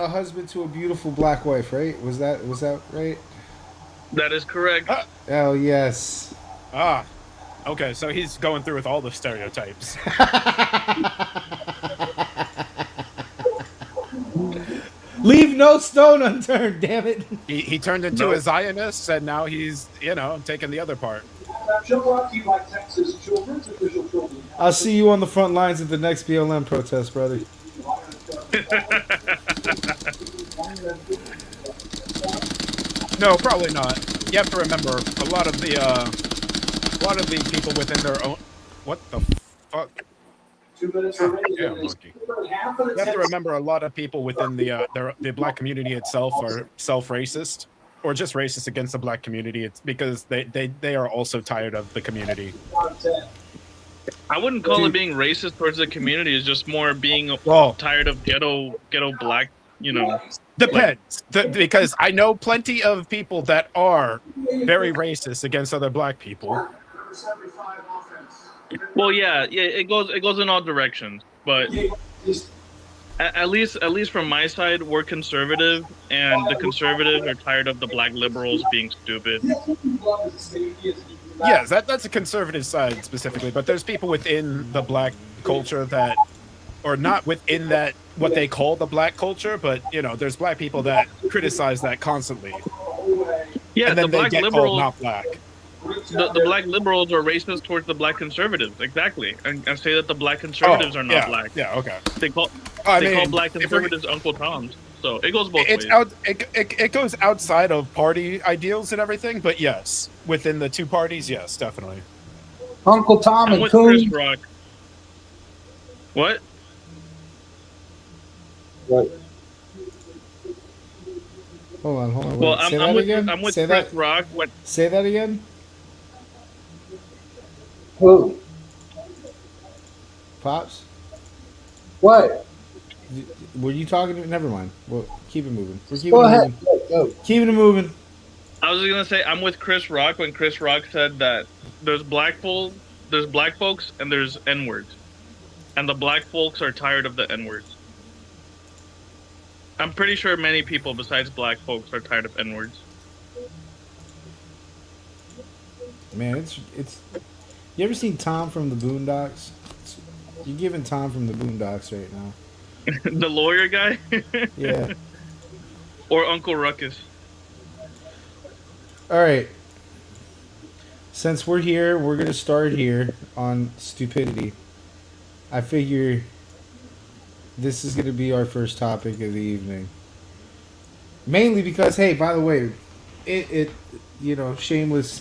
a husband to a beautiful black wife, right? Was that right? That is correct. Oh yes. Ah, okay. So he's going through with all the stereotypes. Leave no stone unturned. Damn it. He turned into a Zionist, and now he's taking the other part. I'll see you on the front lines at the next BLM protest, brother. No, probably not. You have to remember a lot of the people within their own. What the fuck? 2 minutes Huh, remaining. yeah, monkey. You have to remember a lot of people within the black community itself are self-racist or just racist against the black community. It's because they are also tired of the community. I wouldn't call it being racist towards the community. It's just more being tired of ghetto black. Depends, because I know plenty of people that are very racist against other black people. Well, yeah, it goes in all directions, but at least from my side, we're conservative, and the conservatives are tired of the black liberals being stupid. Yes, that's a conservative side specifically, but there's people within the black culture that, or not within that what they call the black culture, but there's black people that criticize that constantly. Yeah, and then the black get liberals, called not black. The black liberals are racist towards the black conservatives, exactly, and say that the black conservatives are not black. Yeah, okay. They call black conservatives Uncle Toms. So it goes both ways. It goes outside of party ideals and everything, but yes, within the two parties, yes, definitely. Uncle Tom and Chris Rock. What? What? Hold on. Wait. Well, Say that again. I'm with Say Chris that. Rock. What? Say that again. Who? Pops? What? Were you talking to? Never mind. Well, keep it moving. We're keeping Go it ahead. moving. Go. Keeping it moving. I was gonna say I'm with Chris Rock when Chris Rock said that there's black folks and there's N-words, and the black folks are tired of the N-words. I'm pretty sure many people besides black folks are tired of N-words. Man, it's. You ever seen Tom from the Boondocks? You're giving Tom from the Boondocks right now. The lawyer guy? Yeah. Or Uncle Ruckus. All right. Since we're here, we're going to start here on stupidity. I figure this is going to be our first topic of the evening. Mainly because, hey, by the way, it shameless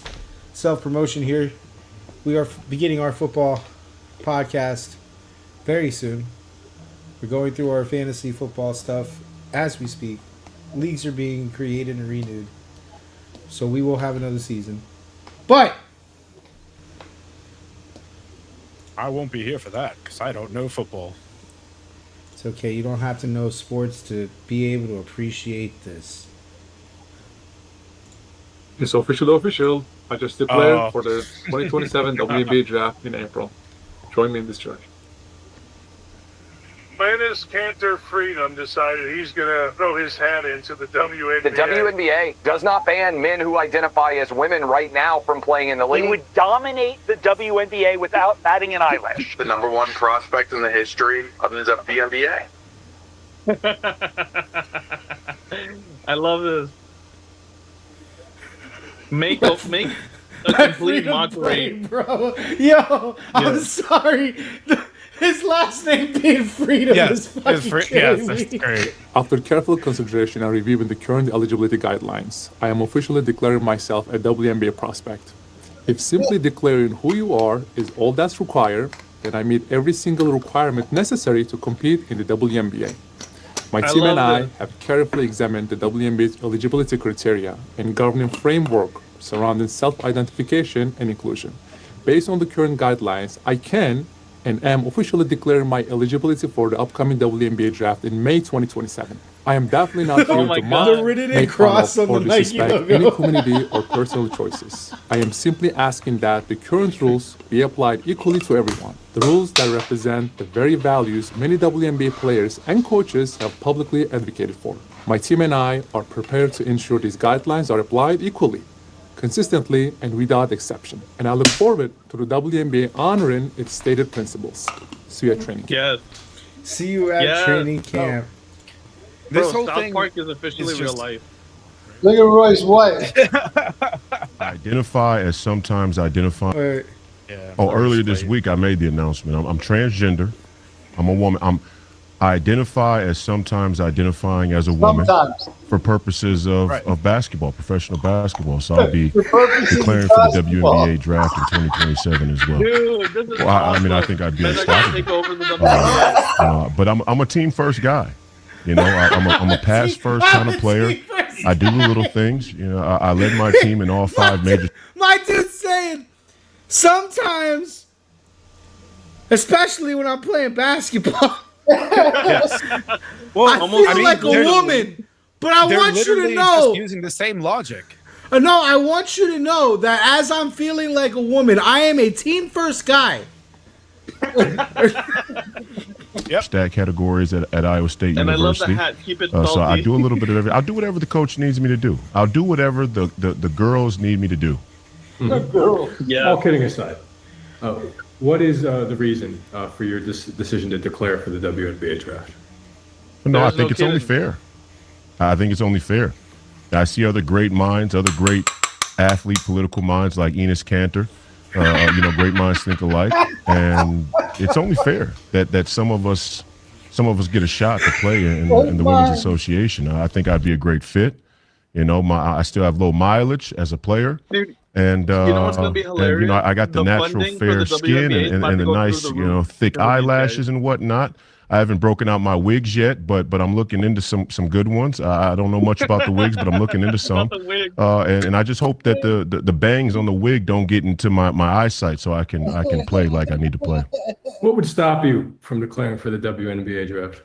self-promotion here. We are beginning our football podcast very soon. We're going through our fantasy football stuff as we speak. Leagues are being created and renewed. So we will have another season. But I won't be here for that because I don't know football. it's okay. You don't have to know sports to be able to appreciate this. It's official. I just declared for the 2027 WNBA draft in April. Join me in this journey. Linus Cantor Freedom decided he's going to throw his hat into the WNBA. The WNBA does not ban men who identify as women right now from playing in the league. We would dominate the WNBA without batting an eyelash. The number one prospect in the history of the WNBA. I love this. Make a complete mockery, bro. Yo, I'm sorry. His last name being Freedom is fucking killing me. That's great. After careful consideration and reviewing the current eligibility guidelines, I am officially declaring myself a WNBA prospect. If simply declaring who you are is all that's required, then I meet every single requirement necessary to compete in the WNBA. My team and I have carefully examined the WNBA's eligibility criteria and governing framework surrounding self-identification and inclusion. Based on the current guidelines, I can and am officially declaring my eligibility for the upcoming WNBA draft in May 2027. I am definitely not here my to God. mock, The written make fun cross of, on or the Nike disrespect logo. any community or personal choices. I am simply asking that the current rules be applied equally to everyone. The rules that represent the very values many WNBA players and coaches have publicly advocated for. My team and I are prepared to ensure these guidelines are applied equally, consistently, and without exception. And I look forward to the WNBA honoring its stated principles. See you at training camp. Yes. See you at Yes. training camp. This Bro, whole South thing Park is officially is real just- life. Look at Roy's wife. Identify as sometimes identify. Wait, Oh, earlier this week I made the announcement. I'm transgender. I'm a woman. I identify as sometimes identifying as a woman Sometimes. for purposes of basketball, professional basketball. So I'll be For purposes declaring of for the basketball. WNBA draft in 2027 as well. Dude, this is Well, I mean, I awesome. think I'd be Men are gonna unstoppable. take over the WNBA. But I'm a team first guy. You know, I'm a pass first kind of player. I do the little things. You know, I led my team in all 5 major. my dude's saying sometimes, especially when I'm playing basketball, Well, I feel like a they're- woman. But I They're want you to literally know. just using the same logic. No, I want you to know that as I'm feeling like a woman, I am a team first guy. Stat categories at Iowa State And I love the University. hat. Keep it So I salty. do a little bit of everything. I'll do whatever the coach needs me to do. I'll do whatever the girls need me to do. Yeah. All kidding aside, what is the reason for your decision to declare for the WNBA draft? No, I There's think no it's only kidding. fair. I think it's only fair. I see other great minds, other great athlete, political minds like Enos Cantor. Great minds think alike, and it's only fair that some of us get a shot to play in the Women's Association. I think I'd be a great fit. You know, I still have low mileage as a player. Dude, And you know what's gonna be hilarious? I got the natural funding for fair the skin WNBA is and about to the go nice, through the roof thick for these guys. eyelashes and whatnot. I haven't broken out my wigs yet, but I'm looking into some good ones. I don't know much about the wigs, but I'm looking into some. About the wig. And I just hope that the bangs on the wig don't get into my eyesight, so I can play like I need to play. What would stop you from declaring for the WNBA draft?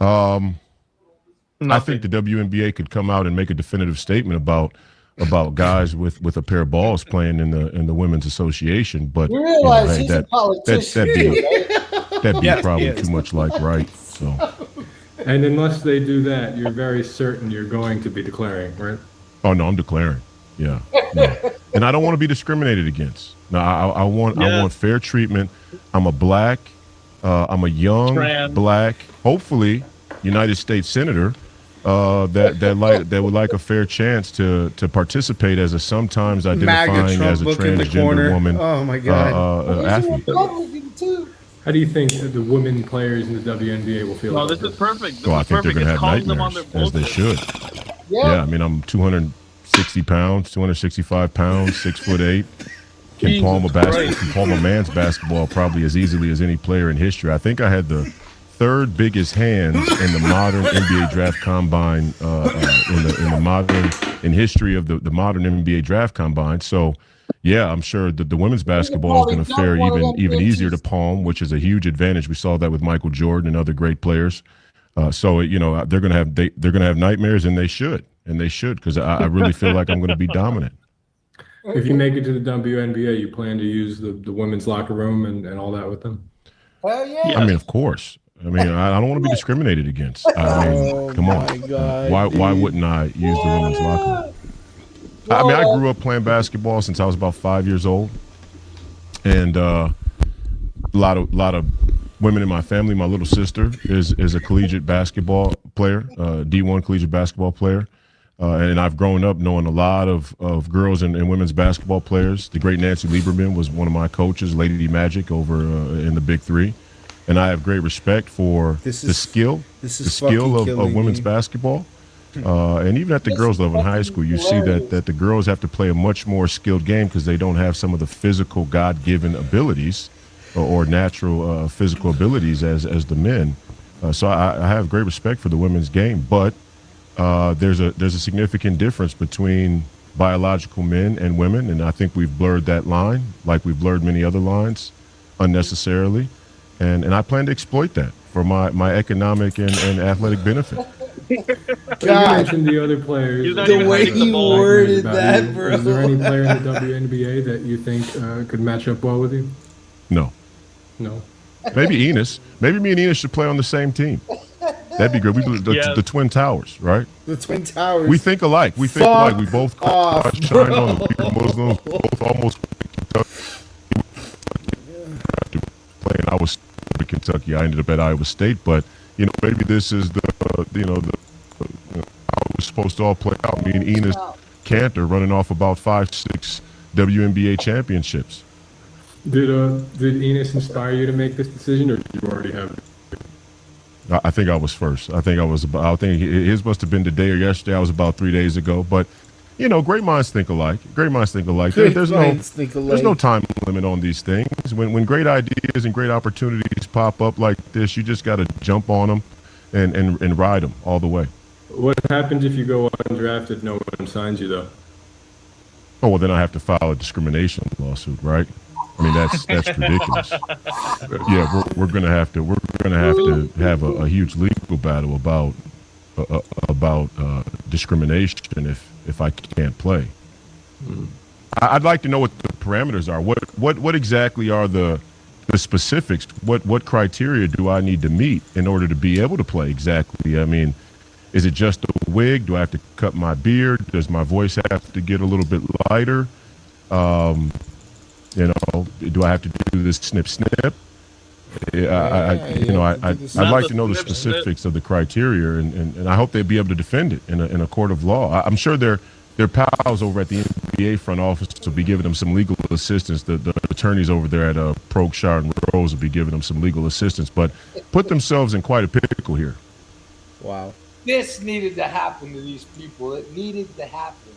I think the WNBA could come out and make a definitive statement about guys with a pair of balls playing in the Women's Association, but You realize he's a that'd politician, be right? that'd be Yes, probably he is. too much like right. So And unless they do that, you're very certain you're going to be declaring, right? oh no, I'm declaring. Yeah. No. And I don't want to be discriminated against. No, I want fair treatment. I'm a black, I'm a young Trans. black, hopefully United States senator that would like a fair chance to participate as a sometimes identifying Trump as a book in the transgender corner. woman Oh my God. athlete. Republican, too. How do you think the women players in the WNBA will feel No, about this is perfect. This Well, I is think they're perfect. going to It's have calling them on nightmares, their as they bullshit. should. Yeah. Yeah, I mean, I'm 260 pounds, 265 pounds, 6'8". Can Jesus palm a man's basketball probably as easily as any player in history. I think I had the third biggest hands in the modern NBA draft combine in history of the modern NBA draft combine. So, yeah, I'm sure that the women's basketball is going to fare even easier to palm, which is a huge advantage. We saw that with Michael Jordan and other great players. So they're going to have nightmares, and they should because I really feel like I'm going to be dominant. If you make it to the WNBA, you plan to use the women's locker room and all that with them? Hell yeah. I mean, of course. I mean, I don't want to be discriminated against. I mean, come on. my God, Why wouldn't I use the women's locker room? I mean, I grew up playing basketball since I was about 5 years old, and a lot of women in my family. My little sister is a collegiate basketball player, D1 collegiate basketball player, and I've grown up knowing a lot of girls and women's basketball players. The great Nancy Lieberman was one of my coaches, Lady D Magic over in the Big Three, and I have great respect for the skill of women's basketball. And even at the girls' level in high school, you see that the girls have to play a much more skilled game because they don't have some of the physical God-given abilities or natural physical abilities as the men. So I have great respect for the women's game, but there's a significant difference between biological men and women, and I think we've blurred that line like we've blurred many other lines unnecessarily, and I plan to exploit that for my economic and athletic benefit. You God, mentioned the other players. He's not the even way hiding the he ball. worded About that, you. bro. Is there any player in the WNBA that you think could match up well with you? No. No. Maybe Enos. Maybe me and Enos should play on the same team. That'd be good. The Twin Towers, right? The Twin Towers. We think alike. We think Fuck alike. We both off, shine bro. on them. We Muslims, both almost playing. I was in Kentucky. I ended up at Iowa State, but maybe this is the how it was supposed to all play out. Me and Enos Cantor running off about 5-6 WNBA championships. Did Enos inspire you to make this decision, or did you already have it? I think I was first. I think his must have been today or yesterday. I was about 3 days ago. But great minds think alike. Great minds think alike. There's no time limit on these things. When great ideas and great opportunities pop up like this, you just got to jump on them and ride them all the way. What happens if you go undrafted? No one signs you, though. Oh well, then I have to file a discrimination lawsuit, right? I mean that's ridiculous. Yeah, we're gonna have to have a huge legal battle about discrimination if I can't play. I'd like to know what the parameters are. What exactly are the specifics? What criteria do I need to meet in order to be able to play exactly? I mean, is it just a wig? Do I have to cut my beard? Does my voice have to get a little bit lighter? Do I have to do this snip? I'd like to know the specifics of the criteria, and I hope they'd be able to defend it in a court of law. I'm sure their pals over at the NBA front office will be giving them some legal assistance. The attorneys over there at Prokshire and Rose will be giving them some legal assistance, but put themselves in quite a pickle here. Wow. This needed to happen to these people. It needed to happen.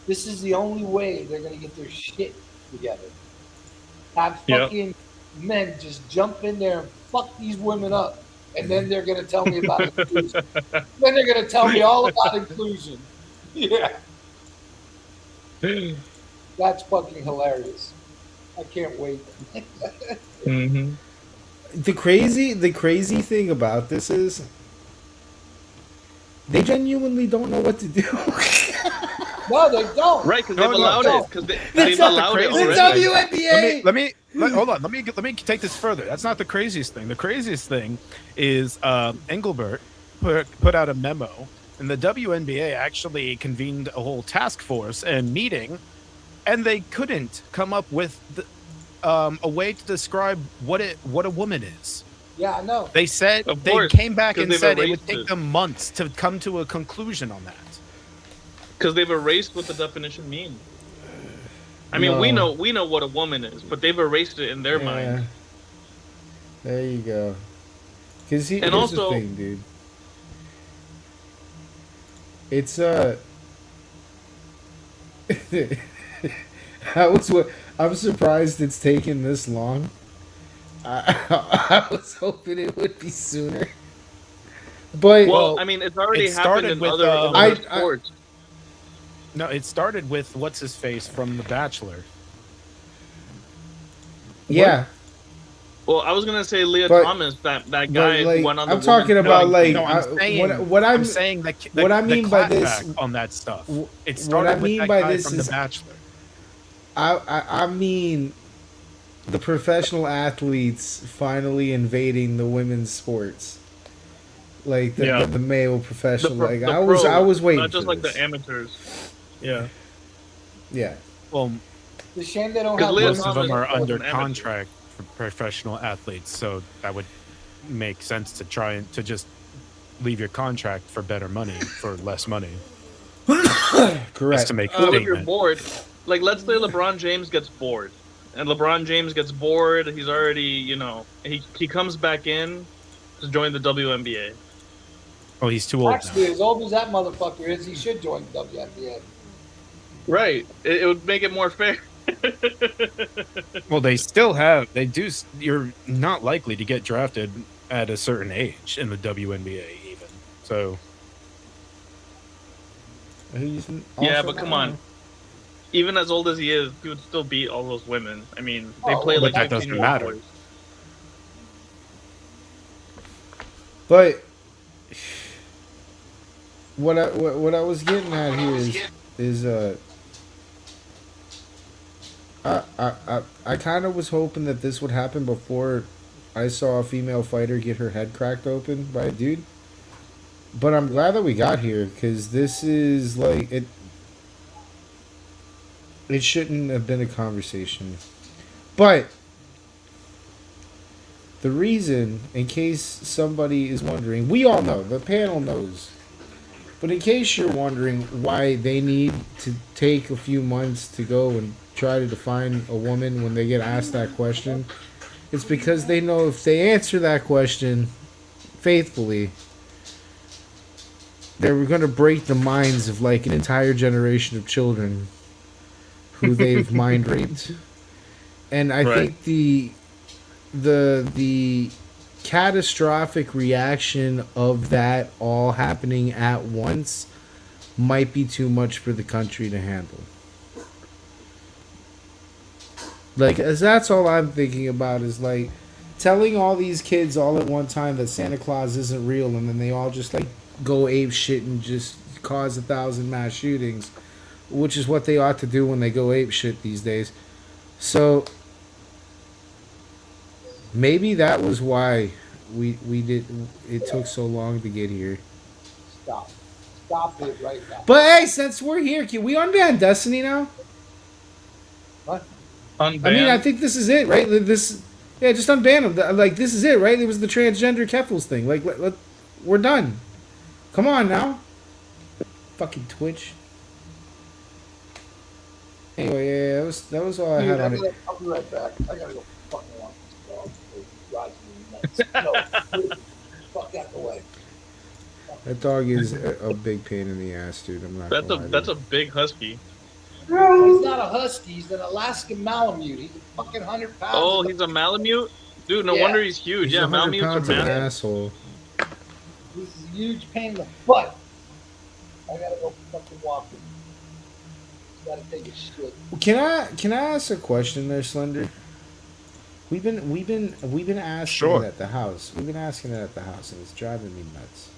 This is the only way they're going to get their shit together. Have fucking men just jump in there and fuck these women up. And then they're going to tell me about inclusion. Then they're going to tell me all about inclusion. Yeah. That's fucking hilarious. I can't wait. Mm-hmm. The crazy thing about this is they genuinely don't know what to do. No, they don't. Right, because they've allowed it. Because they've not allowed it the already. WNBA. Hold on. Let me take this further. That's not the craziest thing. The craziest thing is Engelbert put out a memo, and the WNBA actually convened a whole task force and meeting, and they couldn't come up with a way to describe what a woman is. Yeah, I know. They said they came back and said it would take them months to come to a conclusion on that. Because they've erased what the definition means. I mean, we know what a woman is, but they've erased it in their mind. There you go. Because here's also, the thing, dude. It's I'm surprised it's taken this long. I was hoping it would be sooner. But I mean, it's already happened in other sports. No, it started with what's his face from The Bachelor. Yeah. Well, I was gonna say Leah Thomas, that guy who went on the. I'm talking about what I'm saying that what I mean by this on that stuff. It started with that guy from The Bachelor. I mean the professional athletes finally invading the women's sports, like the male professional. I was waiting. Not just for like this. the amateurs. Yeah. Yeah. Well, the shame they don't have most of them are under contract for professional athletes, so that would make sense to try and to just leave your contract for better money for less money. Correct. Just to make a If you're statement. bored, like let's say LeBron James gets bored, and LeBron James gets bored. He's already, he comes back in to join the WNBA. Oh, he's too old. Actually, as old as that motherfucker is, he should join the WNBA. Right. It would make it more fair. Well, you're not likely to get drafted at a certain age in the WNBA even. So. Yeah, but come on. Even as old as he is, he would still beat all those women. I mean, they play like that doesn't matter. But what I was getting at here is I kind of was hoping that this would happen before I saw a female fighter get her head cracked open by a dude. But I'm glad that we got here because this is like it. It shouldn't have been a conversation, but the reason, in case somebody is wondering, we all know, the panel knows. But in case you're wondering why they need to take a few months to go and try to define a woman when they get asked that question, it's because they know if they answer that question faithfully, they're going to break the minds of like an entire generation of children who they've mind raped. And I think the catastrophic reaction of that all happening at once might be too much for the country to handle. Like, as that's all I'm thinking about is like telling all these kids all at one time that Santa Claus isn't real, and then they all just like go ape shit and just cause 1,000 mass shootings, which is what they ought to do when they go ape shit these days. So maybe that was why we did. It took so long to get here. Stop it right now. But hey, since we're here, can we unban Destiny now? What? Unban? I mean, I think this is it, right? This, yeah, just unban him. Like, this is it, right? It was the transgender Keffels thing. Like, we're done. Come on now. Fucking Twitch. Anyway, yeah, that was all I had on it. I'll be right back. I gotta go fucking walk this dog. It drives me nuts. No, fuck out the way. That dog is a big pain in the ass, dude. I'm not gonna lie. That's a big husky. He's not a husky. He's an Alaskan Malamute. He's a fucking 100 pounds. Oh, he's a Malamute? Dude, no wonder he's huge. He's yeah, 100 Malamutes pounds are of an massive. asshole. He's a huge pain in the butt. I gotta go fucking walk him. Gotta take a shit. Can I ask a question there, Slender? We've been asking it at the house. We've been asking it at the house, and it's driving me nuts.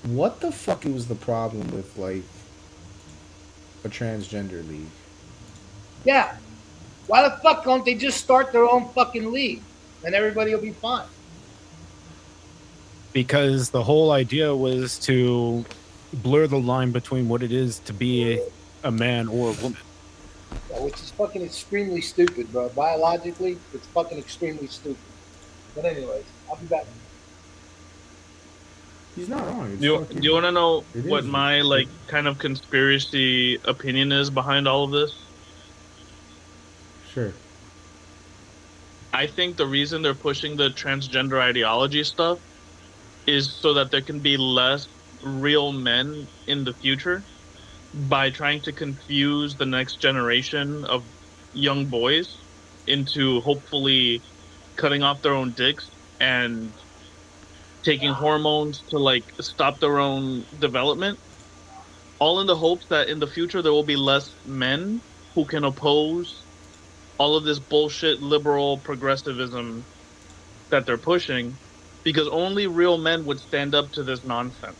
What the fuck was the problem with like a transgender league? Yeah. Why the fuck don't they just start their own fucking league? And everybody will be fine. Because the whole idea was to blur the line between what it is to be a man or a woman. Yeah, which is fucking extremely stupid, bro. Biologically, it's fucking extremely stupid. But anyways, I'll be back. He's not wrong. Do you want to know what my like kind of conspiracy opinion is behind all of this? Sure. I think the reason they're pushing the transgender ideology stuff is so that there can be less real men in the future by trying to confuse the next generation of young boys into hopefully cutting off their own dicks and taking hormones to like stop their own development, all in the hopes that in the future there will be less men who can oppose all of this bullshit liberal progressivism that they're pushing, because only real men would stand up to this nonsense.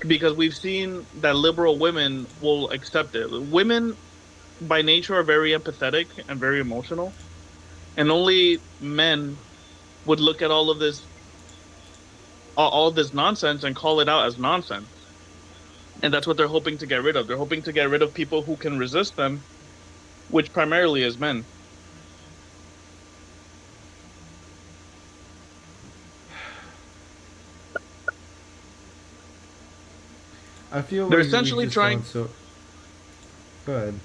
Because we've seen that liberal women will accept it. Women by nature are very empathetic and very emotional, and only men would look at all this nonsense and call it out as nonsense. And that's what they're hoping to get rid of. They're hoping to get rid of people who can resist them, which primarily is men. I feel they're like essentially trying. So... Go ahead.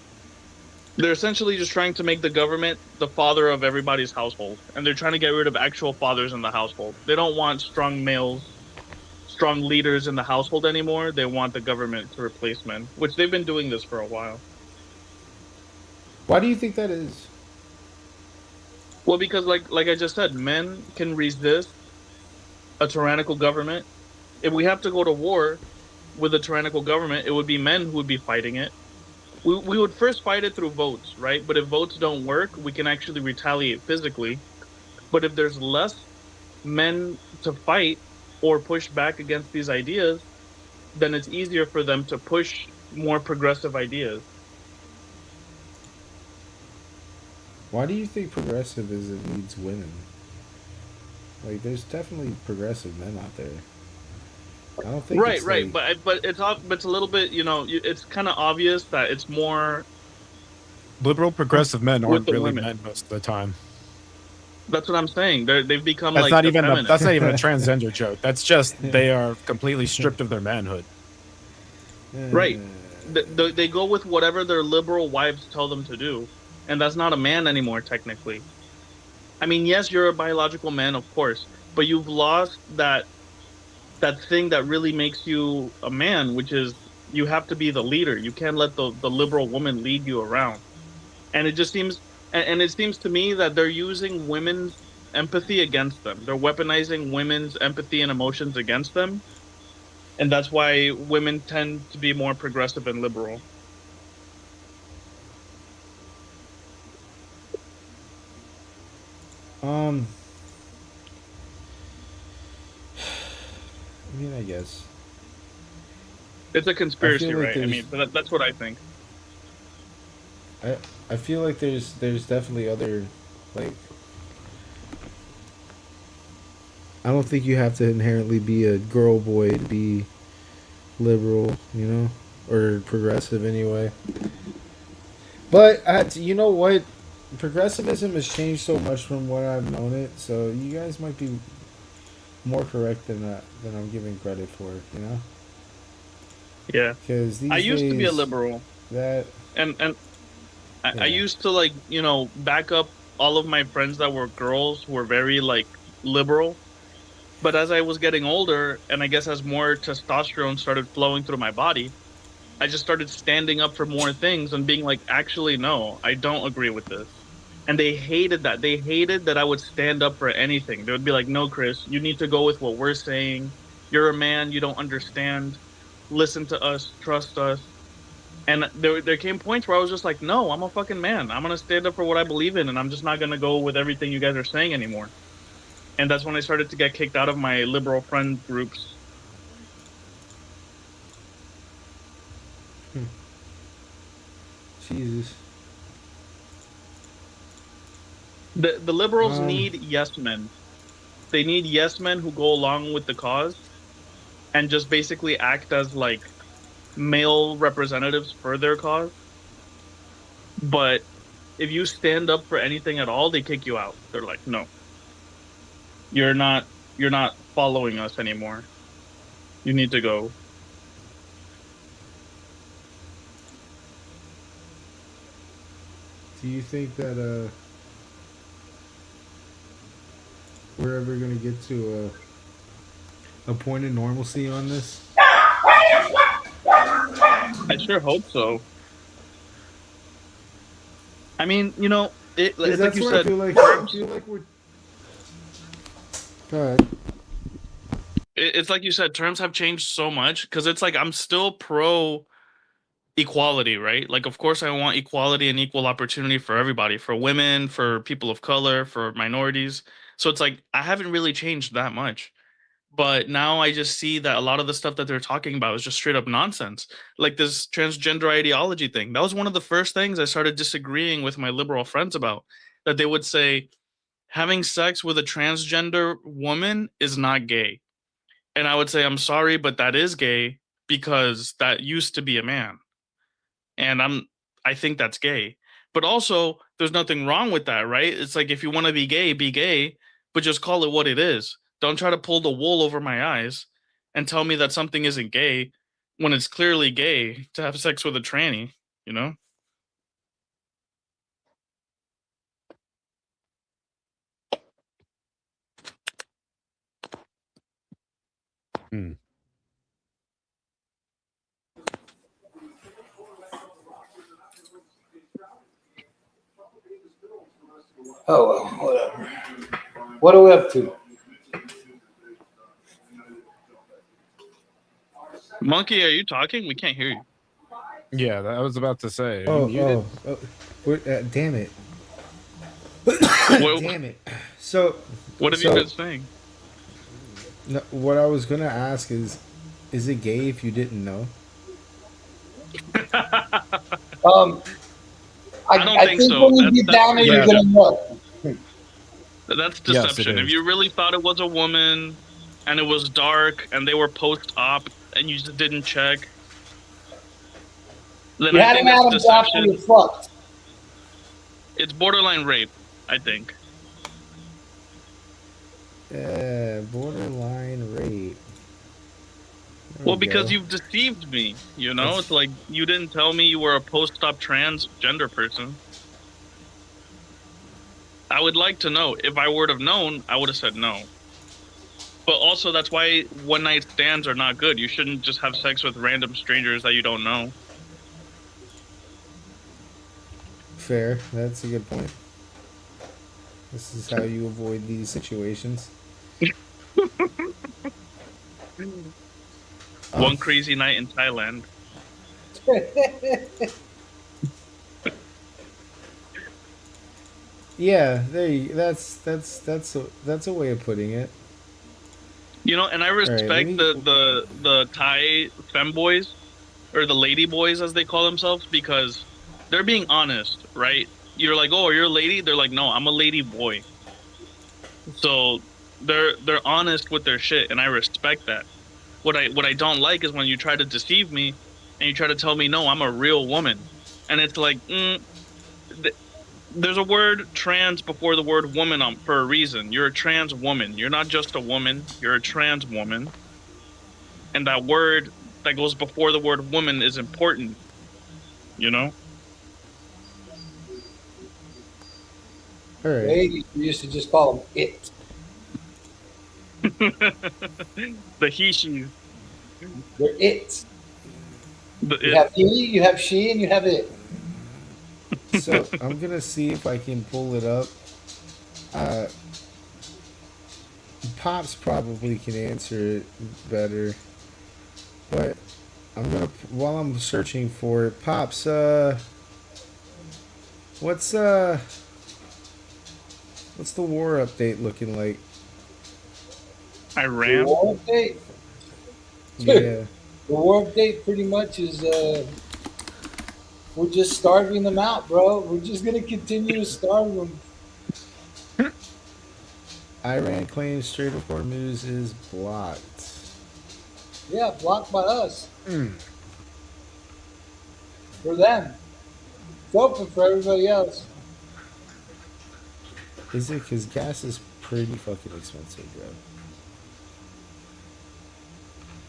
They're essentially just trying to make the government the father of everybody's household, and they're trying to get rid of actual fathers in the household. They don't want strong males, strong leaders in the household anymore. They want the government to replace men, which they've been doing this for a while. Why do you think that is? Well, because like I just said, men can resist a tyrannical government. If we have to go to war with a tyrannical government, it would be men who would be fighting it. We would first fight it through votes, right? But if votes don't work, we can actually retaliate physically. But if there's less men to fight or push back against these ideas, then it's easier for them to push more progressive ideas. Why do you think progressivism needs women? Like, there's definitely progressive men out there. I don't think Right, it's right, like but it's a little bit, it's kind of obvious that it's more Liberal progressive men with aren't the really women. men most of the time. That's what I'm saying. They've become That's like not even effeminate. that's not even a transgender joke. That's just they are completely stripped of their manhood. Right. They go with whatever their liberal wives tell them to do, and that's not a man anymore, technically. I mean, yes, you're a biological man, of course, but you've lost that thing that really makes you a man, which is you have to be the leader. You can't let the liberal woman lead you around. And it just seems, and it seems to me that they're using women's empathy against them. They're weaponizing women's empathy and emotions against them, and that's why women tend to be more progressive and liberal. I mean, I guess. It's a I conspiracy, feel like right? I there's mean, that's what I think. I I feel like there's definitely other, like, I don't think you have to inherently be a girl boy to be liberal, or progressive anyway. But you know what? Progressivism has changed so much from what I've known it, so you guys might be more correct than I'm giving credit for. Yeah, Because I these used to be a days, liberal, that and I yeah, used to, like, back up all of my friends that were girls who were very like liberal. But as I was getting older, and I guess as more testosterone started flowing through my body, I just started standing up for more things and being like, actually, no, I don't agree with this. And they hated that. They hated that I would stand up for anything. They would be like, no, Chris, you need to go with what we're saying. You're a man. You don't understand. Listen to us. Trust us. And there came points where I was just like, no, I'm a fucking man. I'm going to stand up for what I believe in. And I'm just not going to go with everything you guys are saying anymore. And that's when I started to get kicked out of my liberal friend groups. Jesus. The liberals Um, need yes men. They need yes men who go along with the cause and just basically act as like male representatives for their cause. But if you stand up for anything at all, they kick you out. They're like, no, you're not you're not following us anymore. You need to go. do you think that we're ever gonna get to a point of normalcy on this? I sure hope so. I mean, Because it's like that's you where I said, feel like terms. we're. Go ahead. It's like you said, terms have changed so much because it's like I'm still pro equality, right? Like, of course, I want equality and equal opportunity for everybody, for women, for people of color, for minorities. So it's like I haven't really changed that much. But now I just see that a lot of the stuff that they're talking about is just straight up nonsense. Like this transgender ideology thing. That was one of the first things I started disagreeing with my liberal friends about. That they would say having sex with a transgender woman is not gay. And I would say, I'm sorry, but that is gay because that used to be a man. And I think that's gay. But also, there's nothing wrong with that, right? It's like if you want to be gay, but just call it what it is. Don't try to pull the wool over my eyes and tell me that something isn't gay when it's clearly gay to have sex with a tranny, you know? Hmm. Oh well, whatever. What are we up to? Monkey, are you talking? We can't hear you. Yeah, I was about to say. Are you muted? Damn it. What Damn it. So, what have you so been saying? No, what I was gonna ask is it gay if you didn't know? Um, I don't I think think so. when you get That's down there, you're Yeah. gonna know. That's Yes, it deception. If is. you really thought it was a woman and it was dark and they were post-op and you just didn't check, then You I had think an that's Adam's apple, you deception. fucked. It's borderline rape, I think. Borderline rape. There Well, we because go. you've deceived me, you know? It's That's like you didn't tell me you were a post-op transgender person. I would like to know. If I would have known, I would have said no. But also, that's why one night stands are not good. You shouldn't just have sex with random strangers that you don't know. fair. That's a good point. This is how you avoid these situations. One crazy night in Thailand. Yeah, there you, that's a way of putting it. You know, and I All right, let respect me. the Thai femboys or the lady boys as they call themselves because they're being honest, right? You're like, "Oh, you're a lady?" They're like, "No, I'm a lady boy." So they're honest with their shit and I respect that. What I don't like is when you try to deceive me and you try to tell me, "No, I'm a real woman." And it's like, there's a word trans before the word woman for a reason. You're a trans woman. You're not just a woman. You're a trans woman. And that word that goes before the word woman is important, you know? All right. Ladies, we used to just call them it. The he, she. They're it. The You it. have he, you have she, and you have it. So I'm gonna see if I can pull it up. Uh, Pops probably can answer it better, but I'm gonna while I'm searching for it. Pops, what's what's the war update looking like? The Iran. war update. Yeah. The war update pretty much is we're just starving them out, bro. We're just gonna continue to starve them. Iran claims Strait of Hormuz is blocked. Yeah, blocked by us. For them. It's open for everybody else. Is it? Because gas is pretty fucking expensive, bro.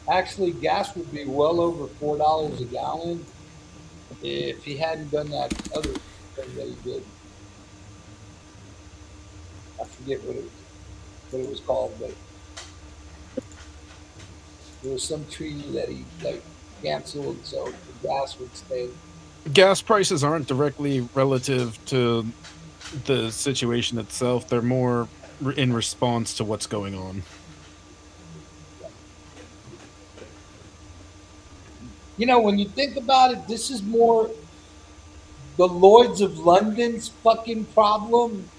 Actually, gas would be well over $4 a gallon if he hadn't done that other thing that he did. I forget what it was called, but there was some treaty that he like canceled so the gas would stay. Gas prices aren't directly relative to the situation itself. They're more in response to what's going on. You know, when you think about it, this is more the Lloyds of London's fucking problem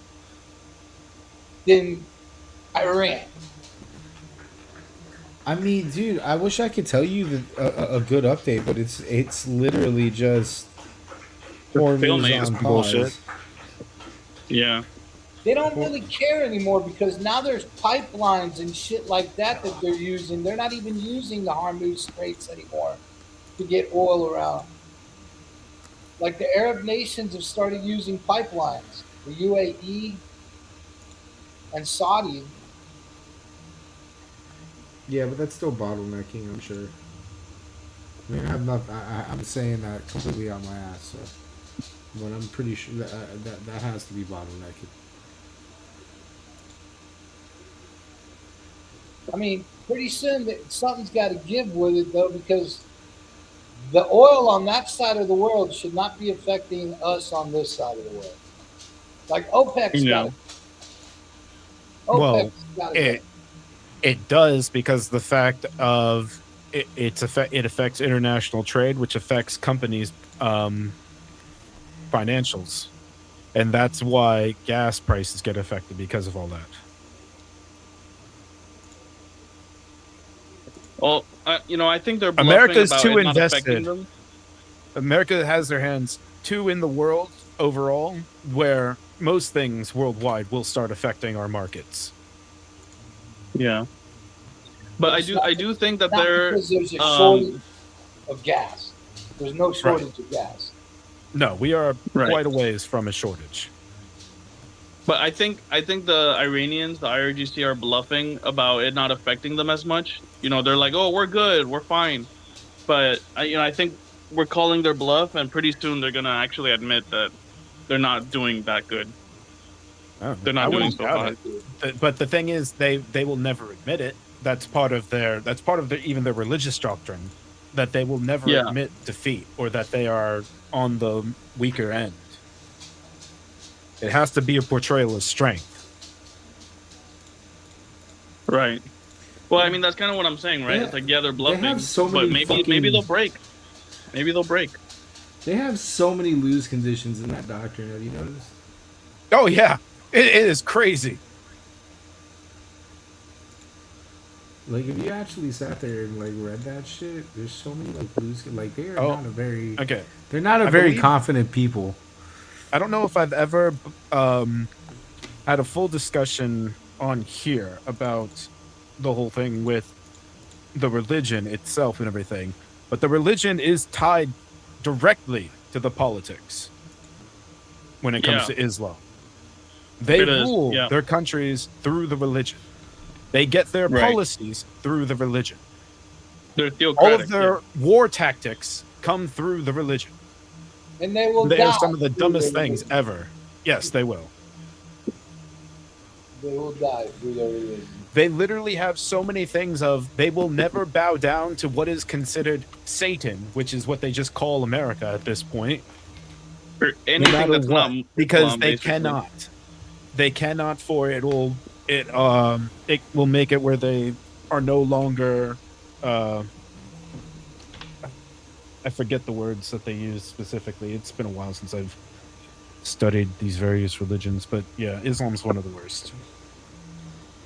than Iran. I mean, dude, I wish I could tell you a good update, but it's literally just Hormuz stalemate. on Bullshit. pause. Yeah. They don't really care anymore because now there's pipelines and shit like that that they're using. They're not even using the Hormuz Straits anymore to get oil around. Like the Arab nations have started using pipelines. The UAE and Saudi. Yeah, but that's still bottlenecking, I'm sure. I mean, I'm not. I'm saying that completely on my ass. So, but I'm pretty sure that has to be bottlenecking. I mean, pretty soon something's got to give with it though, because the oil on that side of the world should not be affecting us on this side of the world. Like OPEC's got it. Well, got it. it does because the fact of it affects international trade, which affects companies' financials, and that's why gas prices get affected because of all that. Well, I think they're bluffing America's about too it not affecting invested. them. America has their hands too in the world overall, where most things worldwide will start affecting our markets. Yeah, but I do think that Not they're because there's a shortage of gas. There's no shortage of gas. No, we are Right. quite a ways from a shortage. But I think the Iranians, the IRGC, are bluffing about it not affecting them as much. They're like, "Oh, we're good, we're fine," but I think we're calling their bluff, and pretty soon they're gonna actually admit that they're not doing that good. They're not doing so hot. But the thing is, they will never admit it. That's part of their even their religious doctrine, that they will never admit defeat or that they are on the weaker end. It has to be a portrayal of strength. Right. Well, I mean, that's kind of what I'm saying, right? It's like, they're bluffing, have so but many maybe they'll break. Maybe they'll break. They have so many lose conditions in that doctrine. Have you noticed? Oh yeah, it is crazy. Like, if you actually sat there and like read that shit, there's so many like lose. Like, they are not a very okay. They're not a very confident people. I don't know if I've ever had a full discussion on here about the whole thing with the religion itself and everything, but the religion is tied directly to the politics when it comes to Islam. They rule their countries through the religion. They get their policies through the religion. They're all of their war tactics come through the religion. And they will They die. are some of the dumbest things ever. Yes, they will. They will die through their religion. They literally have so many things of they will never bow down to what is considered Satan, which is what they just call America at this point. Or anything that's not because Islam, they basically. cannot. They cannot, for it will make it where they are no longer I forget the words that they use specifically. It's been a while since I've studied these various religions, but yeah, Islam's one of the worst.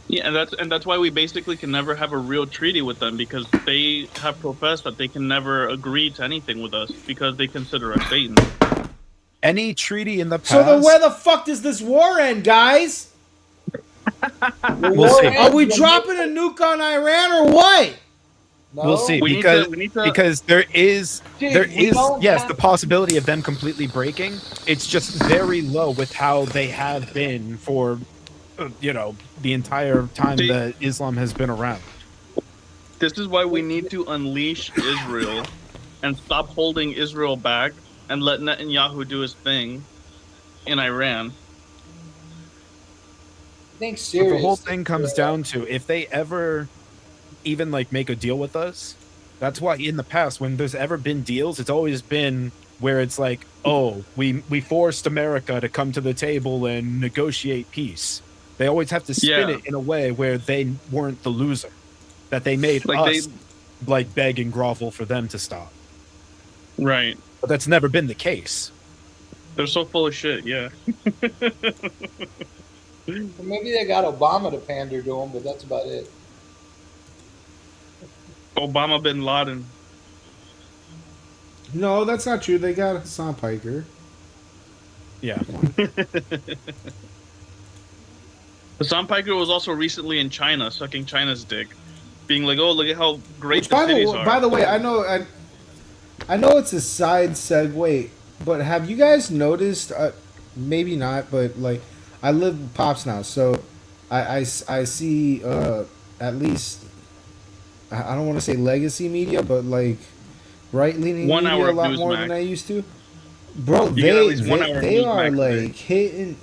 Yeah, and that's why we basically can never have a real treaty with them, because they have professed that they can never agree to anything with us because they consider us Satan. Any treaty in the past. So then, where the fuck does this war end, guys? We'll see. Are we dropping a nuke on Iran or what? No. We'll see, We need to because there is don't yes have- the possibility of them completely breaking. It's just very low with how they have been for the entire time that Islam has been around. This is why we need to unleash Israel and stop holding Israel back and let Netanyahu do his thing in Iran. Think But serious. the whole thing comes down to if they ever even make a deal with us. That's why in the past, when there's ever been deals, it's always been where it's like, oh, we forced America to come to the table and negotiate peace. They always have to spin it in a way where they weren't the loser, that they made us beg and grovel for them to stop. Right. But that's never been the case. They're so full of shit, yeah. Well, maybe they got Obama to pander to them, but that's about it. Obama bin Laden. No, that's not true. They got Hassan Piker. Yeah. Hassan Piker was also recently in China, sucking China's dick, being like, "Oh, look at how great the By cities are." the way, I know it's a side segue, but have you guys noticed? Maybe not, but like, I live with Pops now, so I see at least I don't want to say legacy media, but like right-leaning 1 media hour a of lot more Newsmax. than I used to. Bro, You get at least 1 hour of they are Newsmax a day. like hitting.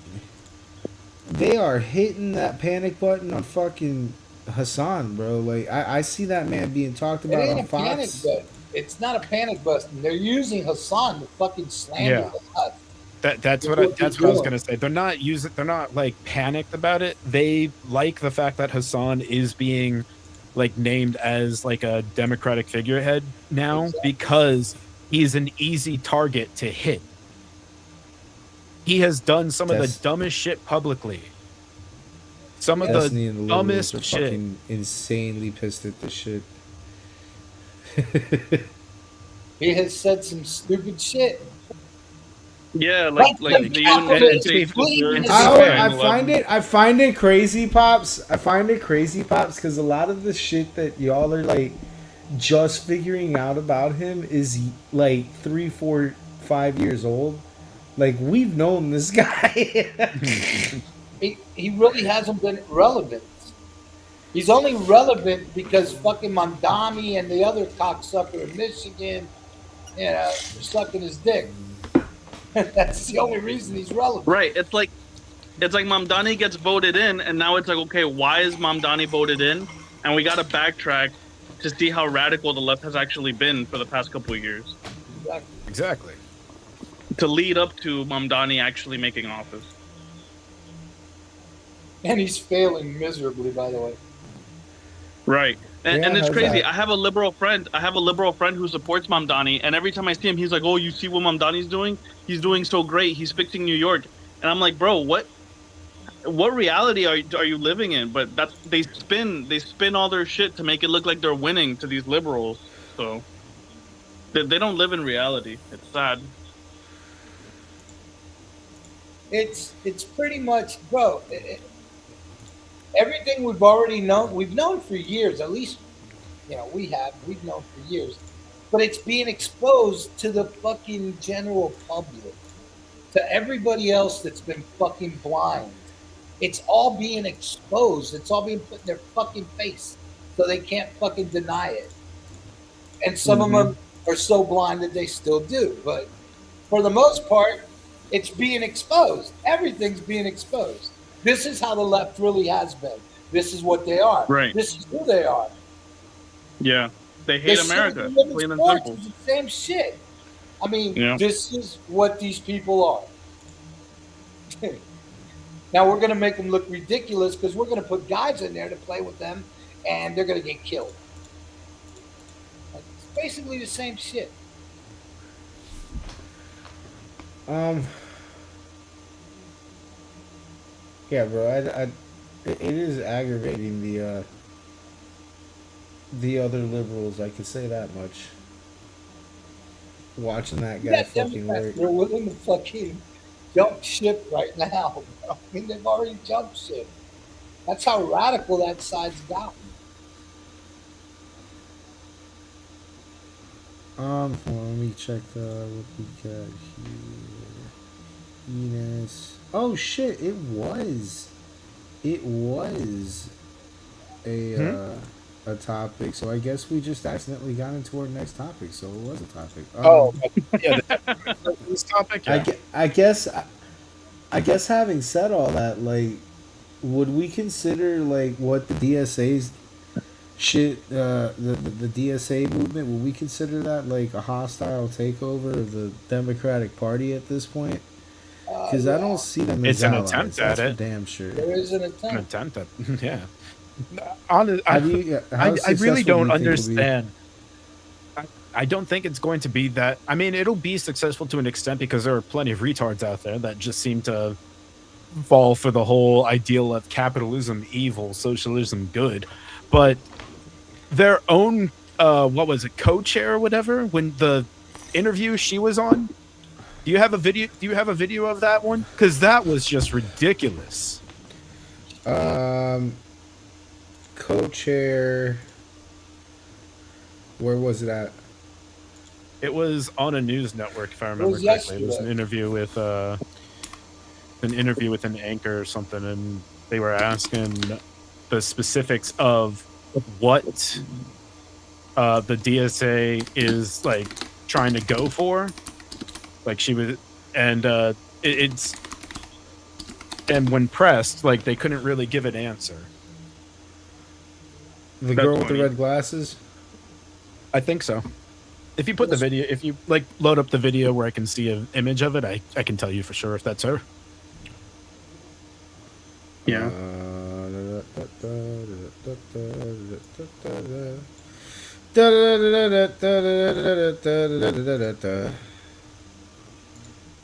They are hitting that panic button on fucking Hassan, bro. Like I see that man being talked It about ain't on a panic Fox. button. It's not a panic button. They're using Hassan to fucking slander us. That's what I was gonna say. They're not like panicked about it. They like the fact that Hassan is being named as a Democratic figurehead now because he's an easy target to hit. He has done some of the dumbest shit publicly. Some of Destiny the and the dumbest Lilies are shit. fucking insanely pissed at this shit. He has said some stupid shit. Yeah, Like like the the capital United is bleeding. I find it crazy, pops. I find it crazy, pops, because a lot of the shit that y'all are like just figuring out about him is like 3, 4, 5 years old. Like we've known this guy. He really hasn't been relevant. He's only relevant because fucking Mondani and the other cocksucker in Michigan, are sucking his dick. That's the only reason he's relevant. Right. It's like Mamdani gets voted in, and now it's like, okay, why is Mamdani voted in? And we got to backtrack to see how radical the left has actually been for the past couple of years. Exactly. To lead up to Mamdani actually making office. And he's failing miserably, by the way. Right. And, Yeah, and it's how's crazy. that? I have a liberal friend who supports Mamdani, and every time I see him, he's like, "Oh, you see what Mamdani's doing? He's doing so great. He's fixing New York." And I'm like, "Bro, what reality are you living in?" But they spin all their shit to make it look like they're winning to these liberals. So they don't live in reality. It's sad. It's pretty much, bro. Everything we've already known, we've known for years. At least, we've known for years. But it's being exposed to the fucking general public, to everybody else that's been fucking blind. It's all being exposed. It's all being put in their fucking face, so they can't fucking deny it. And some of them are so blind that they still do. But for the most part, it's being exposed. Everything's being exposed. This is how the left really has been. This is what they are. Right. This is who they are. Yeah. They hate America. Plain and simple. It's the same shit. I mean, Yeah. This is what these people are. Now we're going to make them look ridiculous because we're going to put guys in there to play with them, and they're going to get killed. It's basically the same shit. Yeah, bro. It is aggravating the other liberals. I can say that much. Watching that guy fucking work. They're willing to fucking jump ship right now. Bro. I mean, they've already jumped ship. That's how radical that side's gotten. Hold on, let me check what we got here. Enos. Oh shit! It was a topic. So I guess we just accidentally got into our next topic. So it was a topic. Yeah. This topic. Yeah. I guess having said all that, like, would we consider like what the DSA's shit, the DSA movement, would we consider that like a hostile takeover of the Democratic Party at this point? Because I don't see them as It's an allies. attempt That's at for it. damn sure. There is an attempt. Yeah. Honestly, I really don't understand. I don't think it's going to be that. I mean, it'll be successful to an extent because there are plenty of retards out there that just seem to fall for the whole ideal of capitalism evil, socialism good. But their own, what was it, co-chair or whatever, when the interview she was on, do you have a video of that one? Because that was just ridiculous. Co-chair. Where was it at? It was on a news network, if I remember correctly. yesterday. It was an interview with an anchor or something, and they were asking the specifics of what the DSA is like trying to go for. Like she was, and it's and when pressed, like they couldn't really give an answer. The girl with the red glasses? I think so. If you put the video, if you like load up the video where I can see an image of it, I can tell you for sure if that's her. Yeah.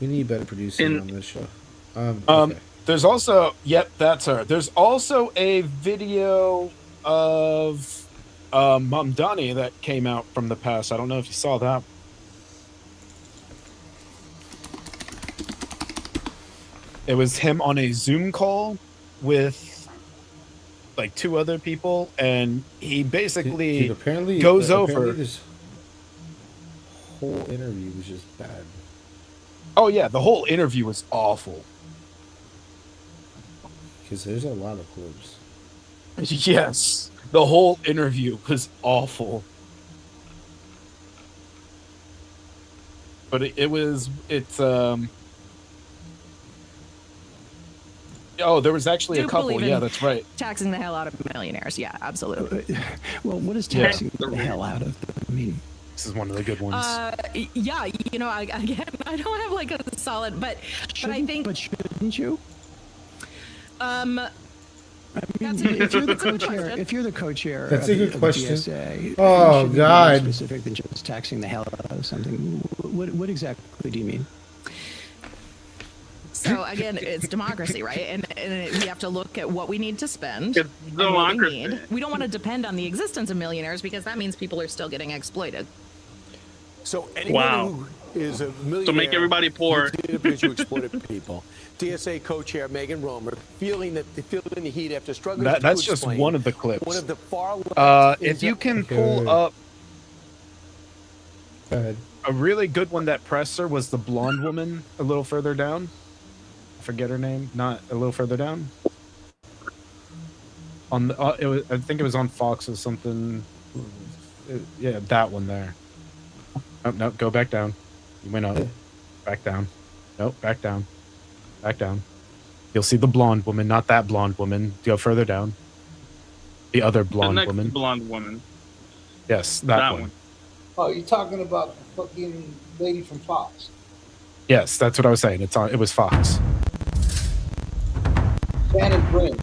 We need better producing on this show. Okay. There's also, yep, that's her. There's also a video of Mamdani that came out from the past. I don't know if you saw that. It was him on a Zoom call with like 2 other people, and he basically Dude, apparently goes apparently over. This whole interview was just bad. Oh yeah, the whole interview was awful. Because there's a lot of clips. Yes, the whole interview was awful. But it's oh, there was actually a couple. Yeah, that's right. Taxing the hell out of millionaires. Yeah, absolutely. Well, what does taxing the hell out of them mean? This is one of the good ones. Yeah, you know, I don't have like a solid, but I think. But shouldn't you? I mean, if you're the co-chair, That's a good question. DSA, Oh you should be more God! specific than just taxing the hell out of something. What exactly do you mean? So again, it's democracy, right? And we have to look at what we need to spend. It's and what we democracy. need. We don't want to depend on the existence of millionaires because that means people are still getting exploited. So anyone who is a millionaire, So make everybody poor. to exploited people. DSA co-chair Megan Romer feeling the heat after struggling. That's just one of the clips. One of the far left if you can Okay, pull wait. up Go ahead. a really good one that pressed her was the blonde woman a little further down. I forget her name. Not a little further down. On the, I think it was on Fox or something. Yeah, that one there. No, go back down. You went up. Back down. Nope, back down. Back down. You'll see the blonde woman, not that blonde woman. Go further down. The other blonde the next woman. blonde woman. Yes, that one. Oh, you're talking about the fucking lady from Fox. Yes, that's what I was saying. It was Fox. Shannon Brin.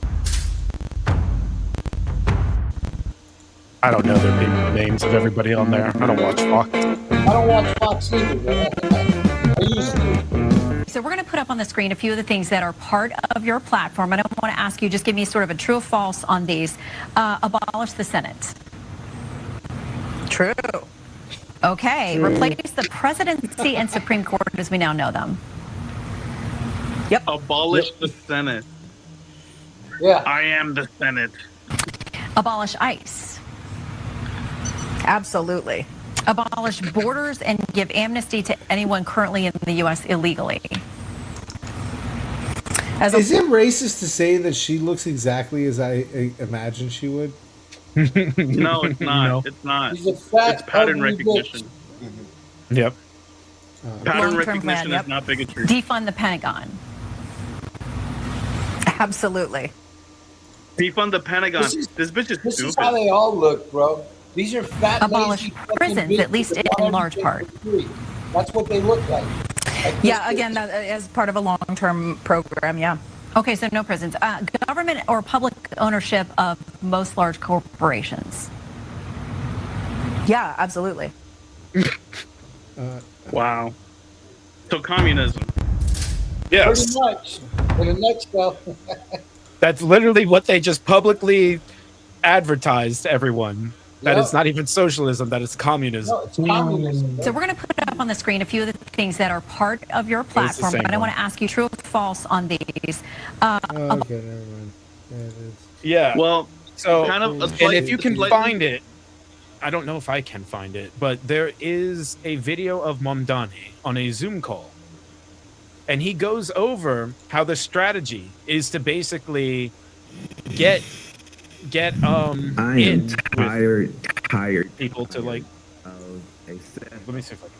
I don't know the names of everybody on there. I don't watch Fox. I don't watch Fox either, but I used to. So we're going to put up on the screen a few of the things that are part of your platform. And I want to ask you, just give me sort of a true or false on these. Abolish the Senate. True. Okay. Replace the presidency and Supreme Court as we now know them. Yep. Abolish the Senate. Yeah. I am the Senate. Abolish ICE. Absolutely. Abolish borders and give amnesty to anyone currently in the U.S. illegally. Is it racist to say that she looks exactly as I imagined she would? No, it's not. No. It's not. He's a fat, It's pattern ugly recognition. Yep. Pattern Long-term recognition plan, yep. is not bigotry. Defund the Pentagon. Absolutely. Defund the Pentagon. This bitch is This stupid. is how they all look, bro. These are fat, Abolish lazy fucking prisons, at bitches least that in want large everything part. for free. That's what they look like. Yeah, again, that as part of a long-term program, yeah. Okay, so no prisons. Government or public ownership of most large corporations. Yeah, absolutely. Wow. So communism. Yes. Pretty much. In a nutshell. That's literally what they just publicly advertised to everyone. That Yeah. it's not even socialism, that it's communism. No, it's communism. So we're going to put up on the screen a few of the things that are part of your platform, same but I one. want to ask you true or false on these. Okay, never mind. Yeah, it is. Yeah. Well, So, kind of a and slight- if you can slight- find it, I don't know if I can find it, but there is a video of Mamdani on a Zoom call. And he goes over how the strategy is to basically get I am tired people to like. of a set. Let me see if I can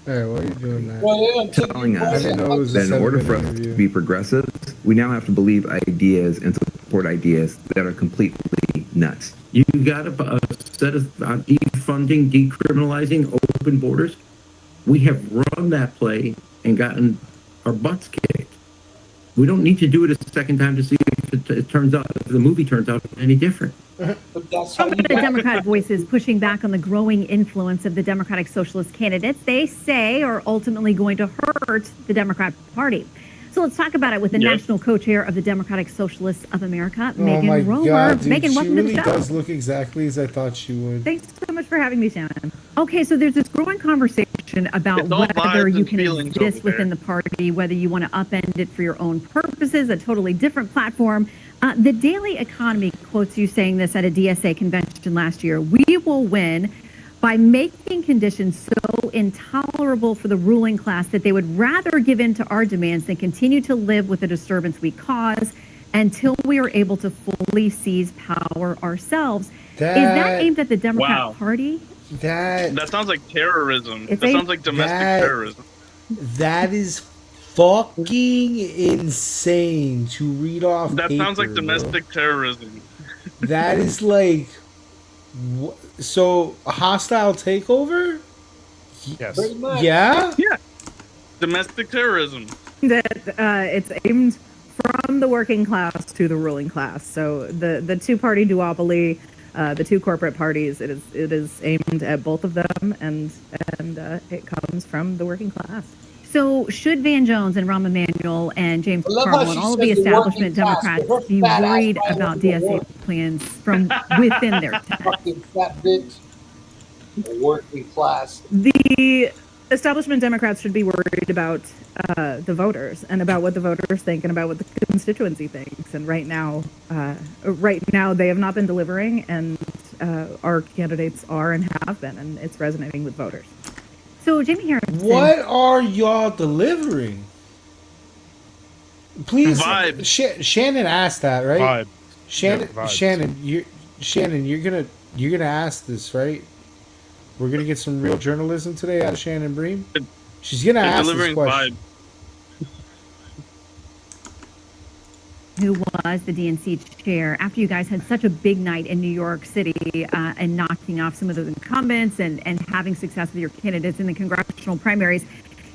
Hey, what are you doing now? Well, they don't take Telling your us didn't know it was a that in order for us 7-minute to interview. be progressive, we now have to believe ideas and support ideas that are completely nuts. You got a set of defunding, decriminalizing, open borders. We have run that play and gotten our butts kicked. We don't need to do it a second time to see if it turns out, if the movie turns out any different. But that's how Some you of the got Democratic voices pushing back on the growing influence of the Democratic Socialist candidates they say are ultimately going to hurt the Democrat Party. So let's talk about it with the Yes. national co-chair of the Democratic Socialists of America, Oh my Megan Romer. God, dude, Megan, she welcome really to the show. does look exactly as I thought she would. Thanks so much for having me, Shannon. Okay, so there's this growing conversation about It's all whether vibes you and can feelings exist over there. within the party, whether you want to upend it for your own purposes, a totally different platform. The Daily Economy quotes you saying this at a DSA convention last year. We will win by making conditions so intolerable for the ruling class that they would rather give in to our demands than continue to live with the disturbance we cause until we are able to fully seize power ourselves. Is that aimed at the Democrat Wow. Party? That sounds like terrorism. It's That a- sounds like domestic terrorism. That is fucking insane to read off That paper, sounds like bro. domestic terrorism. That is like, so a hostile takeover? Yes. Pretty much. Yeah? Yeah. Domestic terrorism. That it's aimed from the working class to the ruling class. So the two-party duopoly, the two corporate parties, it is aimed at both of them, and it comes from the working class. So should Van Jones and Rahm Emanuel and James I love how Carville she and all of the says the establishment working class, Democrats but her be fat ass worried right about over the DSA work. plans from within their tent? Fucking fat bitch. The working class. The establishment Democrats should be worried about the voters and about what the voters think and about what the constituency thinks. And right now they have not been delivering, and our candidates are and have been, and it's resonating with voters. So Jamie Harrison. What are y'all delivering? Please, Vibes. Shannon asked that, right? Vibe. Shannon, Yeah, vibes. Shannon, you're gonna ask this, right? We're gonna get some real journalism today out of Shannon Bream. She's gonna They're ask this delivering question. Who was the DNC chair after you guys had such a big night in New York City and knocking off some of those incumbents and having success with your candidates in the congressional primaries.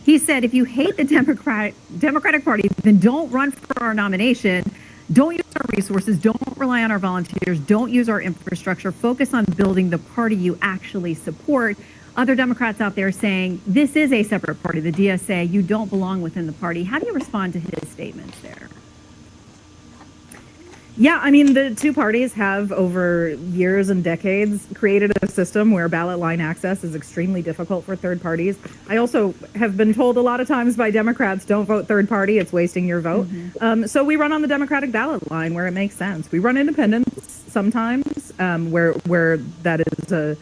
He said, if you hate the Democratic Party, then don't run for our nomination. Don't use our resources. Don't rely on our volunteers. Don't use our infrastructure. Focus on building the party you actually support. Other Democrats out there saying this is a separate party, the DSA. You don't belong within the party. How do you respond to his statements there? Yeah, I mean, the two parties have over years and decades created a system where ballot line access is extremely difficult for third parties. I also have been told a lot of times by Democrats, don't vote third party, it's wasting your vote. So we run on the Democratic ballot line where it makes sense. We run independents sometimes where that is a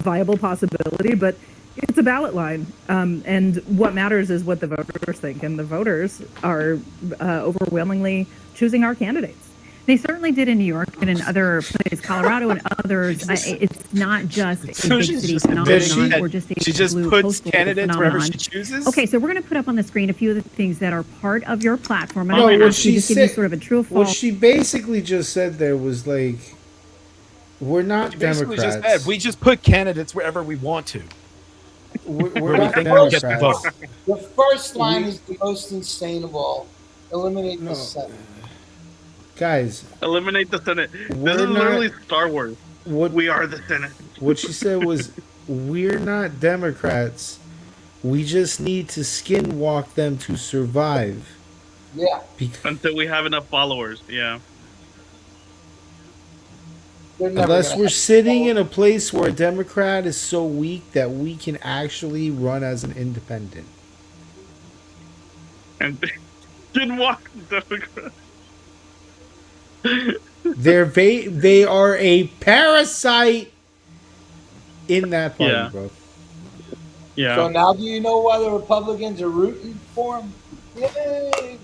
viable possibility, but it's a ballot line. And what matters is what the voters think. And the voters are overwhelmingly choosing our candidates. They certainly did in New York and in other places, Colorado and others. It's not just a So big she's city just- phenomenon or just a she just blue puts coastal candidates wherever she phenomenon. chooses? Okay, so we're going to put up on the screen a few of the things that are part of your platform. And No, I'm going to what ask you she to give you said, sort of a true or what false. she basically just said there was like, we're not She basically Democrats. just said, we just put candidates wherever we want to. We're Where we not think we'll get the Democrats. vote. The first line is the most insane of all. Eliminate the Senate. Guys, Eliminate the Senate. This We're is not- literally Star Wars. What we are the Senate. What she said was, we're not Democrats. We just need to skinwalk them to survive. Yeah. Until we have enough followers. Yeah. Unless we're sitting in a place where a Democrat is so weak that we can actually run as an independent. And didn't walk Democrat. They are a parasite in that party, Yeah. bro. Yeah. So now do you know why the Republicans are rooting for him? Yay!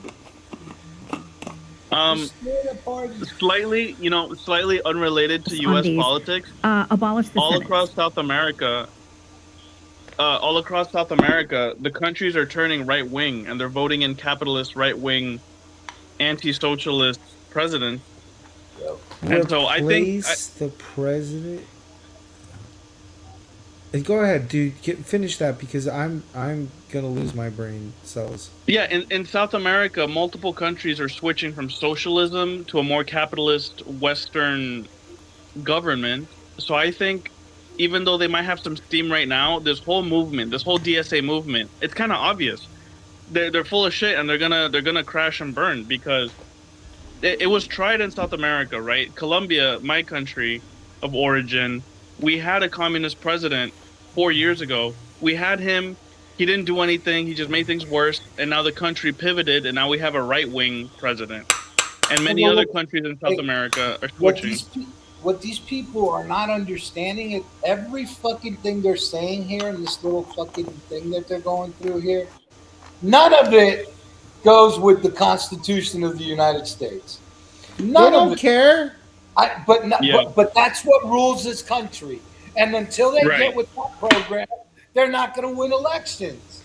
Slightly unrelated to U.S. Sundays. politics. Abolish the All Senate. across South America, the countries are turning right wing, and they're voting in capitalist right wing, anti-socialist presidents. And so I think Replace the president. Go ahead, dude. Finish that because I'm gonna lose my brain cells. Yeah, in South America, multiple countries are switching from socialism to a more capitalist Western government. So I think even though they might have some steam right now, this whole movement, this whole DSA movement, it's kind of obvious. they're full of shit, and they're gonna crash and burn because it was tried in South America, right? Colombia, my country of origin, we had a communist president 4 years ago. We had him. He didn't do anything. He just made things worse. And now the country pivoted, and now we have a right-wing president. And many other countries in South America are switching. What these people are not understanding is every fucking thing they're saying here in this little fucking thing that they're going through here, none of it goes with the Constitution of the United States. None of it. Care. But that's what rules this country. And until they get with that program, they're not going to win elections.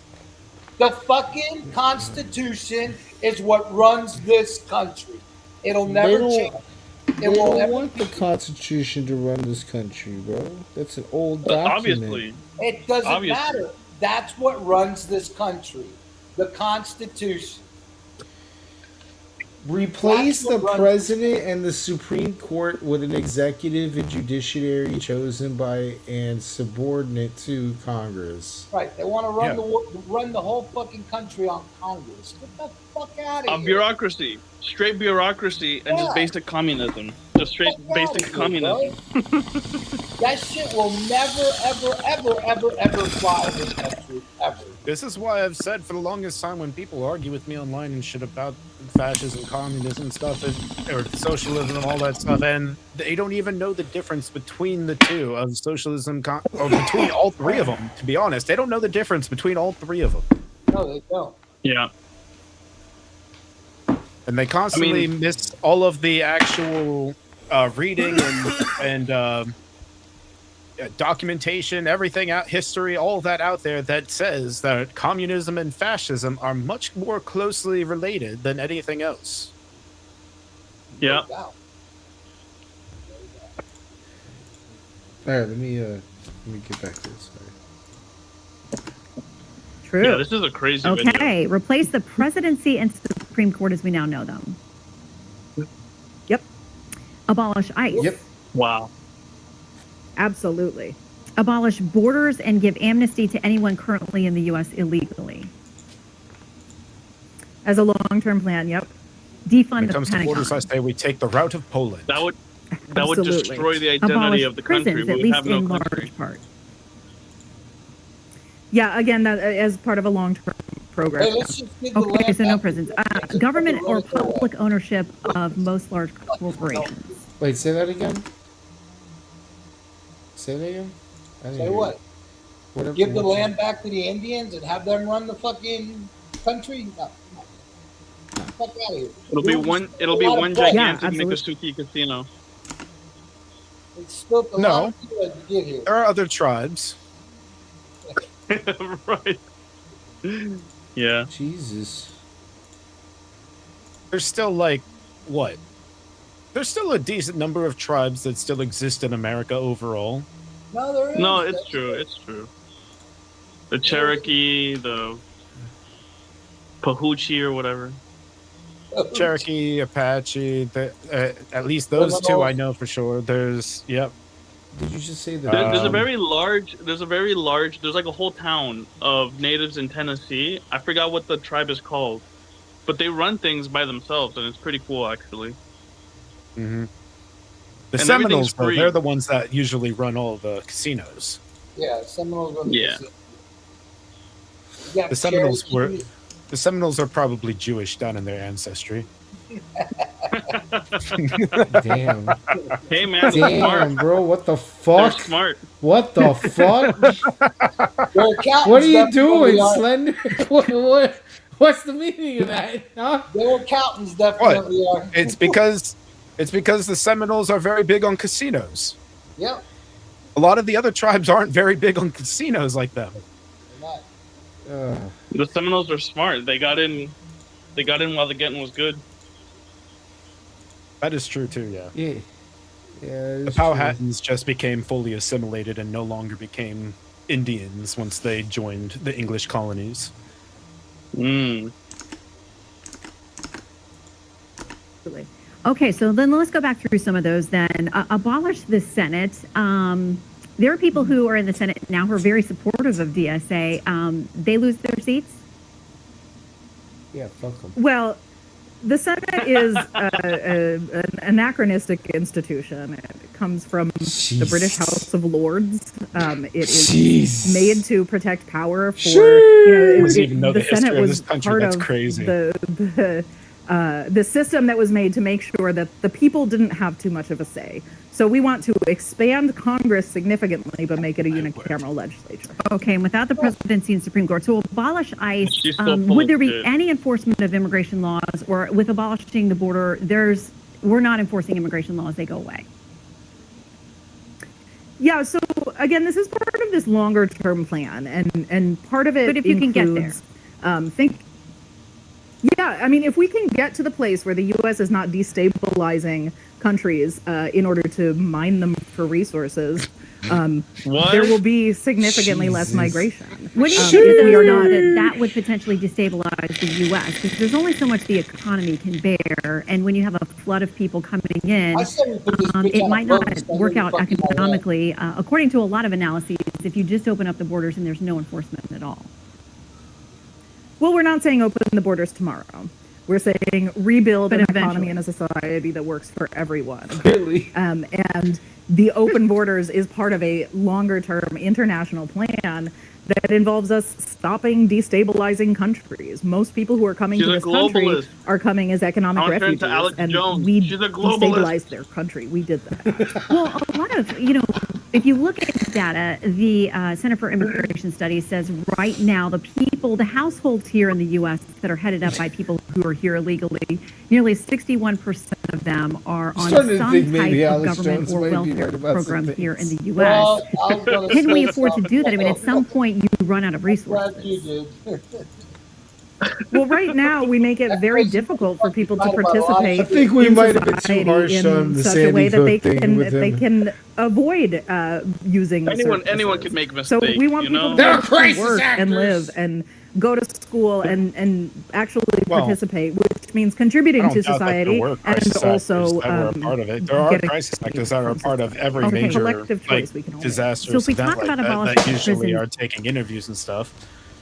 The fucking Constitution is what runs this country. It'll never change. They don't want the Constitution to run this country, bro. That's an old document. Obviously. It doesn't matter. That's what runs this country. The Constitution. Replace the president and the Supreme Court with an executive and judiciary chosen by and subordinate to Congress. Right. They want to run the whole fucking country on Congress. Get the fuck out of here. Bureaucracy. Straight bureaucracy and just basic communism. Just straight basic communism. That shit will never, ever fly in this country. Ever. This is why I've said for the longest time when people argue with me online and shit about fascism, communism stuff, or socialism and all that stuff, and they don't even know the difference between the two of socialism, or between all three of them, to be honest. They don't know the difference between all three of them. No, they don't. Yeah. And they constantly miss all of the actual reading and documentation, everything out, history, all that out there that says that communism and fascism are much more closely related than anything else. Yeah. All right, let me get back to this. True. Yeah, this is a crazy video. Okay, replace the presidency and Supreme Court as we now know them. Yep. Abolish ICE. Yep. Wow. Absolutely. Abolish borders and give amnesty to anyone currently in the U.S. illegally. As a long-term plan, yep. Defund When it the comes to Pentagon. borders, I say we take the route of Poland. That would Absolutely. destroy the identity Abolish of the country. prisons, We at would least have no in country. large part. Yeah, again, that as part of a long-term program. Hey, let's just give the Okay, land so no back. prisons. Government or public ownership of most large corporations. Wait, say that again. Say that again. I didn't Say hear what? you. Give the land back to the Indians and have them run the fucking country? No. Fuck out of here. It'll be one gigantic Miccosukee casino. It's still a No. lot of people to get here. There are other tribes. Right. Yeah. Jesus. There's still like what? There's still a decent number of tribes that still exist in America overall. No, there is. No, it's true. It's true. The Cherokee, the Pahuchi or whatever. Cherokee, Apache, at least those two I know for sure. There's Did you just say that? There's a very large, there's like a whole town of natives in Tennessee. I forgot what the tribe is called, but they run things by themselves, and it's pretty cool, actually. Mm-hmm. The And Seminoles, everything's though, free. they're the ones that usually run all the casinos. Yeah, Seminoles run the Yeah. casino. You got The Seminoles were. Cherokee. The Seminoles are probably Jewish down in their ancestry. Damn. Hey man, Damn, smart. bro. What the They're fuck? smart. What the fuck? They're accountants, What are you that's doing, they are. Slender? What's the meaning of that? Huh? Their accountants definitely are. It's because the Seminoles are very big on casinos. Yep. A lot of the other tribes aren't very big on casinos like them. They're not. The Seminoles are smart. They got in while the getting was good. That is true too, yeah. Yeah. Yeah. The Powhatans just became fully assimilated and no longer became Indians once they joined the English colonies. Mm. Okay, so then let's go back through some of those then. Abolish the Senate. There are people who are in the Senate now who are very supportive of DSA. They lose their seats? Yeah, fuck them. Well, the Senate is an anachronistic institution. It comes from the British House of Lords. It is made to protect power for. I don't even know the Senate history of was this country. part That's of crazy. the system that was made to make sure that the people didn't have too much of a say. So we want to expand Congress significantly, but make it a unicameral legislature. Okay, and without the presidency and Supreme Court, so abolish ICE, She's still full would of there be shit. any enforcement of immigration laws, or with abolishing the border, we're not enforcing immigration laws, they go away? Yeah, so again, this is part of this longer term plan, and part of it But if you can get there. Yeah, I mean, if we can get to the place where the U.S. is not destabilizing countries in order to mine them for resources, there will be significantly less migration. What do you think we are not that would potentially destabilize the U.S.? Because there's only so much the economy can bear, and when you have a flood of people coming in, it might not work out economically. According to a lot of analyses, if you just open up the borders and there's no enforcement at all. Well, we're not saying open the borders tomorrow. We're saying rebuild an economy and a society that works for everyone. Really? And the open borders is part of a longer-term international plan that involves us stopping destabilizing countries. Most people who are coming to this country are coming as economic refugees, and we destabilized their country. We did that. Well, a lot of, if you look at data, the Center for Immigration Studies says right now the households here in the U.S. that are headed up by people who are here illegally, nearly 61% of them are on some type of government or welfare program here in the U.S. Can we afford to do that? I mean, at some point you run out of resources. Well, right now we make it very difficult for people to participate. I think we in might have been too society harsh on the such a Sandy way that Hook thing with they him. can avoid using Anyone can make So mistakes. we want you people know? to be able to work and live and go to school and actually participate, which means contributing to society and also that were a part of it. There are crisis actors that are a part of every major disaster So if we event talk about that abolishing usually prisons- are taking interviews and stuff.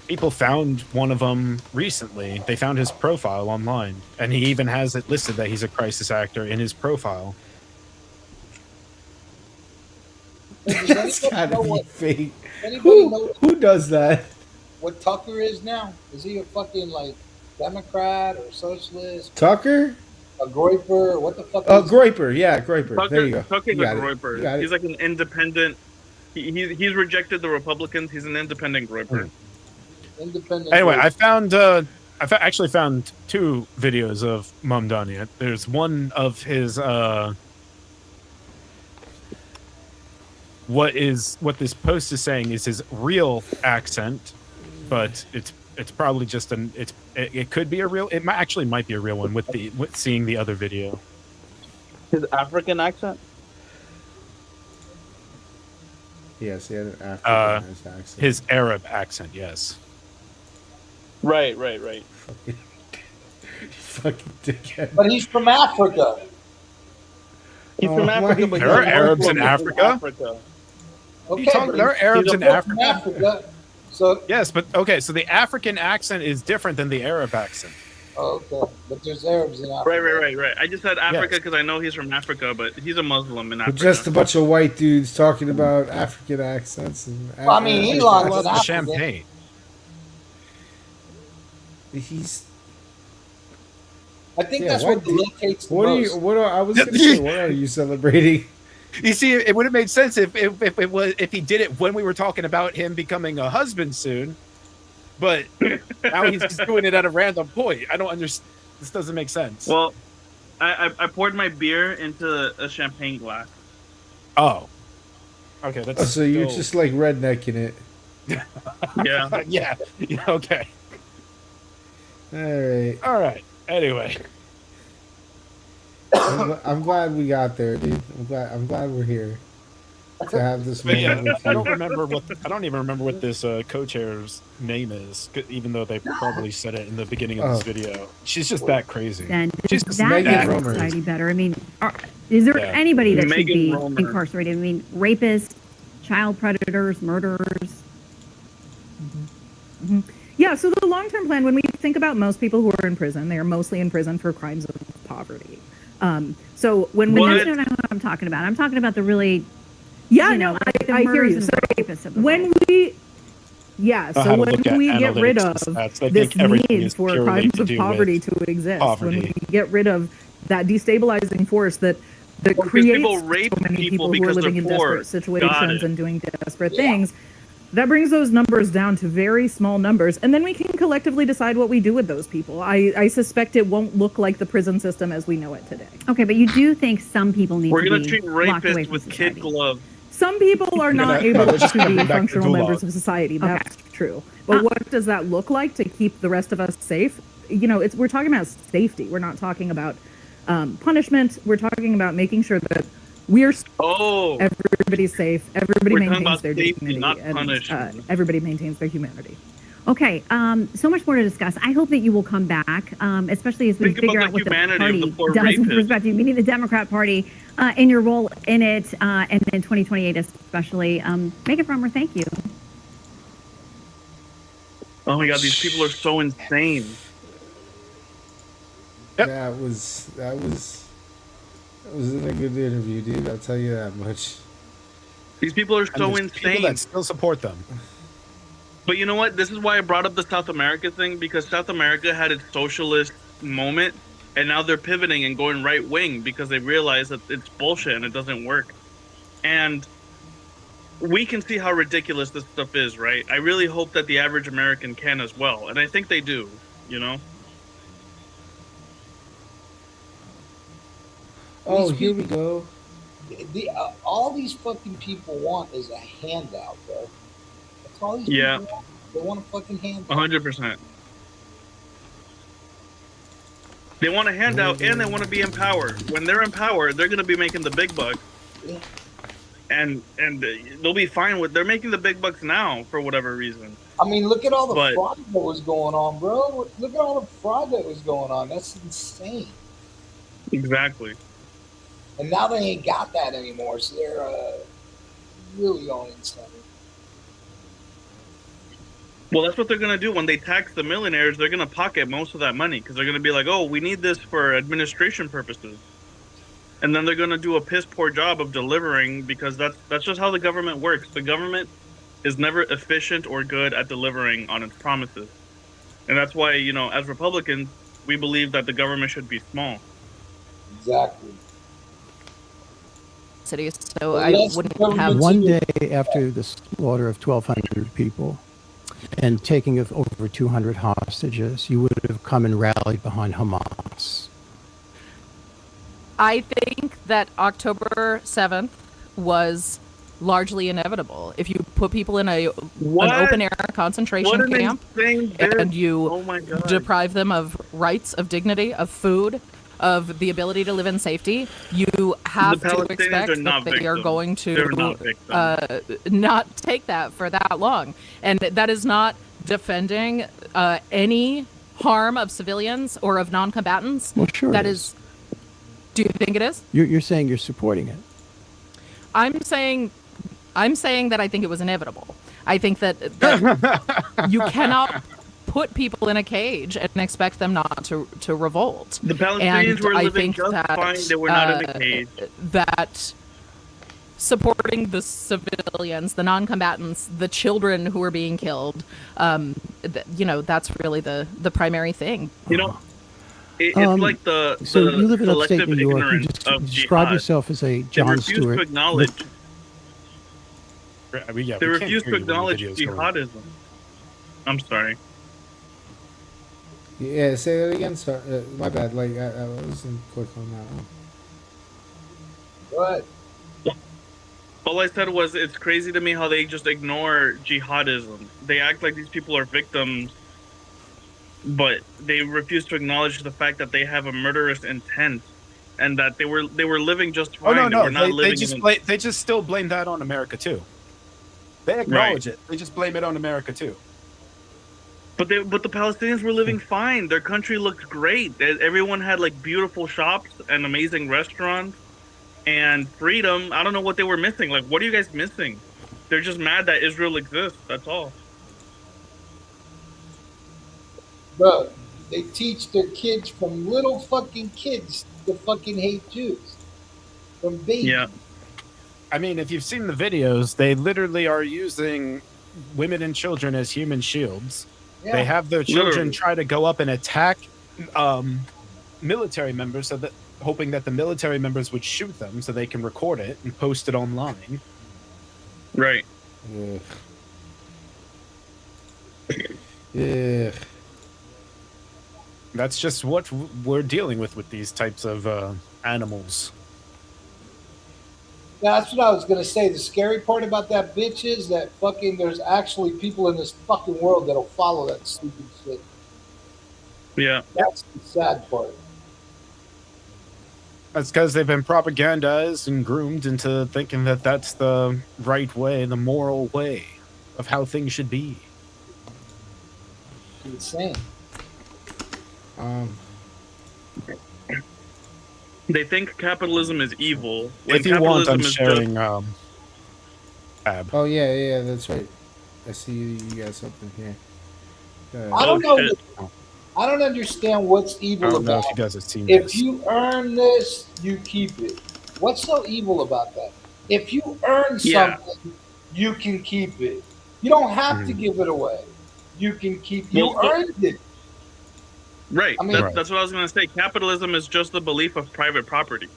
People found one of them recently. They found his profile online, and he even has it listed that he's a crisis actor in his profile. That's gotta be fake. Who does that? What Tucker is now? Is he a fucking Democrat or socialist? Tucker? A Groiper? What the fuck? Oh, Groiper. Yeah, Groiper. There you go. Tucker's You a got it. Groiper. You got it. He's like an independent. He's rejected the Republicans. He's an independent Groiper. Independent. Anyway, I actually found two videos of Mamdani. There's one of his what this post is saying is his real accent, but it's probably just it could be a real. It might be a real one with seeing the other video. His African accent. Yes, he had an African accent. His Arab accent, yes. Right. Fucking dickhead. But he's from Africa. He's from Africa, but there are Arabs in Africa. Okay, There are Arabs in Africa. Africa. So yes, but okay. So the African accent is different than the Arab accent. okay, but there's Arabs in Africa. Right. I just said Africa because I know he's from Africa, but he's a Muslim in We're Africa. just a bunch of white dudes talking about African accents. And Well, I mean, Elon's in Africa. Champagne. I think that's what locates the What are most. you? I was going to say, what are you celebrating? You see, it would have made sense if he did it when we were talking about him becoming a husband soon, but now he's just doing it at a random point. I don't understand. This doesn't make sense. Well, I poured my beer into a champagne glass. Oh, okay. That's So you're just like rednecking it. Yeah. yeah. Okay. All right. Anyway, I'm glad we got there, dude. I'm glad we're here to have this but moment. yeah, with I you. don't even remember what this co-chair's name is, even though they probably said it in the beginning of this video. She's just that crazy. Then She's does just that that make crazy. society better? I mean, is there Yeah. anybody that should Megan be Romer. incarcerated? I mean, rapists, child predators, murderers. Yeah, so the long-term plan, when we think about most people who are in prison, they are mostly in prison for crimes of poverty. So when we... But that's not what I'm talking about. I'm talking about the really... Yeah, you know, no, like the I hear you. murders So and rapists of the when world. we... Yeah, Know so how to when look at we get rid analytics of and stats. I this think everything need is for purely crimes to of do poverty with to exist, poverty. when we get rid of that destabilizing force that Because creates people rape so many people people who are because living they're in poor. desperate Got situations it. and doing desperate things, that brings those numbers down to very small numbers, and then we can collectively decide what we do with those people. I suspect it won't look like the prison system as we know it today. Okay, but you do think some people need We're to gonna be treat locked away rapists from with society. kid gloves. Some people are not No, able they're just to gonna be bring back the functional gulag. members of society. That's true. But what does that look like to keep the rest of us safe? You know, we're talking about safety. We're not talking about punishment. We're talking about making sure that everybody's safe, everybody We're talking maintains about their safety, dignity, not and punishment. everybody maintains their humanity. Okay, so much more to discuss. I hope that you will come back, especially as we Think about figure the out what the humanity of party the poor does with rapists. respect to you, meaning the Democrat Party, in your role in it, and in 2028 especially. Megan Romer, thank you. Oh my god, these people are so insane. That was in a good interview, dude. I'll tell you that much. These people are And so there's insane. people that still support them. But you know what? This is why I brought up the South America thing, because South America had its socialist moment, and now they're pivoting and going right wing because they realize that it's bullshit and it doesn't work. And we can see how ridiculous this stuff is, right? I really hope that the average American can as well, and I think they do, you know? Oh, here we go. All these fucking people want is a handout, bro. That's all these Yeah. people want. They want a fucking handout. 100%. They want a handout and they want to be in power. When they're in power, they're going to be making the big bucks. Yeah. And they'll be fine with. They're making the big bucks now for whatever reason. I mean, look at all the fraud that was going on, bro. Look at all the fraud that was going on. That's insane. Exactly. And now they ain't got that anymore, so they're really going insane. Well, that's what they're going to do when they tax the millionaires. They're going to pocket most of that money because they're going to be like, "Oh, we need this for administration purposes," and then they're going to do a piss poor job of delivering because that's just how the government works. The government is never efficient or good at delivering on its promises, and that's why, you know, as Republicans, we believe that the government should be small. Exactly. Cities, so I wouldn't have one day after the slaughter of 1,200 people and taking of over 200 hostages, you would have come and rallied behind Hamas. I think that October 7th was largely inevitable. If you put people in an open air concentration camp and you deprive them of rights, of dignity, of food, of the ability to live in safety, you have to expect that they are going to not take that for that long. And that is not defending any harm of civilians or of non-combatants. Well, sure. That is. Do you think it is? You're saying you're supporting it. I'm saying that I think it was inevitable. I think that you cannot put people in a cage and expect them not to revolt. The Palestinians were living just fine. They were not in a cage. That supporting the civilians, the non-combatants, the children who are being killed, you know, that's really the primary thing. You know, it's like the So you live in upstate collective New York. You ignorance just of describe jihad. yourself as a They John refuse Stewart. to acknowledge. They refuse to acknowledge jihadism. I'm sorry. Yeah, say that again. Sorry, my bad. Like I wasn't quick on that one. What? All I said was it's crazy to me how they just ignore jihadism. They act like these people are victims, but they refuse to acknowledge the fact that they have a murderous intent, and that they were living just fine. Oh They were no, not they living just in they just still blame that on America too. They acknowledge it. They just blame it on America too. But the Palestinians were living fine. Their country looked great. Everyone had like beautiful shops and amazing restaurants and freedom. I don't know what they were missing. Like, what are you guys missing? They're just mad that Israel exists. That's all. Bro, they teach their kids from little fucking kids to fucking hate Jews. From baby. Yeah. I mean, if you've seen the videos, they literally are using women and children as human shields. Yeah. They have their children Literally. try to go up and attack military members, so that hoping that the military members would shoot them, so they can record it and post it online. Right. Ugh. Yeah. That's just what we're dealing with these types of animals. Yeah, that's what I was gonna say. The scary part about that bitch is that fucking there's actually people in this fucking world that'll follow that stupid shit. Yeah. That's the sad part. That's because they've been propagandized and groomed into thinking that that's the right way, the moral way of how things should be. Insane. They think capitalism is evil. When If you want, I'm capitalism is sharing tab. Oh yeah, that's right. I see you got something here. I don't know. I don't understand what's I evil don't know about if you guys have seen if this. you earn this, you keep it. What's so evil about that? If you earn Yeah. something, you can keep it. You don't have to give it away. You can keep. You Well, so- earned it. Right. I mean- That's what I was going to say. Capitalism is just the belief of private property.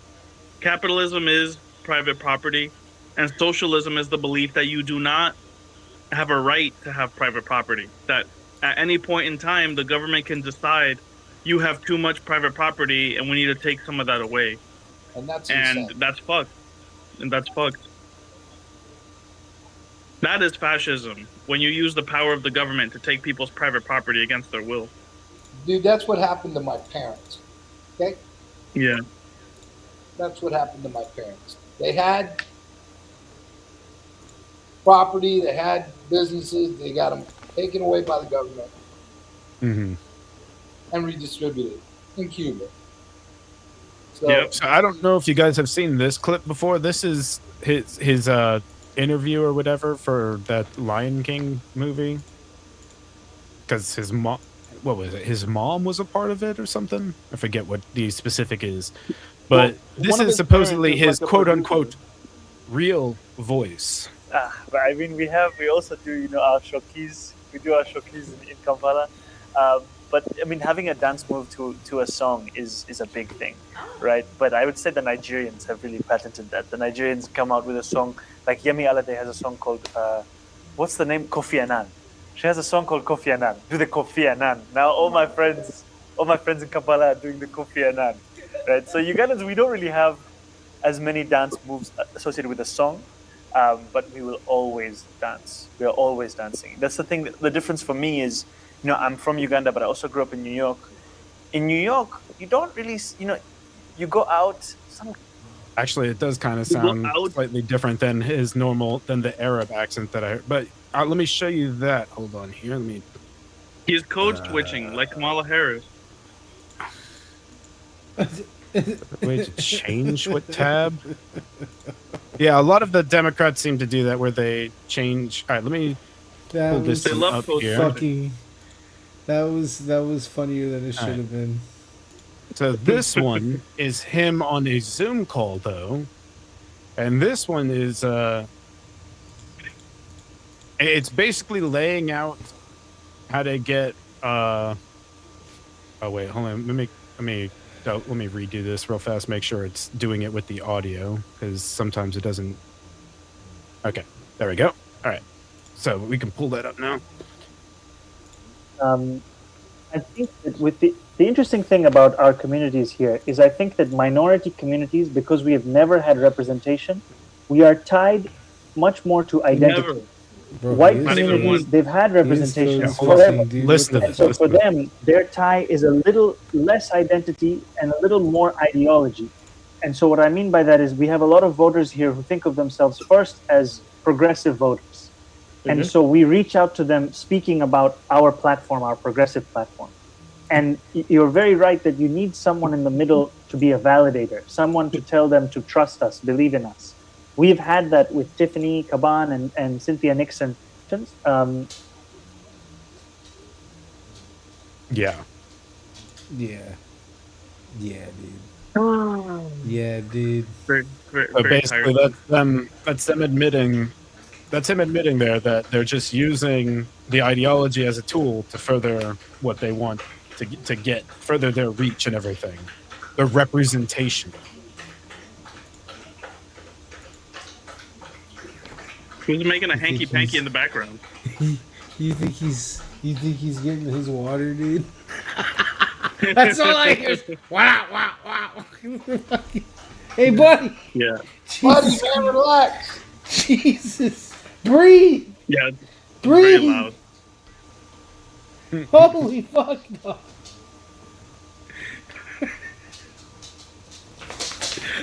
Capitalism is private property, and socialism is the belief that you do not have a right to have private property. That at any point in time, the government can decide you have too much private property, and we need to take some of that away. And that's And insane. that's fucked. And that's fucked. That is fascism. When you use the power of the government to take people's private property against their will. Dude, that's what happened to my parents. Okay? Yeah. That's what happened to my parents. They had property, they had businesses, they got them taken away by the government Mm-hmm. and redistributed in Cuba. So, So I don't know if you guys have seen this clip before. This is his interview or whatever for that Lion King movie. Because his mom, what was it? His mom was a part of it or something. I forget what the specific is, but Well, this one of is his supposedly parents is his like a quote producer. unquote real voice. But I mean, we also do, our showkees. We do our showkees in Kampala. But I mean, having a dance move to a song is a big thing, right? But I would say the Nigerians have really patented that. The Nigerians come out with a song, like Yemi Alade has a song called, what's the name? Kofi Annan. She has a song called Kofi Annan. Do the Kofi Annan. Now all my friends in Kampala are doing the Kofi Annan, right? So Ugandans, we don't really have as many dance moves associated with a song. But we will always dance. We are always dancing. That's the thing. The difference for me is, I'm from Uganda, but I also grew up in New York. In New York, you don't really, you go out. Actually, it does kind of You go sound out- slightly different than the Arab accent that I heard. But let me show you that. Hold on here. Let me. He's code switching like Kamala Harris. Way to change what tab? Yeah, a lot of the Democrats seem to do that, where they change. All right, let me That pull this was one up here. fucking. That was funnier than it should Alright. have been. So this one is him on a Zoom call, though, and this one is it's basically laying out how to get. Oh wait, hold on. Let me redo this real fast. Make sure it's doing it with the audio, because sometimes it doesn't. Okay, there we go. All right, so we can pull that up now. I think that with the interesting thing about our communities here is I think that minority communities, because we have never had representation, we are tied much more to identity. Never. Bro, White he is communities, code- they've had he is representation code forever. switching, dude. Listen to What And this. so Listen for to them, their tie is a little less identity and a little more ideology. And so what I mean by that is we have a lot of voters here who think of themselves first as progressive voters. And so we reach out to them speaking about our platform, our progressive platform. And you're very right that you need someone in the middle to be a validator, someone to tell them to trust us, believe in us. We've had that with Tiffany Caban and Cynthia Nixon. Yeah. Yeah. Yeah, dude. Yeah, dude. So basically, that's them admitting. That's him admitting there that they're just using the ideology as a tool to further what they want to get, further their reach and everything, their representation. Who's making a hanky panky in the background? You think he's getting his water, dude? That's all I hear. Wow, wow, wow. Hey, buddy. Yeah. Buddy, Jesus. man, relax. Jesus. Breathe. Yeah. Breathe. Very loud. Holy fuck, dog.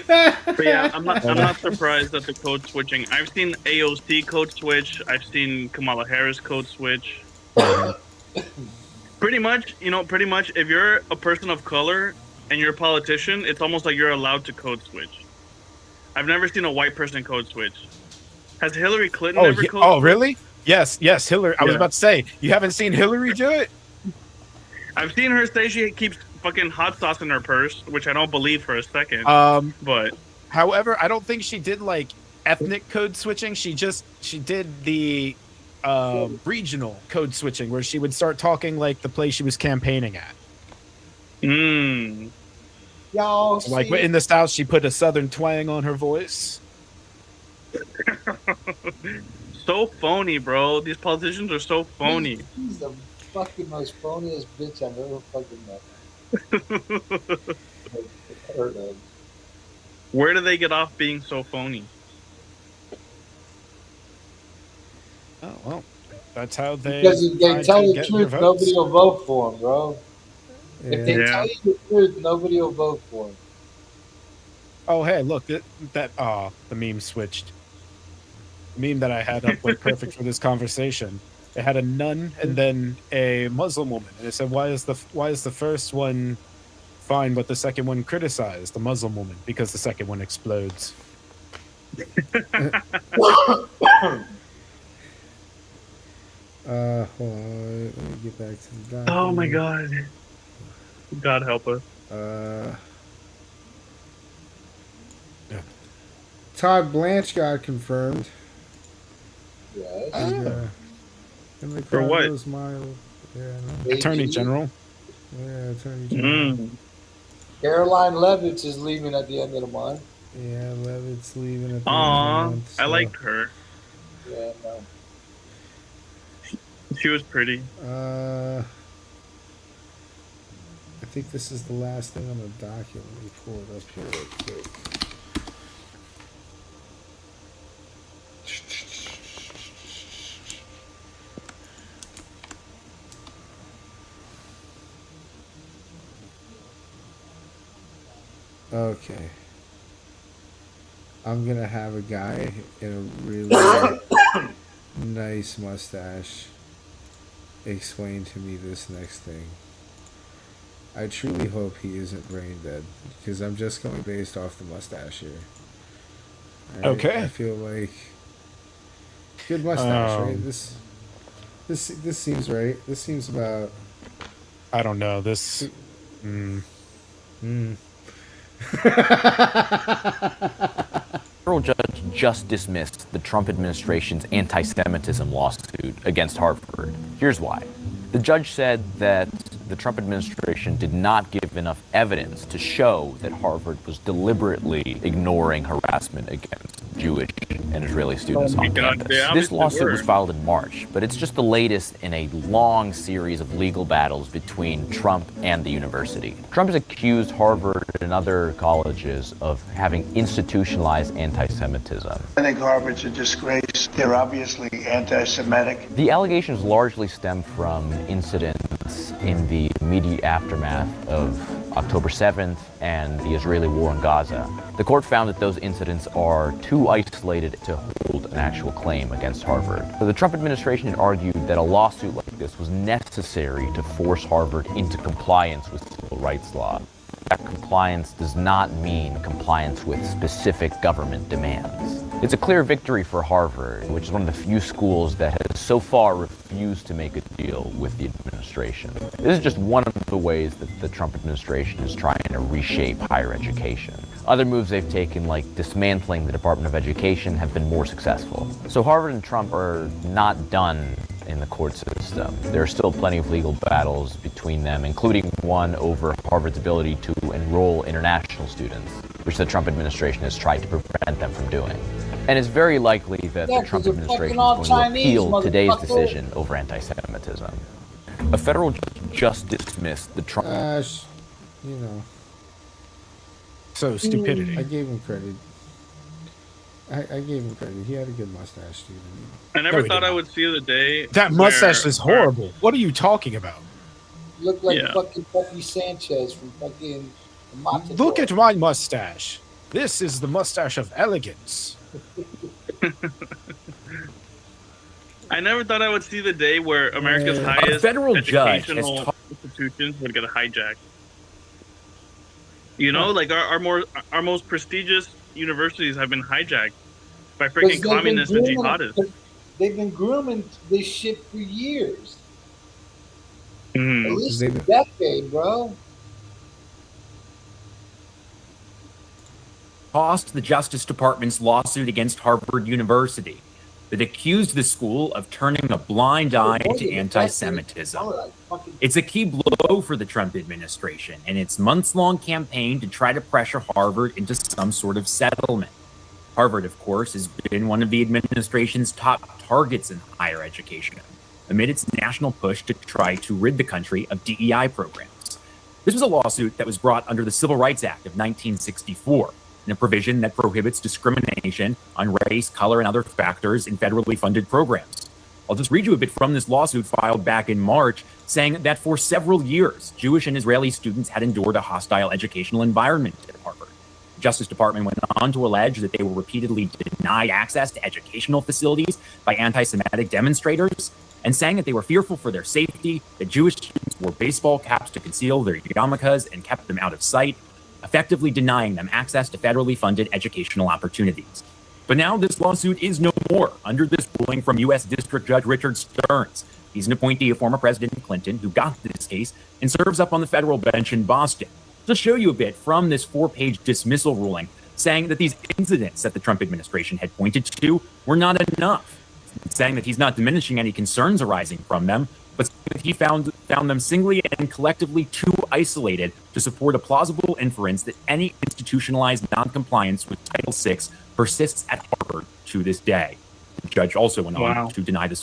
But yeah, I'm not surprised at the code switching. I've seen AOC code switch. I've seen Kamala Harris code switch. Pretty much, if you're a person of color and you're a politician, it's almost like you're allowed to code switch. I've never seen a white person code switch. Has Hillary Clinton ever code switch? Oh, really? Yes, Hillary. I was about to say, you haven't seen Hillary do it? I've seen her say she keeps fucking hot sauce in her purse, which I don't believe for a second. But however, I don't think she did like ethnic code switching. She did the regional code switching, where she would start talking like the place she was campaigning at. Y'all, so, like in the South, she put a Southern twang on her voice. So phony, bro. These politicians are so phony. He's the fucking most phoniest bitch I've ever fucking met. Heard of. Where do they get off being so phony? Oh well, that's how they. Because if they tell the truth, nobody will vote for him, bro. Yeah. If they tell you the truth, nobody will vote for him. Oh hey, look the meme switched. The meme that I had up went perfect for this conversation. It had a nun and then a Muslim woman, and it said, "Why is the first one fine, but the second one criticized?" The Muslim woman, because the second one explodes. Hold on. Let me get back to the document. Oh my god. God help us. Todd Blanche got confirmed. Yes. For what? Attorney General. Yeah, Attorney General. Caroline Leavitt is leaving at the end of the month. Yeah, Levitt's leaving at the end of the Aww, month. I liked her. Yeah, no. She was pretty. I think this is the last thing on the document. Let me pull it up here real quick. Okay. I'm gonna have a guy in a really nice mustache explain to me this next thing. I truly hope he isn't brain dead, because I'm just going based off the mustache here. Right? Okay. I feel like good mustache, right? This seems right. This seems about. I don't know this. Federal judge just dismissed the Trump administration's anti-Semitism lawsuit against Harvard. Here's why. The judge said that the Trump administration did not give enough evidence to show that Harvard was deliberately ignoring harassment against Jewish and Israeli students on campus. This lawsuit was filed in March, but it's just the latest in a long series of legal battles between Trump and the university. Trump has accused Harvard and other colleges of having institutionalized anti-Semitism. I think Harvard's a disgrace. They're obviously anti-Semitic. The allegations largely stem from incidents in the immediate aftermath of October 7th and the Israeli war in Gaza. The court found that those incidents are too isolated to hold an actual claim against Harvard. So the Trump administration had argued that a lawsuit like this was necessary to force Harvard into compliance with civil rights law. That compliance does not mean compliance with specific government demands. It's a clear victory for Harvard, which is one of the few schools that has so far refused to make a deal with the administration. This is just one of the ways that the Trump administration is trying to reshape higher education. Other moves they've taken, like dismantling the Department of Education, have been more successful. So Harvard and Trump are not done in the court system. There are still plenty of legal battles between them, including one over Harvard's ability to enroll international students, which the Trump administration has tried to prevent them from doing. And it's very likely that the Trump administration is going to appeal today's decision over anti-Semitism. A federal judge just dismissed the Trump... You know. So stupidity. I gave him credit. I gave him credit. He had a good mustache, Steven. I never thought I would see the day. That mustache is horrible. What are you talking about? Look like fucking Becky Sanchez from fucking Matador. Look at my mustache. This is the mustache of elegance. I never thought I would see the day where America's highest federal judge educational institutions would get hijacked. You know, like our most prestigious universities have been hijacked by freaking communists and jihadists. They've been grooming this shit for years. At least a Mm. decade, bro. Cost the Justice Department's lawsuit against Harvard University that accused the school of turning a blind eye to anti-Semitism. It's a key blow for the Trump administration and its months-long campaign to try to pressure Harvard into some sort of settlement. Harvard, of course, has been one of the administration's top targets in higher education, amid its national push to try to rid the country of DEI programs. This was a lawsuit that was brought under the Civil Rights Act of 1964, and a provision that prohibits discrimination on race, color, and other factors in federally funded programs. I'll just read you a bit from this lawsuit filed back in March, saying that for several years, Jewish and Israeli students had endured a hostile educational environment at Harvard. The Justice Department went on to allege that they were repeatedly denied access to educational facilities by anti-Semitic demonstrators, and saying that they were fearful for their safety, that Jewish students wore baseball caps to conceal their yarmulkes and kept them out of sight, effectively denying them access to federally funded educational opportunities. But now this lawsuit is no more under this ruling from U.S. District Judge Richard Stearns. He's an appointee of former President Clinton who got this case and serves up on the federal bench in Boston. To show you a bit from this 4-page dismissal ruling, saying that these incidents that the Trump administration had pointed to were not enough, saying that he's not diminishing any concerns arising from them, but that he found them singly and collectively too isolated to support a plausible inference that any institutionalized noncompliance with Title VI persists at Harvard to this day. The judge also went on to deny the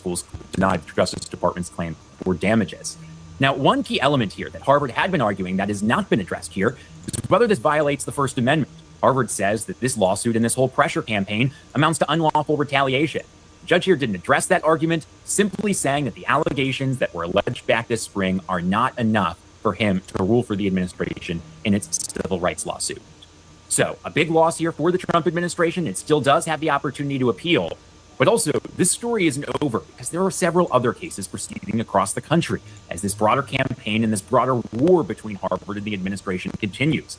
Justice Department's claim for damages. Now, one key element here that Harvard had been arguing that has not been addressed here is whether this violates the First Amendment. Harvard says that this lawsuit and this whole pressure campaign amounts to unlawful retaliation. The judge here didn't address that argument, simply saying that the allegations that were alleged back this spring are not enough for him to rule for the administration in its civil rights lawsuit. So, a big loss here for the Trump administration. It still does have the opportunity to appeal. But also, this story isn't over because there are several other cases proceeding across the country as this broader campaign and this broader war between Harvard and the administration continues.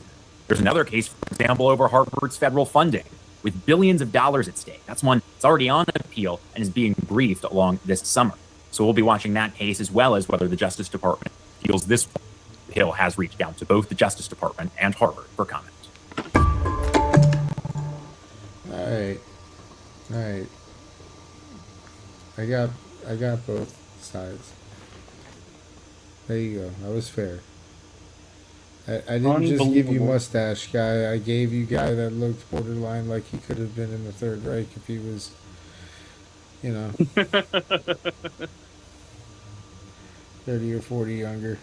There's another case, for example, over Harvard's federal funding, with billions of dollars at stake. That's one that's already on appeal and is being briefed along this summer. So we'll be watching that case as well as whether the Justice Department feels this one. The Hill has reached out to both the Justice Department and Harvard for comment. All right. I got both sides. There you go. That was fair. I didn't just give you mustache guy. I gave you guy that looked borderline like he could have been in the Third Reich if he was, 30 or 40 younger.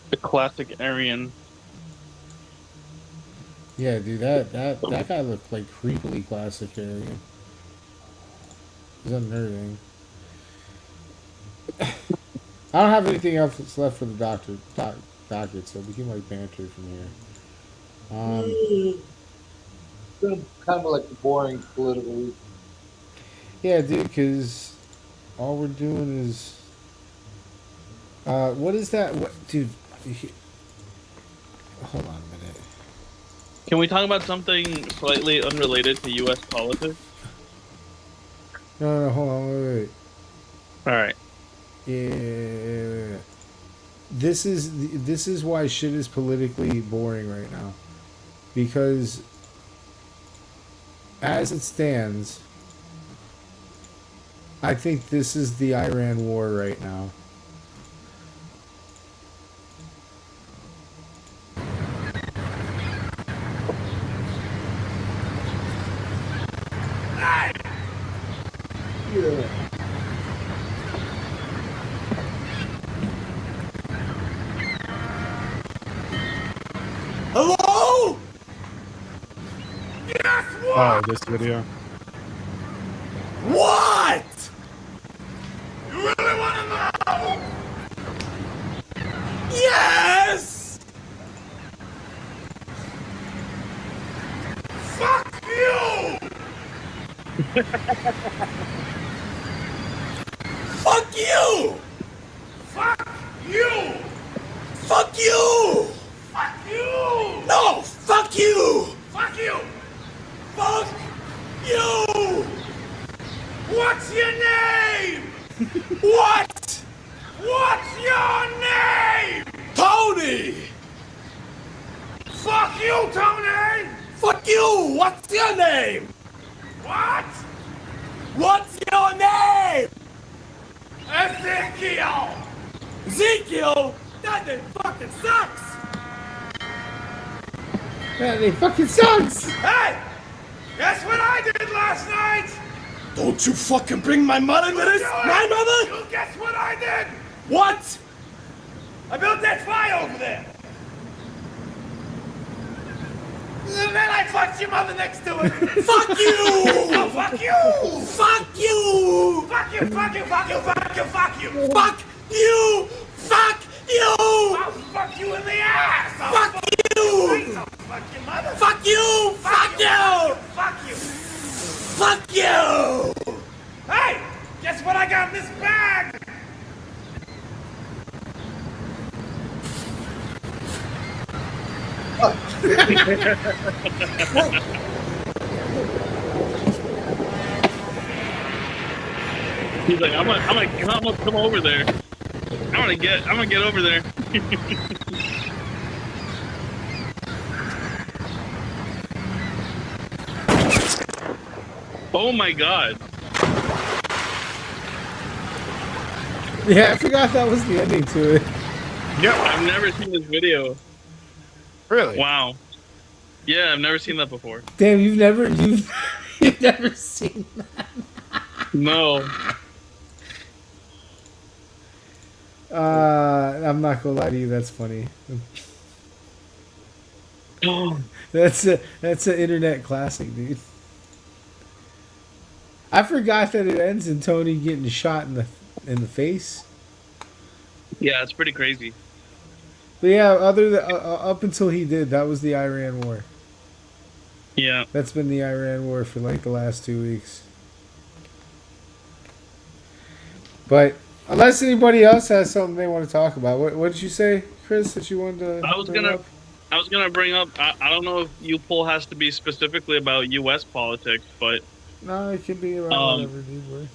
The classic Aryan. Yeah, dude, that guy looked like creepily classic Aryan. It's unnerving. I don't have anything else that's left for the docket, so we can banter from here. Kind of like the boring political week. Yeah, dude, because all we're doing is what is that? What, dude? Hold on a minute. Can we talk about something slightly unrelated to U.S. politics? No, hold on, wait. All right. Yeah. This is why shit is politically boring right now, because as it stands, I think this is the Iran war right now. Yeah. Hello? Guess what? Oh, this video. What? You really want to know? Yes! Fuck you! Fuck you! Fuck you! Fuck you! Fuck you! No! Fuck you! Fuck you! Fuck you! What's your name? What? What's your name? Tony! Fuck you, Tony! Fuck you! What's your name? What? What's your name? Ezekiel! Ezekiel? That name fucking sucks! That name fucking sucks! Hey! Guess what I did last night? Don't you fucking bring my mother to this? My mother? You guess what I did? What? I built that fire over there. And then I fucked your mother next to it. Fuck you! Oh, fuck you! Fuck you! Fuck you, fuck you, fuck you, fuck you, fuck you! Fuck you! Fuck you! I'll fuck you in the ass! Fuck you! Fuck your mother! Fuck you! Fuck you! Fuck you! Fuck you! Hey! Guess what I got in this bag? He's like, I'm gonna come over there. I'm gonna get over there. Oh my god. Yeah, I forgot that was the ending to it. Yep. I've never seen this video. Really? Wow. Yeah, I've never seen that before. Damn, you've never seen that. No. I'm not gonna lie to you, that's funny. That's an internet classic, dude. I forgot that it ends in Tony getting shot in the face. Yeah, it's pretty crazy. But yeah, up until he did, that was the Iran war. Yeah. That's been the Iran war for like the last 2 weeks. But unless anybody else has something they want to talk about, what did you say, Chris, that you wanted to I was gonna bring up. I don't know if Upol has to be specifically about U.S. politics, but no, it could be around whatever, dude.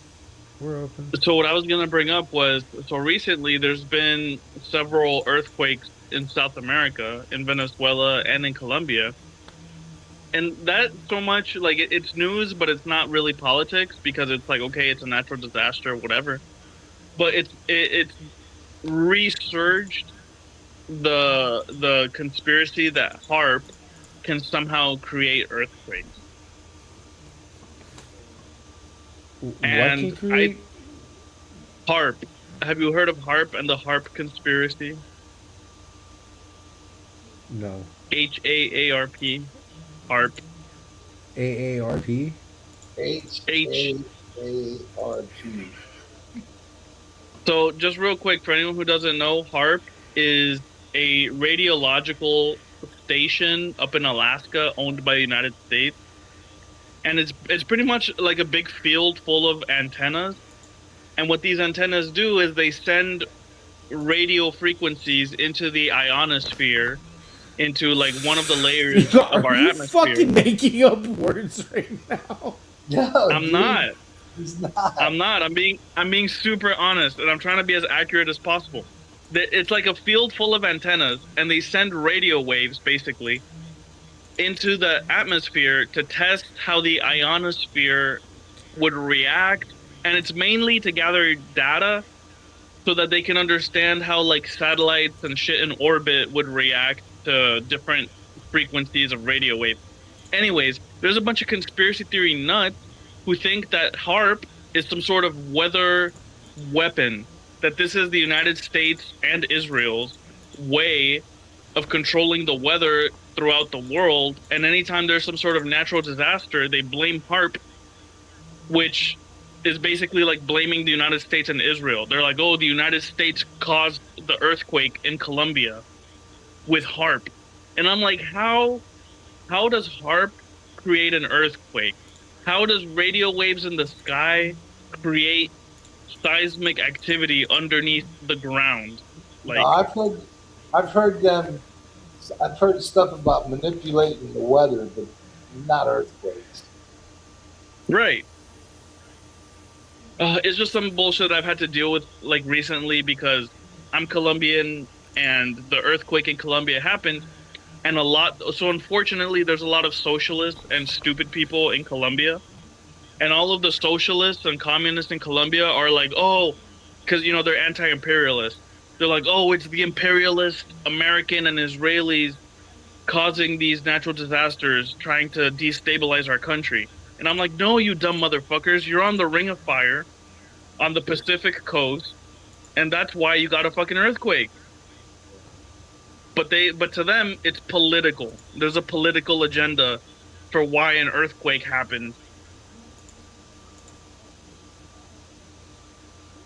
We're open. So what I was gonna bring up was, so recently there's been several earthquakes in South America, in Venezuela and in Colombia, and that so much like it's news, but it's not really politics because it's like, okay, it's a natural disaster, whatever. But it's resurged the conspiracy that HARP can somehow create earthquakes. And HARP. Have you heard of HARP and the HARP conspiracy? No. HAARP. HARP. AARP? HAARP. So just real quick, for anyone who doesn't know, HARP is a radiological station up in Alaska owned by the United States. And it's pretty much like a big field full of antennas. And what these antennas do is they send radio frequencies into the ionosphere into like one of the layers of our Are you atmosphere. fucking making up words right now? No, I'm not. He's not. I'm not. I'm being super honest, and I'm trying to be as accurate as possible. It's like a field full of antennas, and they send radio waves basically into the atmosphere to test how the ionosphere would react, and it's mainly to gather data so that they can understand how like satellites and shit in orbit would react to different frequencies of radio waves. Anyways, there's a bunch of conspiracy theory nuts who think that HARP is some sort of weather weapon, that this is the United States and Israel's way of controlling the weather throughout the world. And anytime there's some sort of natural disaster, they blame HARP, which is basically like blaming the United States and Israel. They're like, oh, the United States caused the earthquake in Colombia with HARP. And I'm like, how does HARP create an earthquake? How does radio waves in the sky create seismic activity underneath the ground? Like, No, I've heard stuff about manipulating the weather, but not earthquakes. right. It's just some bullshit I've had to deal with like recently because I'm Colombian and the earthquake in Colombia happened, and so unfortunately there's a lot of socialists and stupid people in Colombia, and all of the socialists and communists in Colombia are like, oh, because they're anti-imperialist. They're like, oh, it's the imperialist American and Israelis causing these natural disasters, trying to destabilize our country. And I'm like, no, you dumb motherfuckers, you're on the Ring of Fire on the Pacific coast, and that's why you got a fucking earthquake. But to them, it's political. There's a political agenda for why an earthquake happened.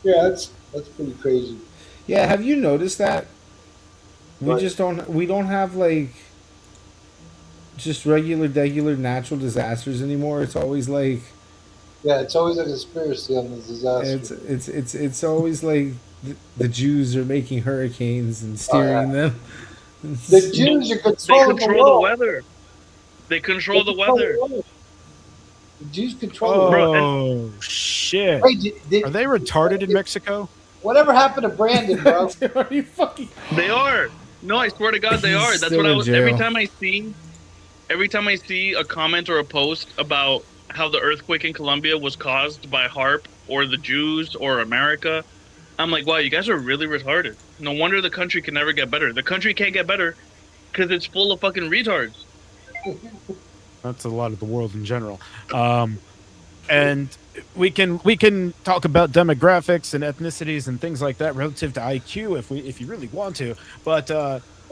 Yeah, that's pretty crazy. Yeah, have you noticed that? We Right. just don't have like just regular natural disasters anymore. It's always like Yeah, it's always a conspiracy on the disaster. it's always like the Jews are making hurricanes and steering them. The Jews are They controlling the control the world. weather. They control the weather. The Jews control the world. Oh shit! Hey, Are they retarded in Mexico? Whatever happened to Brandon, bro? Are you fucking? They are. No, I swear to God, they He's are. That's still what I in was. jail. Every time I see a comment or a post about how the earthquake in Colombia was caused by HARP or the Jews or America, I'm like, wow, you guys are really retarded. No wonder the country can never get better. The country can't get better because it's full of fucking retards. That's a lot of the world in general. And we can talk about demographics and ethnicities and things like that relative to IQ if you really want to. But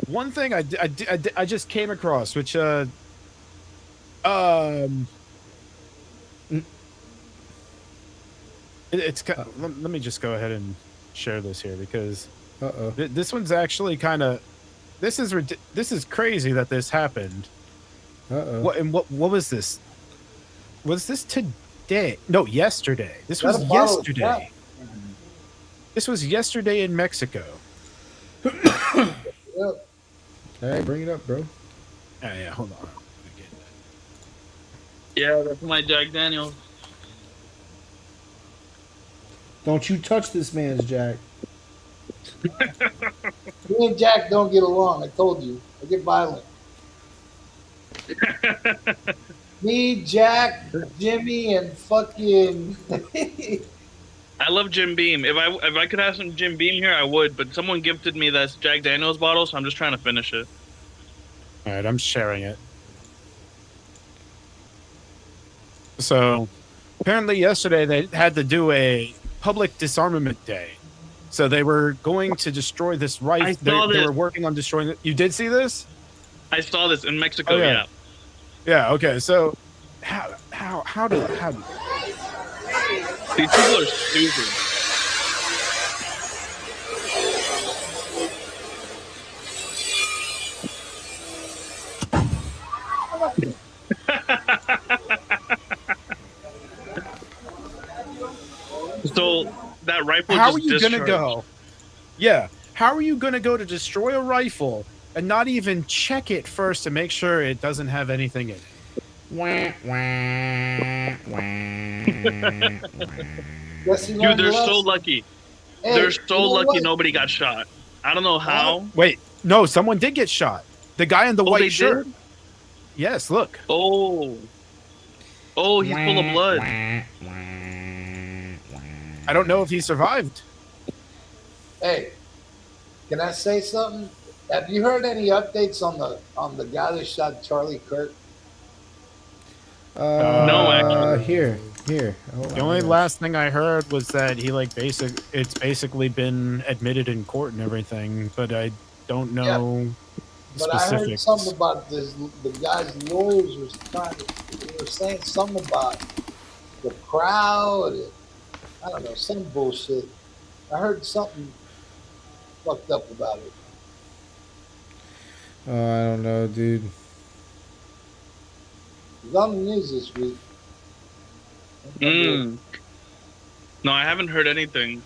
one thing I just came across, which let me just go ahead and share this here because this one's actually kind of this is crazy that this happened. What was this? Was this today? No, yesterday. This was yesterday. This was yesterday in Mexico. Yep. All right, bring it up, bro. Yeah, hold on. Yeah, that's my Jack Daniels. Don't you touch this man's Jack. Me and Jack don't get along. I told you. I get violent. Me, Jack, Jimmy, and fucking. I love Jim Beam. If I could have some Jim Beam here, I would. But someone gifted me this Jack Daniels bottle, so I'm just trying to finish it. All right, I'm sharing it. So, apparently yesterday they had to do a public disarmament day. So they were going to destroy this rifle. They were working on destroying it. You did see this? I saw this in Mexico. Oh, yeah. Yeah. Okay. So, how do these people are stupid. So that rifle. How just are you gonna discharged. go? Yeah. How are you gonna go to destroy a rifle and not even check it first to make sure it doesn't have anything in it. Dude, they're so lucky. They're Hey, so you know lucky what? nobody got shot. I don't know how. Wait, no, someone did get shot. The guy in the Oh, white they shirt. did? Yes, look. Oh, he's full of blood. I don't know if he survived. Hey, can I say something? Have you heard any updates on the guy that shot Charlie Kirk? No, actually. Here. Hold The on, only I got last thing I heard was that he it's basically been admitted in court and everything, but I don't know But I heard specifics. something about this. The guy's lawyers was they were saying something about the crowd. And, I don't know, some bullshit. I heard something fucked up about it. Oh, I don't know, dude. It was on the news this week. No, I haven't heard anything.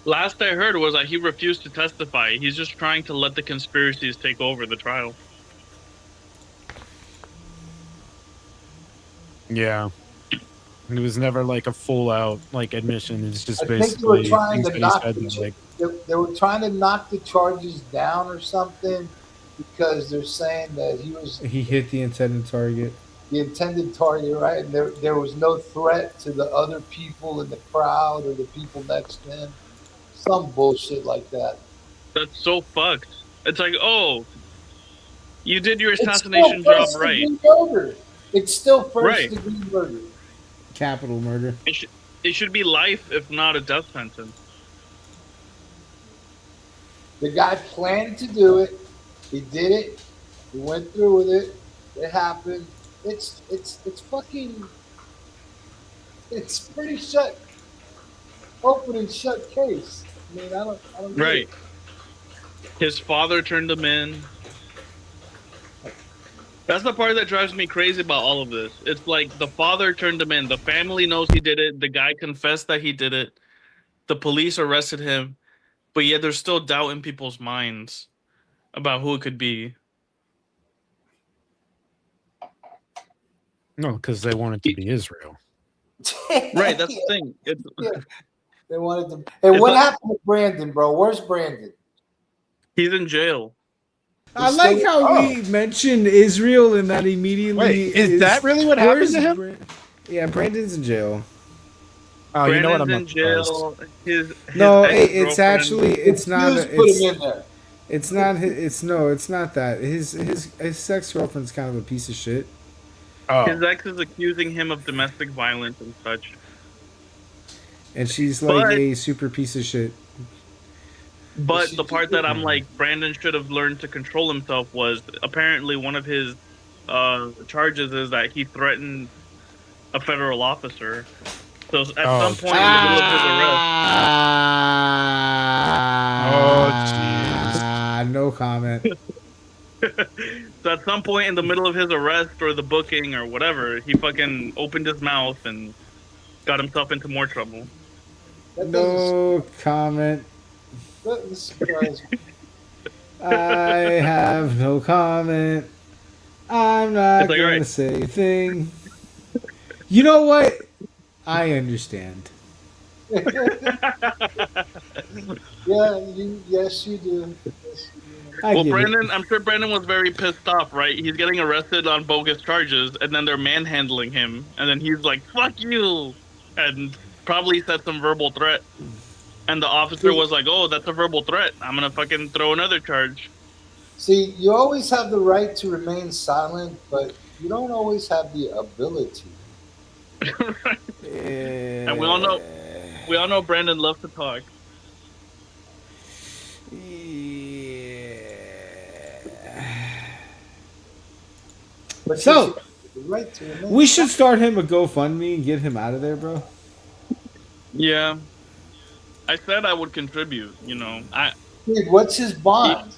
Last I heard was that he refused to testify. He's just trying to let the conspiracies take over the trial. Yeah. It was never like a full out like admission. It's just I think basically they were trying things to that he knock said the, that, like, they were trying to knock the charges down or something because they're saying that He hit the intended target. the intended target, right? And there was no threat to the other people in the crowd or the people next to him. Some bullshit like that. That's so fucked. It's like, oh, you did your It's assassination still job first right. degree murder. It's still first Right. degree murder. Capital murder. It should be life, if not a death sentence. The guy planned to do it. He did it. He went through with it. It happened. It's fucking. It's pretty shut. Open and shut case. I mean, I don't. Get Right. it. His father turned him in. That's the part that drives me crazy about all of this. It's like the father turned him in. The family knows he did it. The guy confessed that he did it. The police arrested him. But yet there's still doubt in people's minds about who it could be. no, because they want it to be Israel. Right, that's the thing. Yeah. They wanted to. Hey, what happened to Brandon, bro? Where's Brandon? He's in jail. I like how we mentioned Israel and that immediately. Wait, is that really what happened where's to him? Yeah, Brandon's in jail. Oh, you know what? I'm Brandon's not in jail. His No, it's ex-girlfriend- actually it's not. Hughes put him in there. It's not. It's no. It's not that. His ex girlfriend's kind of a piece of shit. Oh. His ex is accusing him of domestic violence and such. And she's like But- a super piece of shit. But the part that I'm like, Brandon should have learned to control himself was apparently one of his charges is that he threatened a federal officer. So at some point in the middle of his arrest. No comment. So at some point in the middle of his arrest or the booking or whatever, he fucking opened his mouth and got himself into more trouble. No comment. That surprised me. I have no comment. I'm not It's like, gonna alright. say a thing. You know what? I understand. Yeah, yes, you do. Yes, you do. Well, Brandon, I'm sure Brandon was very pissed off, right? He's getting arrested on bogus charges, and then they're manhandling him, and then he's like, "Fuck you," and probably said some verbal threat. And the officer was like, "Oh, that's a verbal threat. I'm gonna fucking throw another charge." See, you always have the right to remain silent, but you don't always have the ability. And we all know Brandon loves to talk. But So, you have the right to remain we should start him a GoFundMe and get him out of there, bro. Yeah, I said I would contribute. You know, Dude, what's his bond?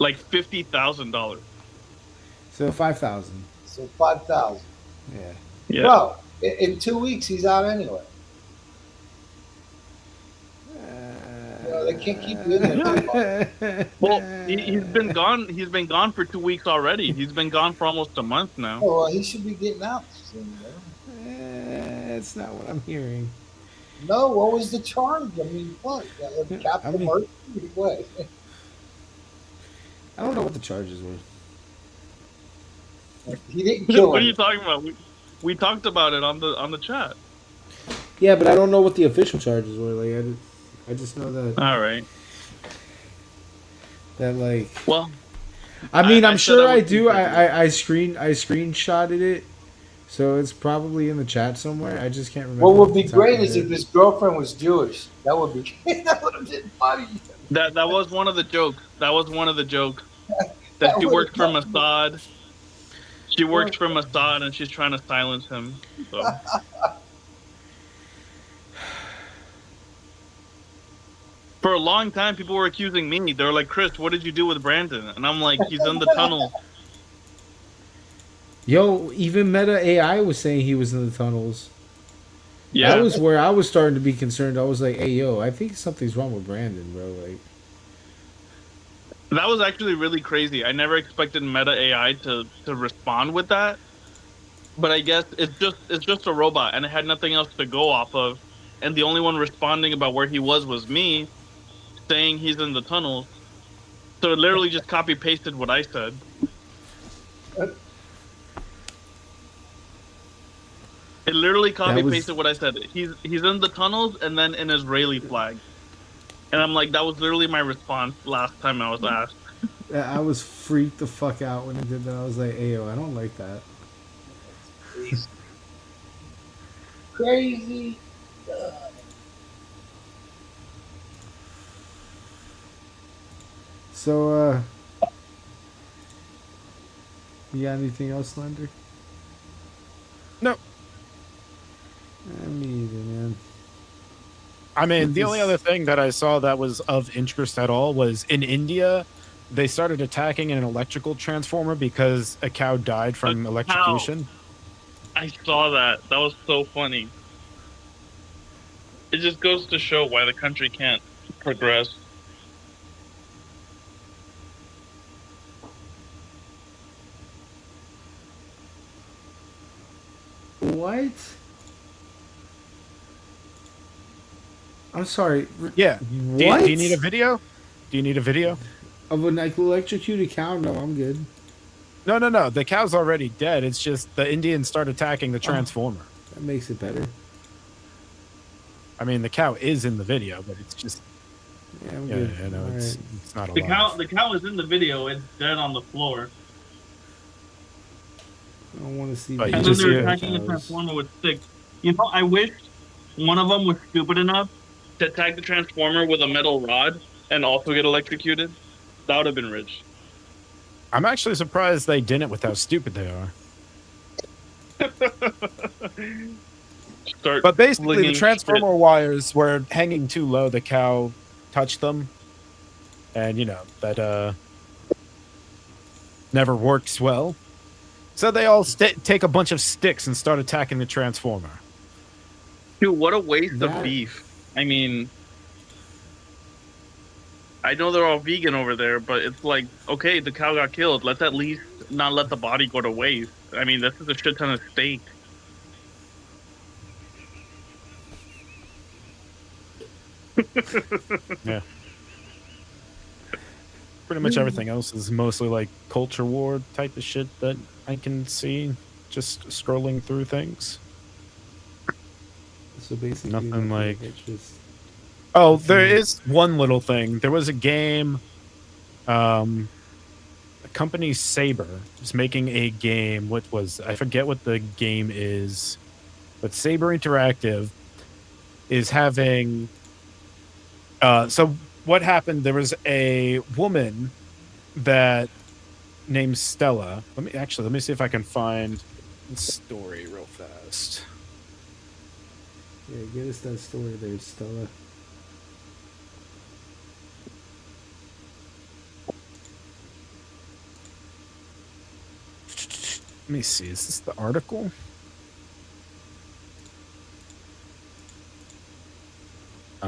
like $50,000. So 5,000. So 5,000. Yeah. Yeah. Bro, in 2 weeks he's out anyway. You know, I can't keep you in there too long. Well, he's been gone. He's been gone for 2 weeks already. He's been gone for almost a month now. Oh, well, he should be getting out soon, though. That's not what I'm hearing. No, what was the charge? I mean, fuck. Capital murder? What? I don't know what the charges were. He didn't kill What are him. you talking about? We talked about it on the chat. Yeah, but I don't know what the official charges were. Like, I just know that. All right. That like. Well, I mean, I'm sure I would do. I screenshotted it, so it's probably in the chat somewhere. I just can't remember. What would be off the top of great my is head. if his girlfriend was Jewish. That would be that would have been funny. That was one of the jokes. That was one of the jokes. That That she would've worked for helped me. Mossad. She works for Mossad, and she's trying to silence him. So. For a long time, people were accusing me. They were like, "Chris, what did you do with Brandon?" And I'm like, "He's in the tunnel." Yo, even Meta AI was saying he was in the tunnels. Yeah. That was where I was starting to be concerned. I was like, "Hey, yo, I think something's wrong with Brandon, bro." Like, That was actually really crazy. I never expected Meta AI to respond with that. But I guess it's just a robot, and it had nothing else to go off of. And the only one responding about where he was me, saying he's in the tunnels. So it literally just copy pasted what I said. It literally copy pasted what I said. He's in the tunnels, and then an Israeli flag. And I'm like, that was literally my response last time I was asked. I was freaked the fuck out when he did that. I was like, "Hey, yo, I don't like that." Crazy. So, you got anything else, Lender? No. Me either, man. I mean, the only other thing that I saw that was of interest at all was in India, they started attacking an electrical transformer because a cow died from electrocution. I saw that. That was so funny. It just goes to show why the country can't progress. What? I'm sorry. Yeah. What? Do you need a video? Do you need a video? Of an electrocuted cow? No, I'm good. No. The cow's already dead. It's just the Indians start attacking the transformer. That makes it better. I mean, the cow is in the video, but it's just. Yeah, I'm Yeah, good. I know. All It's right. not a The lot. cow is in the video. It's dead on the floor. I don't want to see. But you And then just they're hear attacking the transformer with sticks. You know, I wish one of them was stupid enough to attack the transformer with a metal rod and also get electrocuted. That would have been rich. I'm actually surprised they didn't with how stupid they are. But basically, the flinging transformer wires were hanging too low. The cow touched them. And, you know, that never works well. So they all take a bunch of sticks and start attacking the transformer. Dude, what a waste of beef. I mean, I know they're all vegan over there, but it's like, okay, the cow got killed. Let's at least not let the body go to waste. I mean, this is a shit ton of steak. Yeah. Pretty much everything else is mostly like culture war type of shit that I can see just scrolling through things. So basically, Nothing like. it's just. Oh, there is one little thing. There was a game. A company Saber is making a game. I forget what the game is, but Saber Interactive is having. So what happened? There was a woman that named Stella. Let me see if I can find the story real fast. Yeah, get us that story there, Stella. Let me see. Is this the article?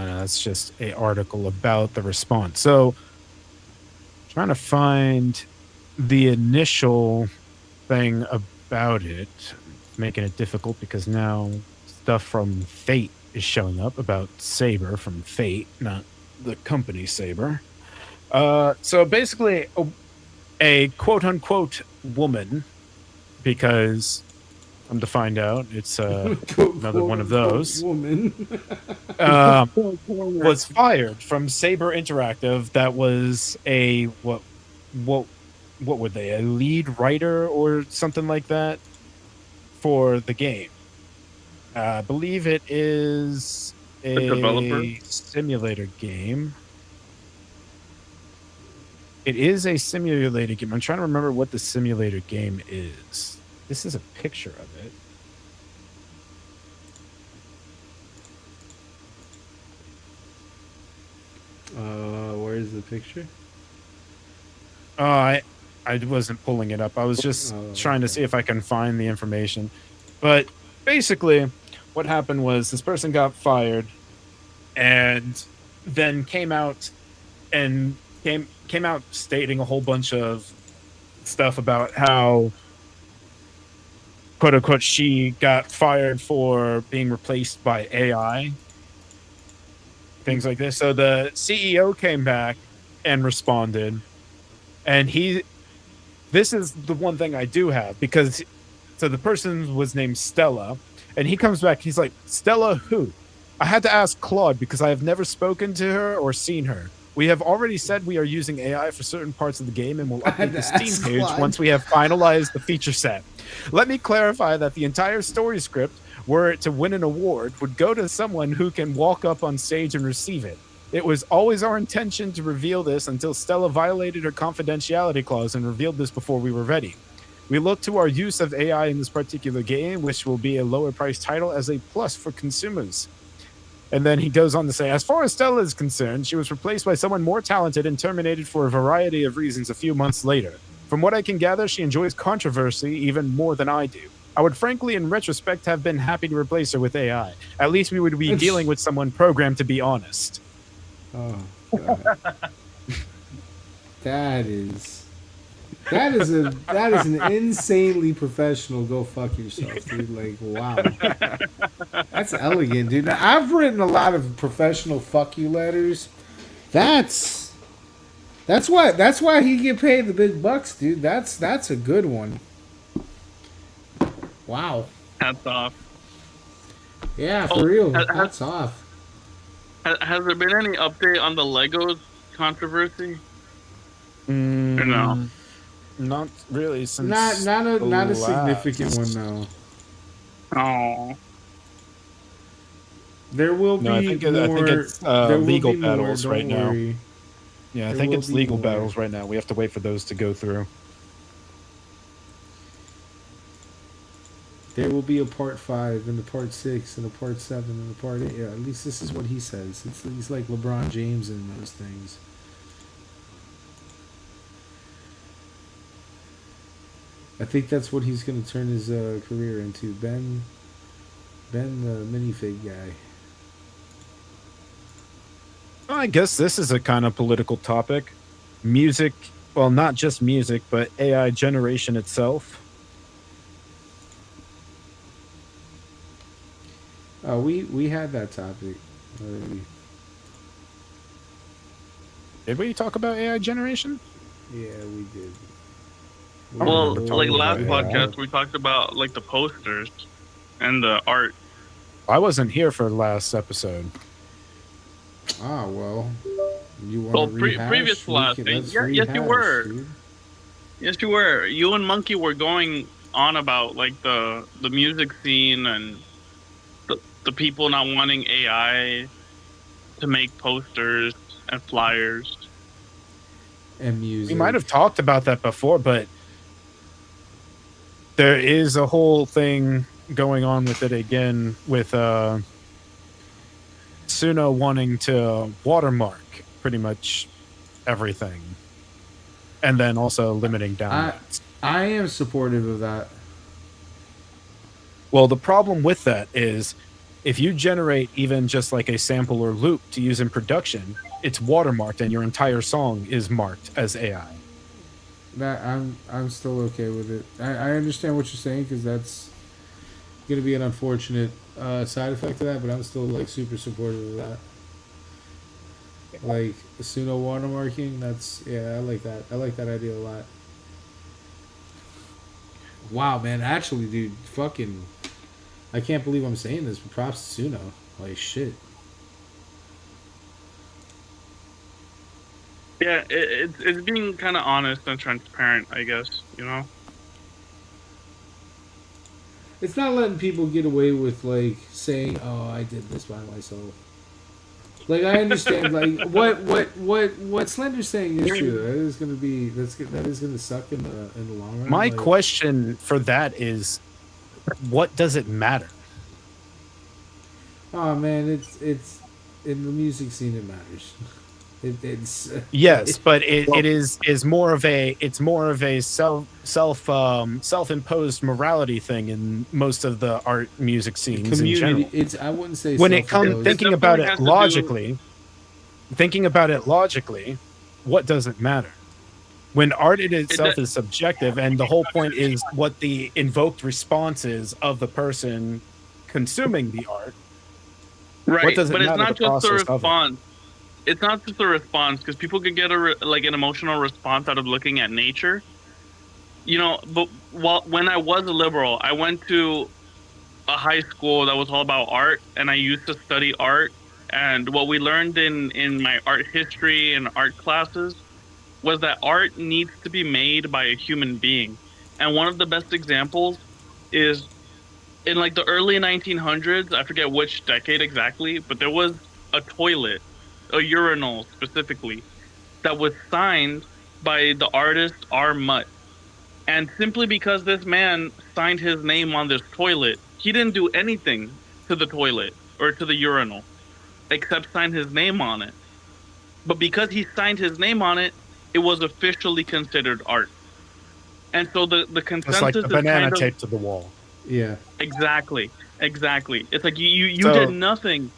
That's just an article about the response. So, trying to find the initial thing about it, making it difficult because now stuff from Fate is showing up about Saber from Fate, not the company Saber. So basically, a quote unquote woman, because I'm to find out it's another one of those. Woman. Was fired from Saber Interactive. That was a what were they? A lead writer or something like that for the game. I believe it is a developer? simulator game. It is a simulator game. I'm trying to remember what the simulator game is. This is a picture of it. Where's the picture? I wasn't pulling it up. I was just trying to see if I can find the information. But basically, what happened was this person got fired, and then came out stating a whole bunch of stuff about how, quote unquote, she got fired for being replaced by AI. Things like this. So the CEO came back and responded, and this is the one thing I do have, because so the person was named Stella, and he comes back, he's like, Stella who? I had to ask Claude because I have never spoken to her or seen her. We have already said we are using AI for certain parts of the game and will update the Steam page once we have finalized the feature set. Let me clarify that the entire story script, were it to win an award, would go to someone who can walk up on stage and receive it. It was always our intention to reveal this until Stella violated her confidentiality clause and revealed this before we were ready. We look to our use of AI in this particular game, which will be a lower price title, as a plus for consumers. And then he goes on to say, as far as Stella is concerned, she was replaced by someone more talented and terminated for a variety of reasons a few months later. From what I can gather, she enjoys controversy even more than I do. I would frankly, in retrospect, have been happy to replace her with AI. At least we would be dealing with someone programmed to be honest. Oh, God. That is an insanely professional go fuck yourself, dude. Like, wow. That's elegant, dude. I've written a lot of professional fuck you letters. That's why he get paid the big bucks, dude. That's a good one. Wow. Hats off. Yeah, for real. Hats off. Has there been any update on the Legos controversy? Or no? Not really. Since not a significant one, though. Oh. There will be I think it's legal battles right now. Yeah, I think it's legal battles right now. We have to wait for those to go through. There will be a part 5 and a part 6 and a part 7 and a part 8. Yeah, at least this is what he says. He's like LeBron James in those things. I think that's what he's going to turn his career into. Ben the minifig guy. Well, I guess this is a kind of political topic. Music, well, not just music, but AI generation itself. We had that topic already. Did we talk about AI generation? Yeah, we did. Well, like last podcast, we talked about like the posters and the art. I wasn't here for the last episode. Ah, well, you want to rehash? Previous to last, yes, you were. Dude. Yes, you were. You and Monkey were going on about like the music scene and the people not wanting AI to make posters and flyers and music. We might have talked about that before, but there is a whole thing going on with it again with Suno wanting to watermark pretty much everything, and then also limiting downloads. I am supportive of that. Well, the problem with that is if you generate even just like a sample or loop to use in production, it's watermarked and your entire song is marked as AI. That I'm still okay with it. I understand what you're saying because that's gonna be an unfortunate side effect of that, but I'm still like super supportive of that. Like pseudo watermarking, I like that. I like that idea a lot. Wow, man, actually, dude, fucking, I can't believe I'm saying this, but props to Suno. Like shit. Yeah, it's being kind of honest and transparent, I guess. You know. It's not letting people get away with like saying, "Oh, I did this by myself." Like I understand, like what Slender's saying is true. That is gonna be that is gonna suck in the long run. My like, question for that is, what does it matter? Oh man, it's in the music scene. It matters. It's Yes, but it is more of a self-imposed morality thing in most of the art music scenes community. in general. It's I wouldn't say When it comes thinking about it logically, what does it matter? When art in itself is subjective, and the whole point is what the invoked response is of the person consuming the art. Right, What does it but it's matter, not the just a process of it? response. It's not just a response because people could get like an emotional response out of looking at nature. You know, but when I was a liberal, I went to a high school that was all about art, and I used to study art. And what we learned in my art history and art classes was that art needs to be made by a human being. And one of the best examples is in like the early 1900s, I forget which decade exactly, but there was a toilet, a urinal specifically, that was signed by the artist R. Mutt. And simply because this man signed his name on this toilet, he didn't do anything to the toilet or to the urinal except sign his name on it. But because he signed his name on it, it was officially considered art. And so the consensus It's like the is banana kind of, taped to the wall. Yeah. Exactly. It's like you So- did nothing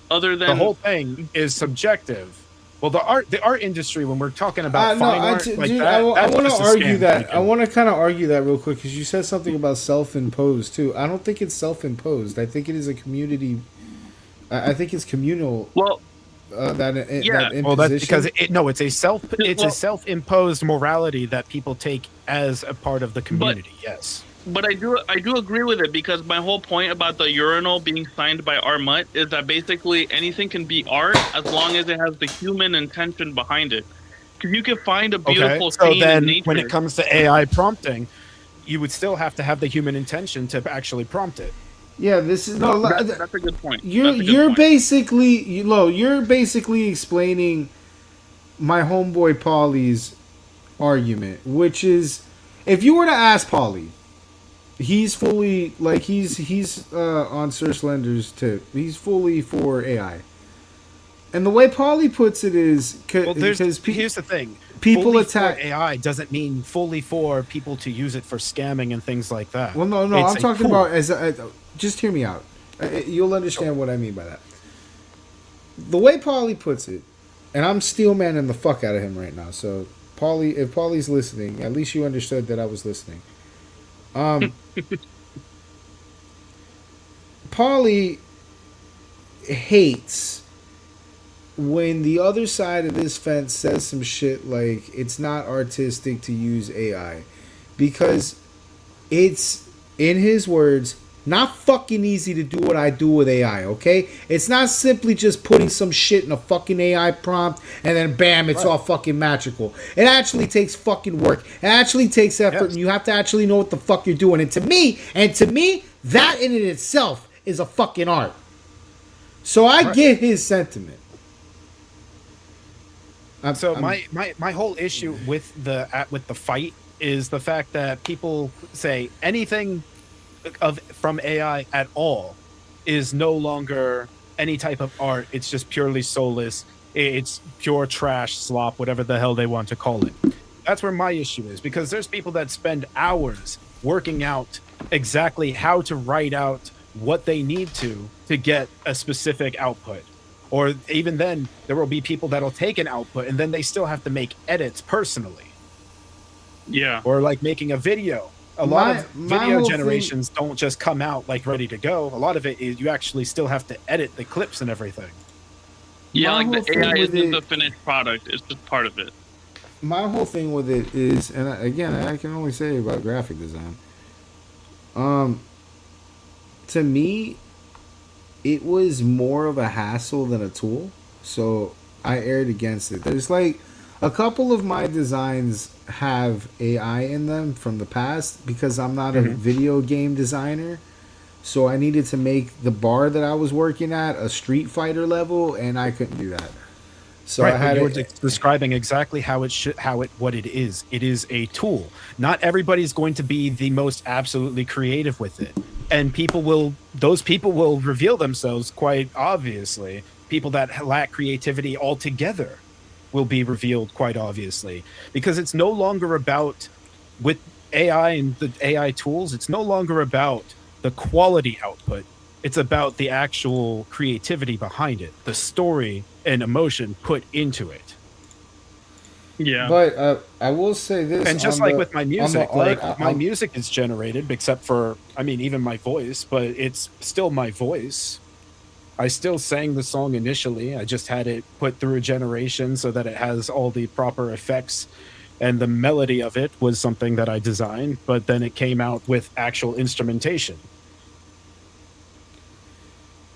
other than The whole thing is subjective. Well, the art industry, when we're talking about no, fine art, dude, like I that, that's want to just a argue scam that. thinking. I want to kind of argue that real quick because you said something about self-imposed too. I don't think it's self-imposed. I think it is a community. I think it's communal. Well, that imposition. Well, that's because it's a self-imposed morality that people take as a part of the community. Yes. But I do agree with it because my whole point about the urinal being signed by R. Mutt is that basically anything can be art as long as it has the human intention behind it. Because you can find a beautiful so scene then in nature. when it comes to AI prompting, you would still have to have the human intention to actually prompt it. Yeah, this is that's a good point. You're basically you're basically explaining my homeboy Paulie's argument, which is if you were to ask Paulie, he's fully like he's on Sir Slender's tip. He's fully for AI, and the way Paulie puts it is because here's the thing: people fully attack for AI doesn't mean fully for people to use it for scamming and things like that. Well, no, It's I'm a talking tool. about just hear me out. You'll understand what I mean by that. The way Paulie puts it, and I'm steel manning the fuck out of him right now. So, Paulie, if Paulie's listening, at least you understood that I was listening. Paulie hates when the other side of this fence says some shit like it's not artistic to use AI because it's, in his words, not fucking easy to do what I do with AI, okay? It's not simply just putting some shit in a fucking AI prompt and then bam, it's all fucking magical. It actually takes fucking work. It actually takes effort and you have to actually know what the fuck you're doing. And to me, that in it itself is a fucking art. So I get his sentiment. My whole issue with the fight is the fact that people say anything from AI at all is no longer any type of art. It's just purely soulless. It's pure trash, slop, whatever the hell they want to call it. That's where my issue is, because there's people that spend hours working out exactly how to write out what they need to get a specific output. Or even then, there will be people that'll take an output and then they still have to make edits personally. Yeah. Or like making a video. A lot of video generations don't just come out like ready to go. A lot of it is you actually still have to edit the clips and everything. Yeah, My like whole the thing AI with isn't it- the finished product; it's just part of it. My whole thing with it is, and again, I can only say about graphic design. To me, it was more of a hassle than a tool, so I erred against it. There's like a couple of my designs have AI in them from the past because I'm not a video game designer. So I needed to make the bar that I was working at a Street Fighter level, and I couldn't do that. So right, I had but you were it. describing exactly how it should, what it is. It is a tool. Not everybody's going to be the most absolutely creative with it, and those people will reveal themselves quite obviously. People that lack creativity altogether will be revealed quite obviously, because it's no longer about, with AI and the AI tools, it's no longer about the quality output. It's about the actual creativity behind it, the story and emotion put into it. Yeah. But I will say this, And just on like the- with my on the music, art, like my music is generated, except for, I mean, even my voice, but it's still my voice. I still sang the song initially. I just had it put through a generation so that it has all the proper effects. And the melody of it was something that I designed, but then it came out with actual instrumentation.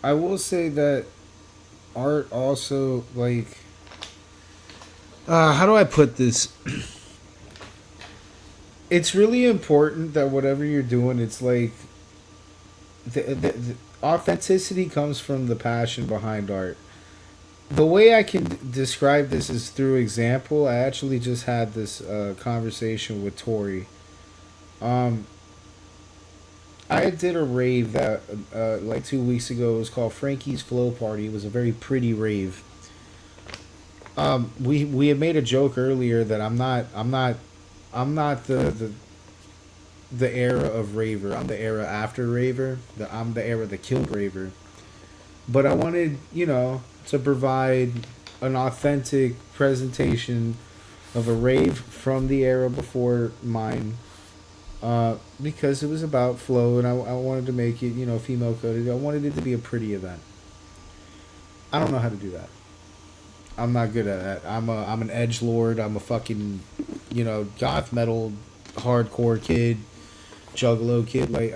I will say that art also, like, how do I put this? It's really important that whatever you're doing, it's like the authenticity comes from the passion behind art. The way I can describe this is through example. I actually just had this conversation with Tori. I did a rave that like 2 weeks ago. It was called Frankie's Flow Party. It was a very pretty rave. We had made a joke earlier that I'm not the era of raver. I'm the era after raver. I'm the era that killed raver. But I wanted, to provide an authentic presentation of a rave from the era before mine. Because it was about flow, and I wanted to make it, female coded. I wanted it to be a pretty event. I don't know how to do that. I'm not good at that. I'm an edgelord. I'm a fucking, goth metal, hardcore kid, juggalo kid. Like,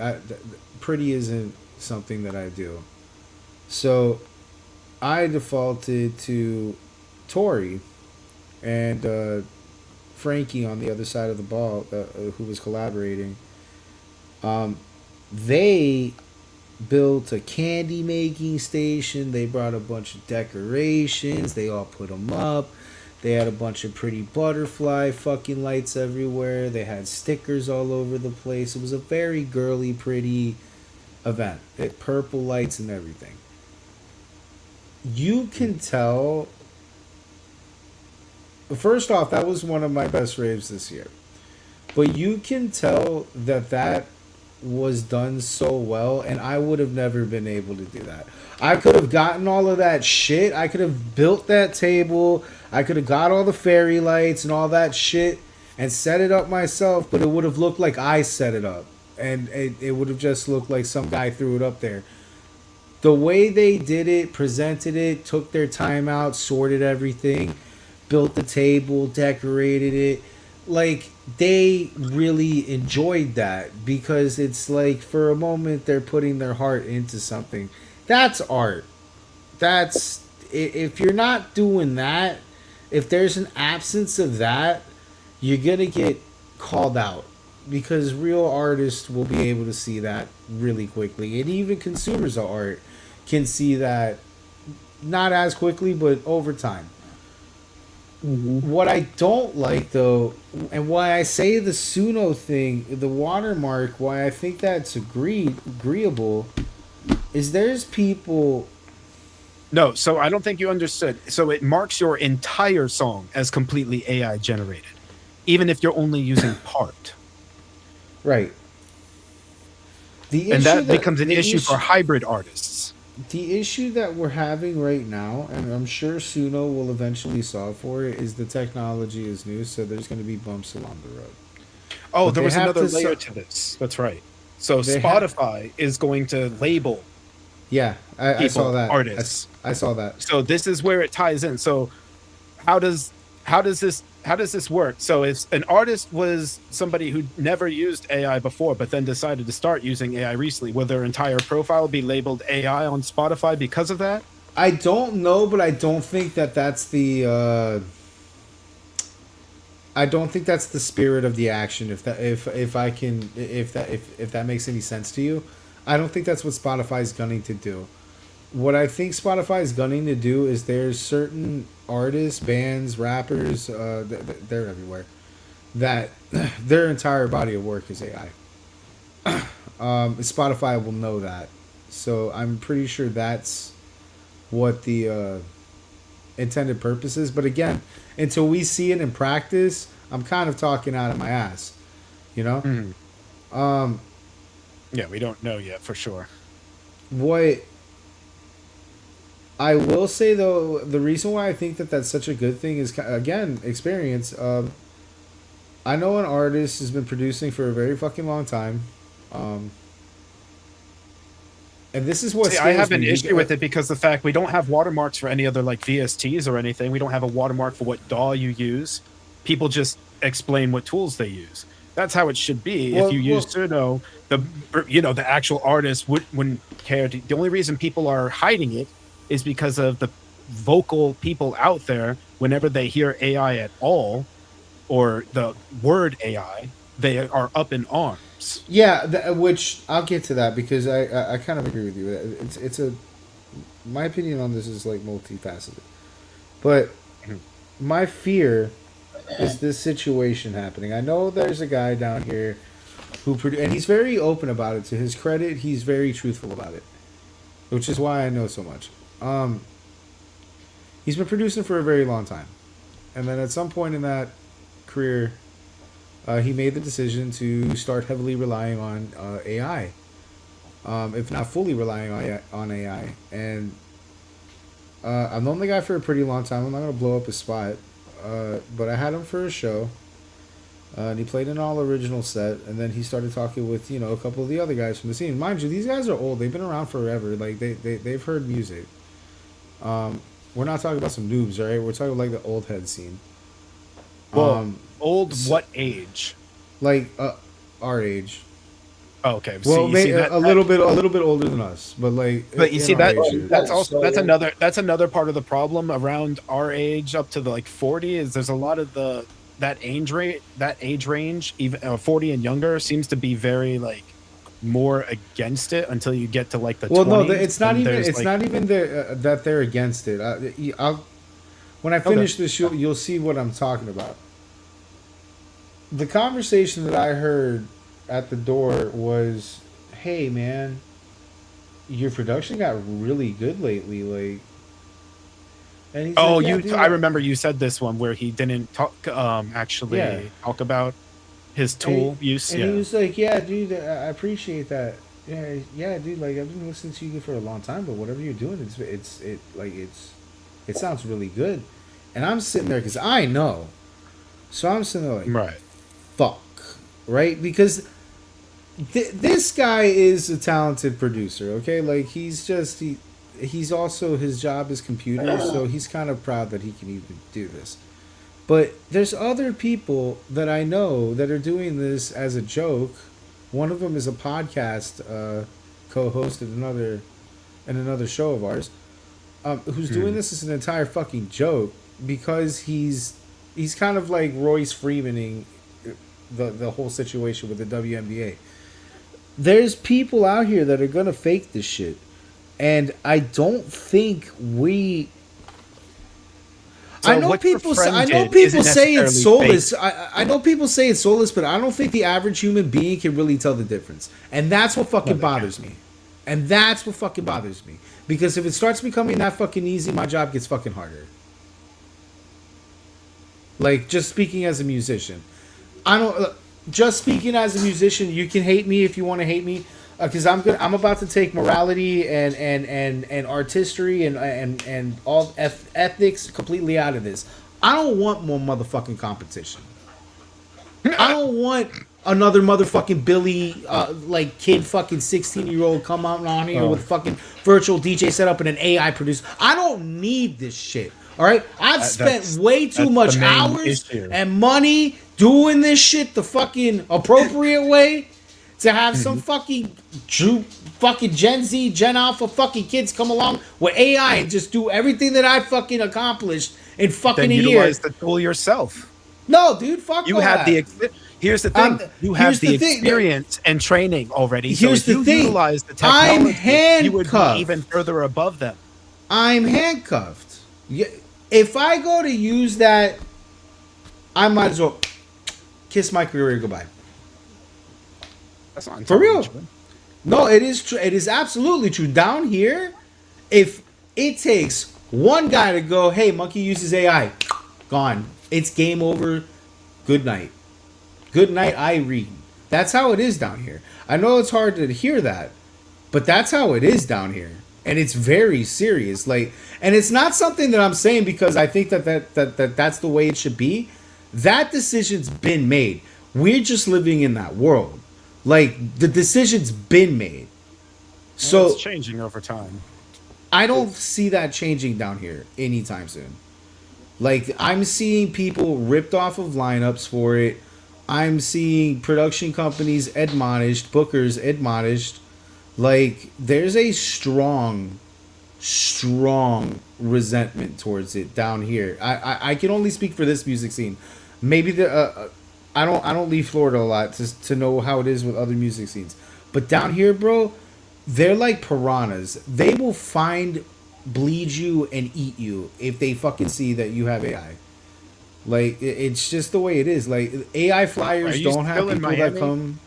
pretty isn't something that I do. So, I defaulted to Tori and Frankie on the other side of the ball, who was collaborating. They built a candy making station. They brought a bunch of decorations. They all put them up. They had a bunch of pretty butterfly fucking lights everywhere. They had stickers all over the place. It was a very girly, pretty event. It had purple lights and everything. You can tell. First off, that was one of my best raves this year. But you can tell that was done so well, and I would have never been able to do that. I could have gotten all of that shit. I could have built that table. I could have got all the fairy lights and all that shit and set it up myself, but it would have looked like I set it up. And it would have just looked like some guy threw it up there. The way they did it, presented it, took their time out, sorted everything, built the table, decorated it. Like, they really enjoyed that because it's like, for a moment, they're putting their heart into something. That's art. That's, if you're not doing that, if there's an absence of that, you're going to get called out because real artists will be able to see that really quickly. And even consumers of art can see that not as quickly, but over time. What I don't like, though, and why I say the Suno thing, the watermark, why I think that's agreeable, is there's people. No, so I don't think you understood. So it marks your entire song as completely AI generated, even if you're only using part. Right. And that becomes an issue for hybrid artists. The issue that we're having right now, and I'm sure Suno will eventually solve for it, is the technology is new, so there's going to be bumps along the road. Oh, But there they was have another to layer to this. That's right. So They Spotify is going to label Yeah, I saw people, that. artists. I saw that. So this is where it ties in. So how does this work? So if an artist was somebody who never used AI before, but then decided to start using AI recently, will their entire profile be labeled AI on Spotify because of that? I don't know, but I don't think that that's the. I don't think that's the spirit of the action. If that makes any sense to you, I don't think that's what Spotify is gunning to do. What I think Spotify is gunning to do is there's certain artists, bands, rappers, they're everywhere, that their entire body of work is AI. Spotify will know that, so I'm pretty sure that's what the intended purpose is. But again, until we see it in practice, I'm kind of talking out of my ass, you know. Yeah, we don't know yet for sure. What I will say though, the reason why I think that that's such a good thing is, again, experience. I know an artist has been producing for a very fucking long time, and this is what I have an scares me. issue with it because the fact we don't have watermarks for any other like VSTs or anything. We don't have a watermark for what DAW you use. People just explain what tools they use. That's how it should be. If you use Suno, the actual artist wouldn't care. The only reason people are hiding it is because of the vocal people out there. Whenever they hear AI at all, or the word AI, they are up in arms. Yeah, which I'll get to that because I kind of agree with you. It's my opinion on this is like multifaceted, but my fear is this situation happening. I know there's a guy down here who and he's very open about it. To his credit, he's very truthful about it, which is why I know so much. He's been producing for a very long time, and then at some point in that career, he made the decision to start heavily relying on AI, if not fully relying on AI. And I've known the guy for a pretty long time. I'm not gonna blow up his spot, but I had him for a show, and he played an all original set. And then he started talking with a couple of the other guys from the scene. Mind you, these guys are old. They've been around forever. Like they've heard music. We're not talking about some noobs, right? We're talking like the old head scene. Well, old what age? Like our age. Oh, okay. Well, maybe a little bit older than us, but like. But you see that's another part of the problem around our age up to the like 40 is there's a lot of that age range, even 40 and younger, seems to be very like more against it until you get to like the 20s. No, it's not even that they're against it. When I finish this, you'll see what I'm talking about. The conversation that I heard at the door was, "Hey, man, your production got really good lately." Like, and he's I dude, remember you said this one where he didn't talk talk about his tool use. And he was like, "Yeah, dude, I appreciate that. Yeah, dude. Like, I've been listening to you for a long time, but whatever you're doing, it sounds really good." And I'm sitting there because I know, so I'm sitting there like, right, fuck, right? Because this guy is a talented producer. Okay, like he's also, his job is computers, so he's kind of proud that he can even do this. But there's other people that I know that are doing this as a joke. One of them is a podcast co-host at another show of ours, who's doing this as an entire fucking joke because he's kind of like Royce Freemaning the whole situation with the WNBA. There's people out here that are gonna fake this shit, and I don't think we. So I know people say it's soulless. I know people say it's soulless, but I don't think the average human being can really tell the difference, and that's what fucking bothers me. And that's what fucking bothers me, because if it starts becoming that fucking easy, my job gets fucking harder. Like, just speaking as a musician, just speaking as a musician, you can hate me if you want to hate me. because I'm about to take morality and artistry and all ethics completely out of this. I don't want more motherfucking competition. I don't want another motherfucking Billy, like kid, fucking 16-year-old come out on here with fucking virtual DJ setup and an AI producer. I don't need this shit. All right, I've spent way too much hours and money doing this shit the fucking appropriate way to have some fucking Gen Z, Gen Alpha fucking kids come along with AI and just do everything that I fucking accomplished in fucking then a year. utilize the tool yourself. No, dude, fuck you all have that. Here's the thing. You have the experience and training already. So if you utilize the technology, you would be even further above them. I'm handcuffed. If I go to use that, I might as well kiss my career goodbye. That's not for real. true. No, it is true. It is absolutely true. Down here, if it takes one guy to go, hey, monkey uses AI, gone. It's game over. Good night. Good night, Irene. That's how it is down here. I know it's hard to hear that, but that's how it is down here. And it's very serious. Like, and it's not something that I'm saying because I think that's the way it should be. That decision's been made. We're just living in that world. Like, the decision's been made. So it's changing over time. I don't see that changing down here anytime soon. Like, I'm seeing people ripped off of lineups for it. I'm seeing production companies admonished, bookers admonished. Like, there's a strong resentment towards it down here. I can only speak for this music scene. Maybe I don't leave Florida a lot to know how it is with other music scenes. But down here, bro, they're like piranhas. They will bleed you and eat you if they fucking see that you have AI. Like, it's just the way it is. Like, AI flyers don't have people that come.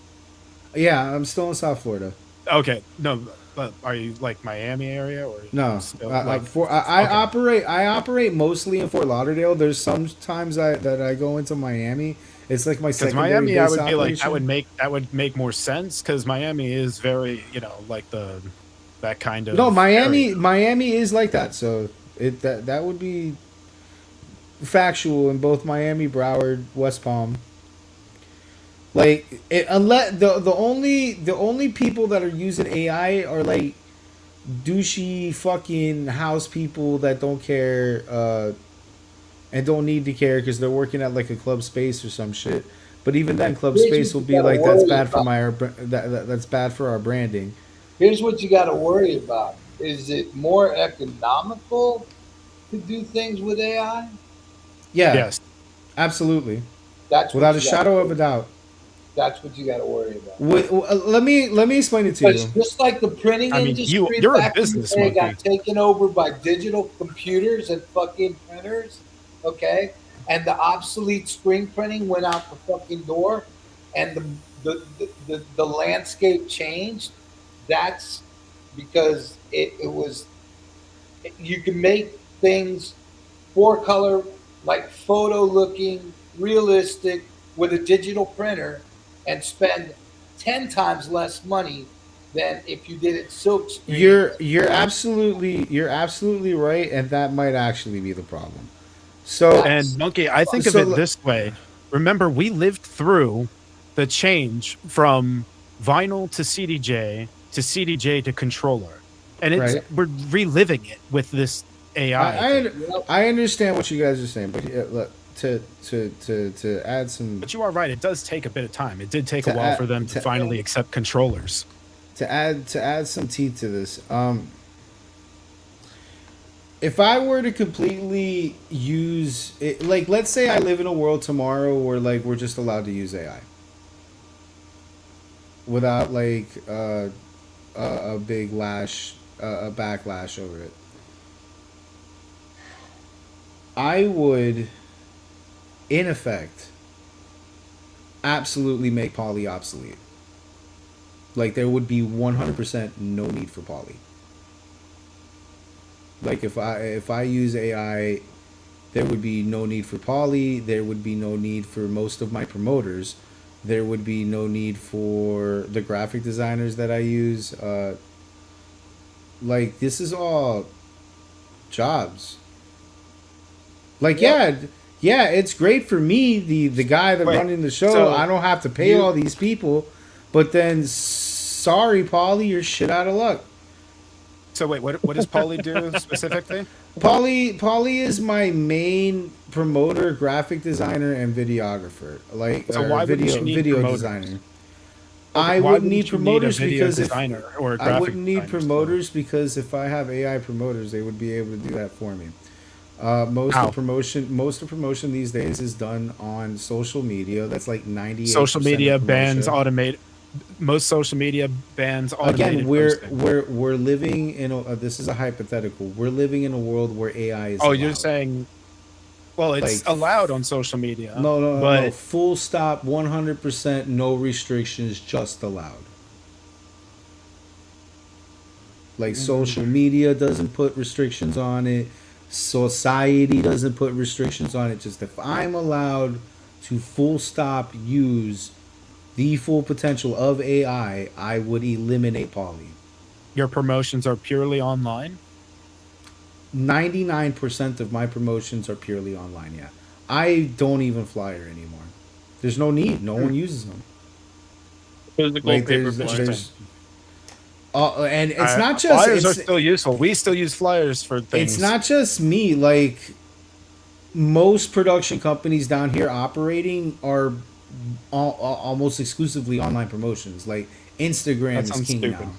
Yeah, I'm still in South Florida. Okay, no, but are you like Miami area or no? Still, I operate mostly in Fort Lauderdale. There's some times that I go into Miami. It's like my secondary Miami, base I would operation. be like that would make more sense because Miami is very like that kind of. No, Miami is like that. So that would be factual in both Miami, Broward, West Palm. Like, unless the only people that are using AI are like douchey fucking house people that don't care and don't need to care because they're working at like a club space or some shit. But even then, club space will be like, that's bad for that's bad for our branding. Here's what you got to worry about: is it more economical to do things with AI? Yeah. Yes. Absolutely. That's without a shadow of a doubt. That's what you got to worry about. Let me explain it to you. Just like the printing industry you're back a business in the day monkey. got taken over by digital computers and fucking printers, okay? And the obsolete screen printing went out the fucking door, and the landscape changed. That's because it was you can make things 4-color, like photo looking, realistic with a digital printer and spend 10 times less money than if you did it silk screen. You're absolutely right, and that might actually be the problem. So, and Monkey, I think of it this way. Remember, we lived through the change from vinyl to CDJ to controller, and we're reliving it with this AI. I understand what you guys are saying, but look, to add some. But you are right. It does take a bit of time. It did take a while for them to finally accept controllers. To add some teeth to this, if I were to completely use it, like, let's say I live in a world tomorrow where like we're just allowed to use AI without like a big backlash over it. I would, in effect, absolutely make poly obsolete. Like, there would be 100% no need for poly. Like, if I use AI, there would be no need for poly. There would be no need for most of my promoters There would be no need for the graphic designers that I use. Like, this is all jobs. Like, yeah, it's great for me, the guy that running the show. so I don't have to pay all these people. But then, sorry, Paulie, you're shit out of luck. So wait, what does Paulie do specifically? Paulie is my main promoter, graphic designer, and videographer. Like, So why wouldn't you need video promoters? designer. Okay, I why wouldn't wouldn't need you need a promoters video because designer or a I graphic wouldn't need designer, promoters because if I have AI promoters, they would be able to do that for me. Most How? of promotion these days is done on social media. That's like 98%. Social media of bans promotion. automate. Most social media bans automated. Again, we're living in a this is a hypothetical. We're living in a world where AI is. Oh, allowed. you're saying, well, it's Like, allowed on social media. No, but full stop, 100%, no restrictions, just allowed. Like, social media doesn't put restrictions on it. Society doesn't put restrictions on it. Just if I'm allowed to full stop use the full potential of AI, I would eliminate Paulie. your promotions are purely online. 99% of my promotions are purely online, yeah. I don't even flyer anymore. There's no need. No one uses them. Physical Like, paper there's flyers. and it's not just flyers are it's, still useful. We still use flyers for things. it's not just me. Like, most production companies down here operating are almost exclusively online promotions. Like, Instagram That is sounds king stupid. now.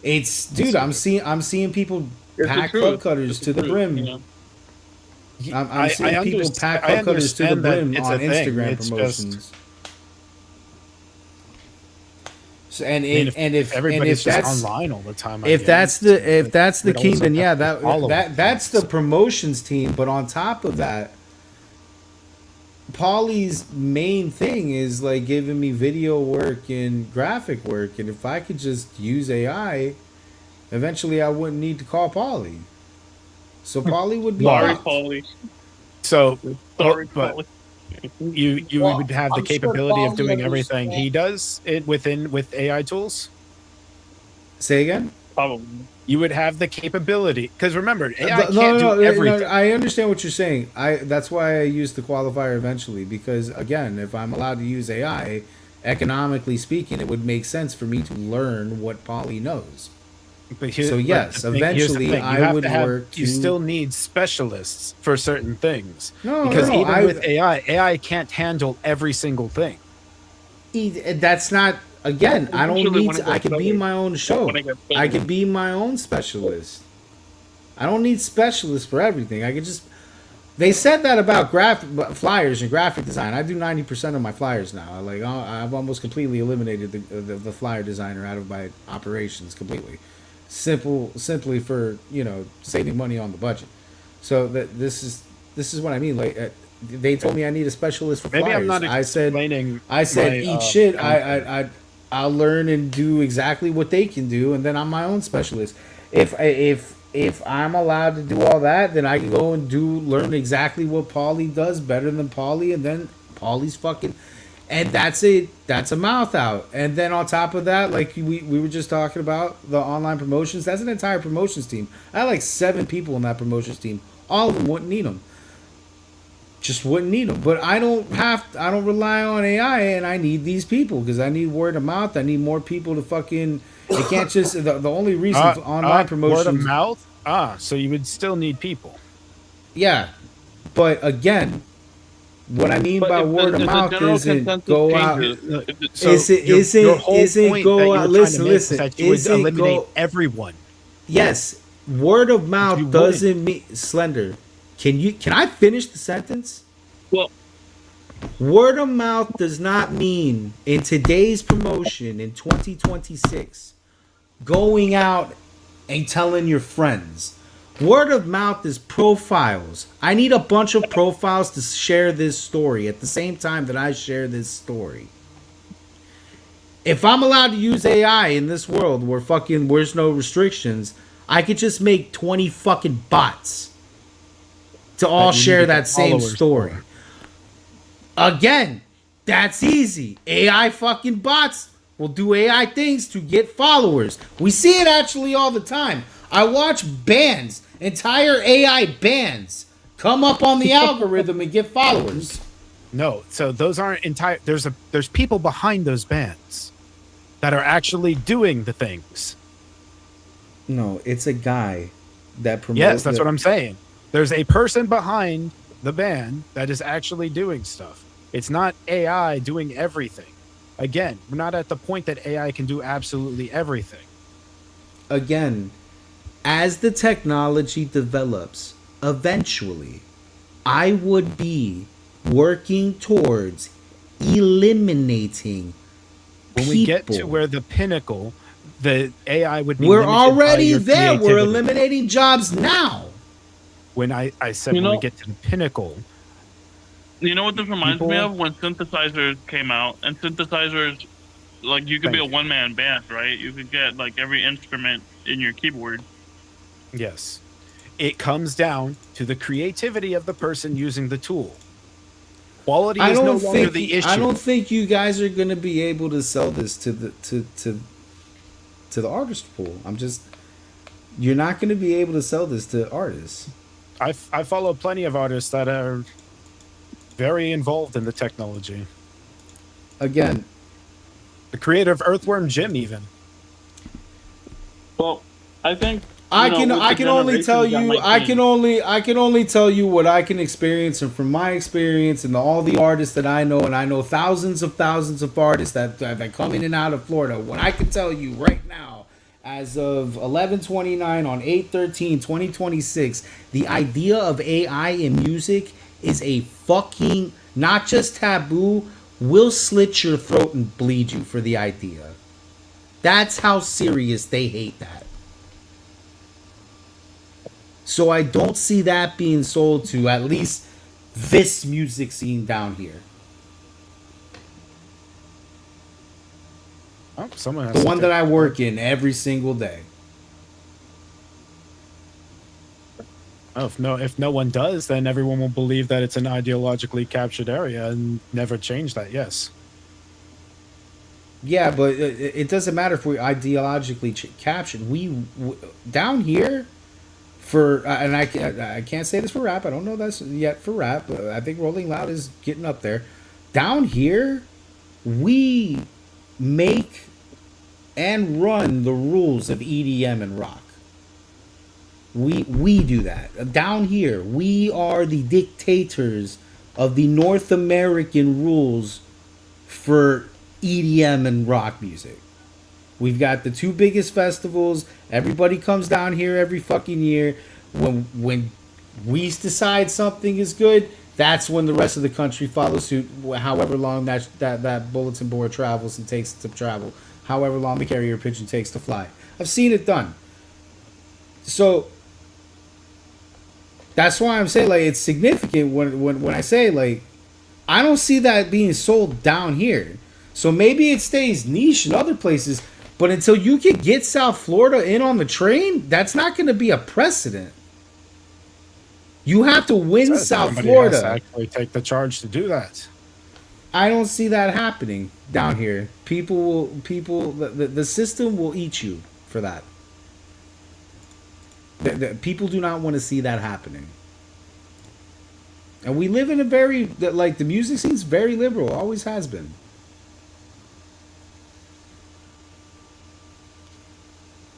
It's dude. I'm seeing people It's the pack truth. club cutters It's to the the truth, brim. you know? I'm seeing people pack club cutters to the understand that brim it's on a thing. Instagram It's promotions. just- So, and I mean, if everybody's just that's online all the time, I if that's guess, the we'd king, also then yeah, have to follow that's the promotions team. But on top of that, Paulie's main thing is like giving me video work and graphic work, and if I could just use AI, eventually I wouldn't need to call Paulie. So Paulie would be Sorry, fucked. Paulie. So, Sorry, but Paulie. you Well, would have the I'm sure capability of Paulie doing everything he understands. does with AI tools. Say again. Probably. You would have the capability because remember, AI No, can't no, do everything. no, I understand what you're saying. That's why I use the qualifier eventually, because again, if I'm allowed to use AI, economically speaking, it would make sense for me to learn what Paulie knows. But So yes, here's the eventually thing. You I have would to have, work You to- still need specialists for certain things. No, because no, even with AI can't handle every single thing. That's not. Again, I don't Eventually, need when it to. I gets could be better. my own show. When it gets I better. could be my own specialist. I don't need specialists for everything. I could just. They said that about flyers and graphic design. I do 90% of my flyers now. Like, I've almost completely eliminated the flyer designer out of my operations completely. Simply for saving money on the budget. So this is what I mean. Like, they told me I need a specialist for Maybe flyers. I'm not I said my, eat shit. I'll learn and do exactly what they can do, and then I'm my own specialist. If I'm allowed to do all that, then I can go and learn exactly what Paulie does better than Paulie, and then Paulie's fucking, and that's it. That's a mouth out. And then on top of that, like we were just talking about the online promotions, that's an entire promotions team. I had like 7 people in that promotions team. All of them wouldn't need them. Just wouldn't need them. But I don't rely on AI, and I need these people because I need word of mouth. I need more people to fucking. It can't just the only reason for online promotions. Word of mouth. So you would still need people. Yeah, but again, what I mean by word of mouth isn't go out. Isn't go out. Listen. You would Isn't eliminate go. everyone. Yes, word of mouth doesn't mean Slender. Can I finish the sentence? Well, word of mouth does not mean in today's promotion in 2026 going out and telling your friends. Word of mouth is profiles. I need a bunch of profiles to share this story at the same time that I share this story. If I'm allowed to use AI in this world where there's no restrictions, I could just make 20 fucking bots to all share that same story. Again, That's easy. AI fucking bots will do AI things to get followers. We see it actually all the time. I watch bands, entire AI bands, come up on the algorithm and get followers. No, so those aren't entire. There's people behind those bands that are actually doing the things. No, it's a guy that promotes. Yes, that's what I'm saying. There's a person behind the band that is actually doing stuff. It's not AI doing everything. Again, we're not at the point that AI can do absolutely everything. Again, as the technology develops, eventually, I would be working towards eliminating when we get to where the pinnacle, the AI would be. We're already there. We're eliminating jobs now. When I said when we get to the pinnacle. You know what this reminds me of? When synthesizers came out, and synthesizers, like, you could be a one-man band, right? You could get like every instrument in your keyboard. Yes. It comes down to the creativity of the person using the tool. Quality is no longer the issue. I don't think you guys are going to be able to sell this to the artist pool. You're not going to be able to sell this to artists. I follow plenty of artists that are very involved in the technology. Again, the creator of Earthworm Jim, even. Well, I think I can only tell you what I can experience, and from my experience and all the artists that I know, and I know thousands of artists that come in and out of Florida. What I can tell you right now, as of 11/29 on 8/13/2026, the idea of AI in music is a fucking not just taboo, will slit your throat and bleed you for the idea. That's how serious they hate that. So I don't see that being sold to at least this music scene down here. Oh, someone has the one that I work in every single day. Oh, if no one does, then everyone will believe that it's an ideologically captured area and never change that. Yes. Yeah, but it doesn't matter if we're ideologically captured. We down here, and I can't say this for rap. I don't know this yet for rap. But I think Rolling Loud is getting up there. Down here, we make and run the rules of EDM and rock. We do that. Down here, we are the dictators of the North American rules for EDM and rock music. We've got the two biggest festivals. Everybody comes down here every fucking year. When we decide something is good, that's when the rest of the country follows suit. However long that bulletin board travels and takes to travel, however long the carrier pigeon takes to fly. I've seen it done. So that's why I'm saying, like, it's significant when I say, like, I don't see that being sold down here. So maybe it stays niche in other places, but until you can get South Florida in on the train, that's not going to be a precedent. You have to win South Florida. Has to actually take the charge to do that. I don't see that happening down here. The system will eat you for that. People do not want to see that happening. And we live in a very, like, the music scene's very liberal, always has been.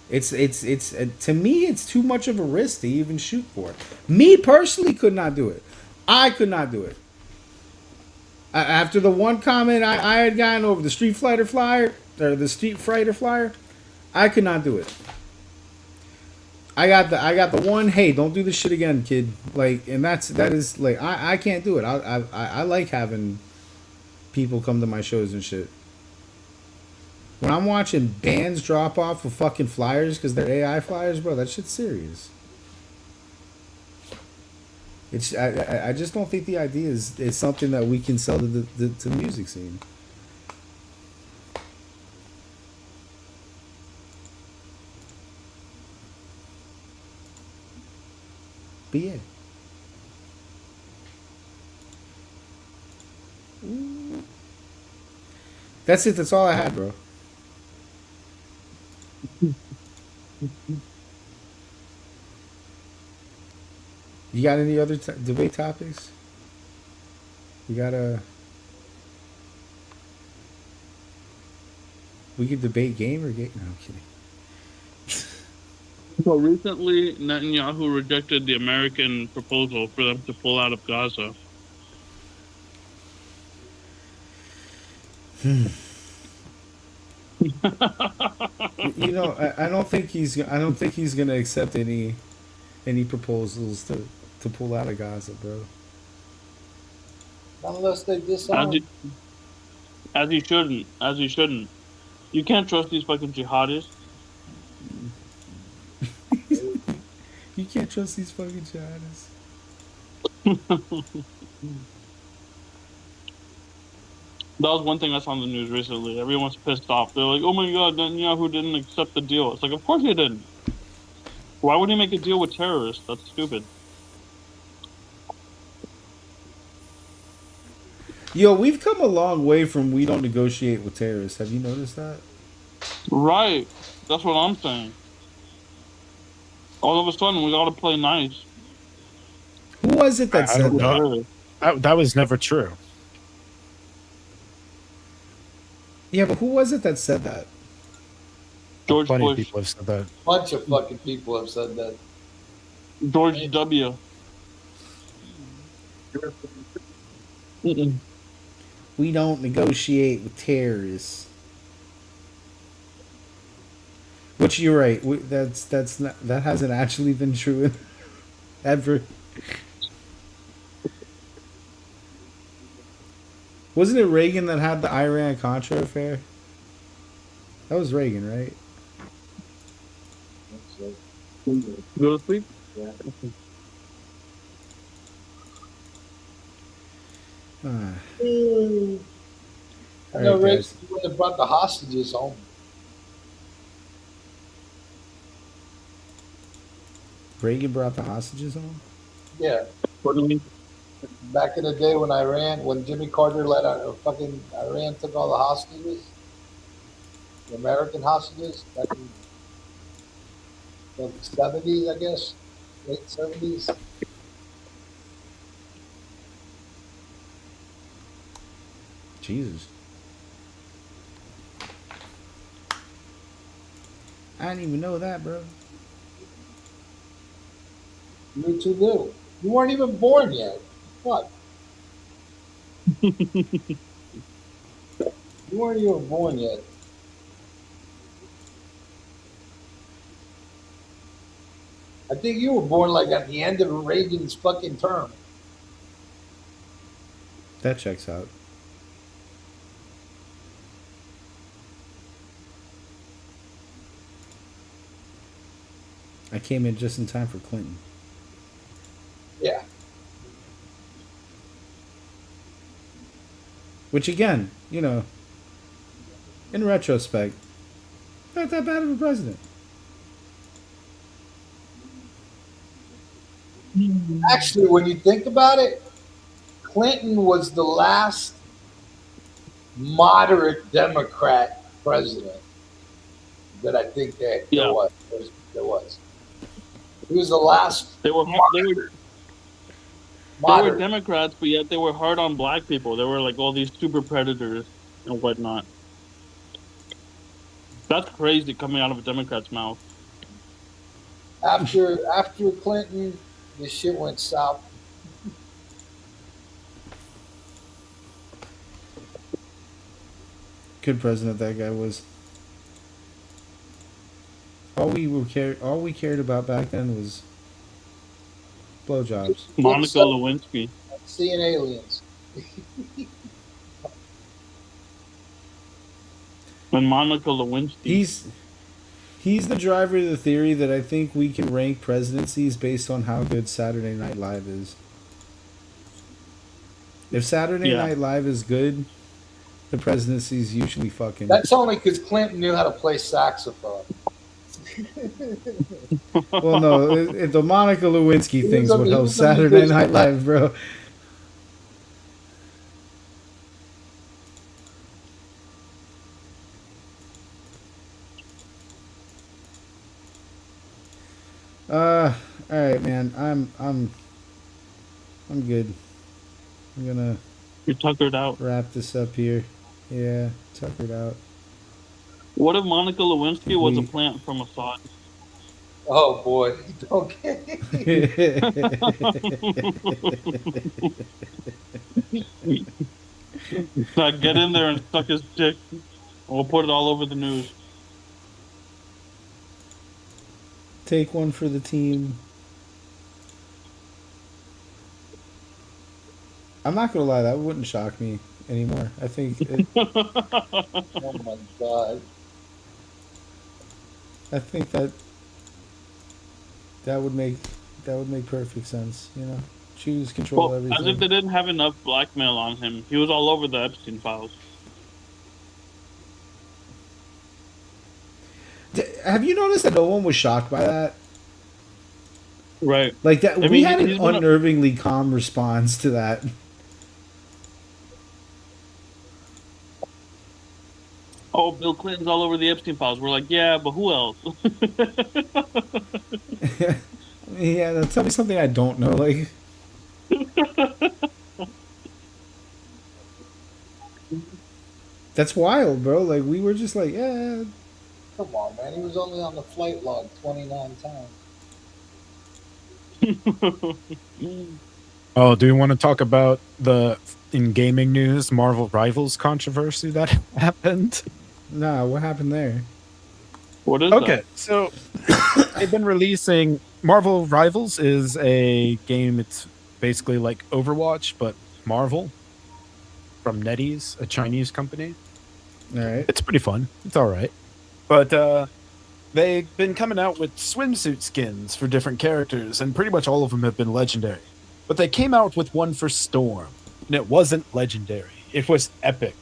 It's to me, it's too much of a risk to even shoot for. Me personally could not do it. I could not do it. After the one comment I had gotten over the Street Fighter flyer, I could not do it. I got the one. Hey, don't do this shit again, kid. Like, and that is like I can't do it. I like having people come to my shows and shit. When I'm watching bands drop off of fucking flyers because they're AI flyers, bro, that shit's serious. I just don't think the idea is something that we can sell to the music scene. But yeah. Ooh. That's it. That's all I had, bro. You got any other debate topics? We gotta. We could debate game or game. No, I'm kidding. So recently, Netanyahu rejected the American proposal for them to pull out of Gaza. You know, I don't think he's. I don't think he's gonna accept any proposals to pull out of Gaza, bro. Unless they disarm. As he shouldn't. As he shouldn't. You can't trust these fucking jihadists. You can't trust these fucking jihadists. That was one thing I saw on the news recently. Everyone's pissed off. They're like, "Oh my god, Netanyahu didn't accept the deal." It's like, of course he didn't. Why would he make a deal with terrorists? That's stupid. Yo, we've come a long way from we don't negotiate with terrorists. Have you noticed that? Right. That's what I'm saying. All of a sudden, we gotta play nice. Who was it that I said don't that? know. That was never true. Yeah, but who was it that said that? George Plenty Bush. of people have said that. Bunch of fucking people have said that. George W. We don't negotiate with terrorists. Which you're right. That's not, that hasn't actually been true ever. Wasn't it Reagan that had the Iran Contra affair? That was Reagan, right? Go to sleep? Yeah. Ah. I know Reagan would have brought the hostages home. Reagan brought the hostages home? Yeah. Back in the day when Jimmy Carter let out fucking Iran took all the hostages, the American hostages, back in the 70s, I guess, late 70s. Jesus. I didn't even know that, bro. You're too little. You weren't even born yet. What? You weren't even born yet. I think you were born like at the end of Reagan's fucking term. That checks out. I came in just in time for Clinton. Yeah. Which again, you know, in retrospect, not that bad of a president. Actually, when you think about it, Clinton was the last moderate Democrat president that I think there was. He was the last. They were Democrats, but yet they were hard on black people. They were like all these super predators and whatnot. That's crazy coming out of a Democrat's mouth. After Clinton, this shit went south. Good president that guy was. All we cared about back then was blowjobs. Monica Lewinsky. Seeing aliens. And Monica Lewinsky. He's the driver of the theory that I think we can rank presidencies based on how good Saturday Night Live is. If Saturday Night Live is good, the presidency's usually fucking. That's only because Clinton knew how to play saxophone. Well, no, the Monica Lewinsky thing's what helps Saturday Night Live, bro. All right, man. I'm good. I'm gonna You tuckered out. wrap this up here. Yeah, tuckered out. What if Monica Lewinsky was a We- plant from Assad? Oh boy, okay. Now get in there and suck his dick. And we'll put it all over the news. Take one for the team. I'm not gonna lie, that wouldn't shock me anymore. I think Oh my god. I think that would make perfect sense. You know, choose control Well, everything. as if they didn't have enough blackmail on him. He was all over the Epstein files. Have you noticed that no one was shocked by that? Right. Like that, I we mean, had an he's been a- unnervingly calm response to that. Oh, Bill Clinton's all over the Epstein files. We're like, yeah, but who else? Yeah, now tell me something I don't know. Like, that's wild, bro. Like, we were just like, yeah. Come on, man. He was only on the flight log 29 times. Oh, do you want to talk about the in gaming news Marvel Rivals controversy that happened? Nah, what happened there? What is Okay, that? so they've been releasing Marvel Rivals is a game. It's basically like Overwatch, but Marvel from NetEase, a Chinese company. All right. It's pretty fun. It's all right. But they've been coming out with swimsuit skins for different characters, and pretty much all of them have been legendary. But they came out with one for Storm, and it wasn't legendary. It was epic.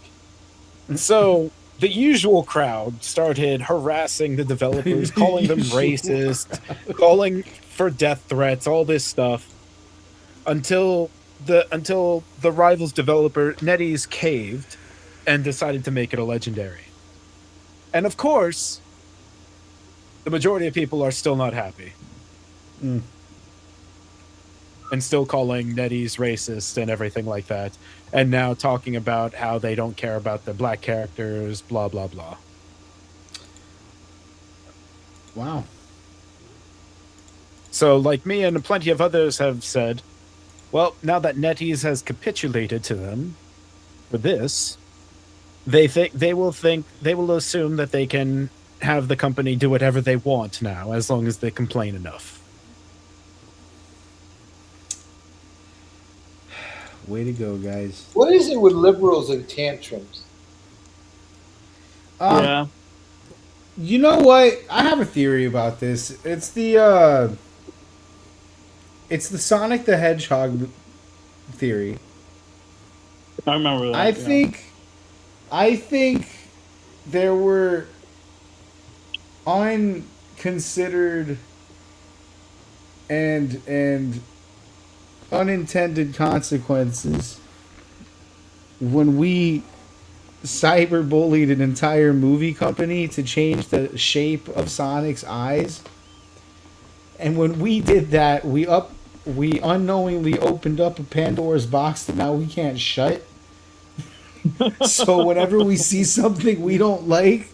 And so the usual crowd started harassing the developers, calling them racist, calling for death threats, all this stuff, until the Rivals developer NetEase caved and decided to make it a legendary. And of course, the majority of people are still not happy. Mm. And still calling NetEase racist and everything like that. And now talking about how they don't care about the black characters, blah, blah, blah. Wow. So, like me and plenty of others have said, well, now that NetEase has capitulated to them for this, they will assume that they can have the company do whatever they want now, as long as they complain enough. Way to go, guys. What is it with liberals and tantrums? Yeah. You know what? I have a theory about this. It's the Sonic the Hedgehog theory. I remember that. I think there were unconsidered and unintended consequences when we cyberbullied an entire movie company to change the shape of Sonic's eyes. And when we did that, we unknowingly opened up a Pandora's box that now we can't shut. So whenever we see something we don't like,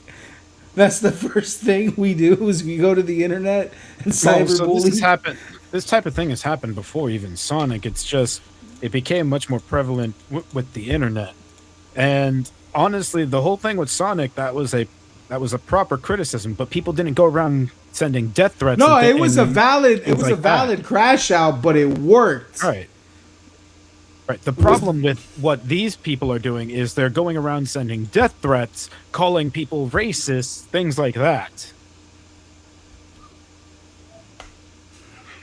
that's the first thing we do is we go to the internet and cyberbully. This type of thing has happened before, even Sonic. It's just it became much more prevalent with the internet. And honestly, the whole thing with Sonic that was a proper criticism, but people didn't go around sending death threats. No, it was a valid crash out, but it worked. Right. The problem with what these people are doing is they're going around sending death threats, calling people racist, things like that.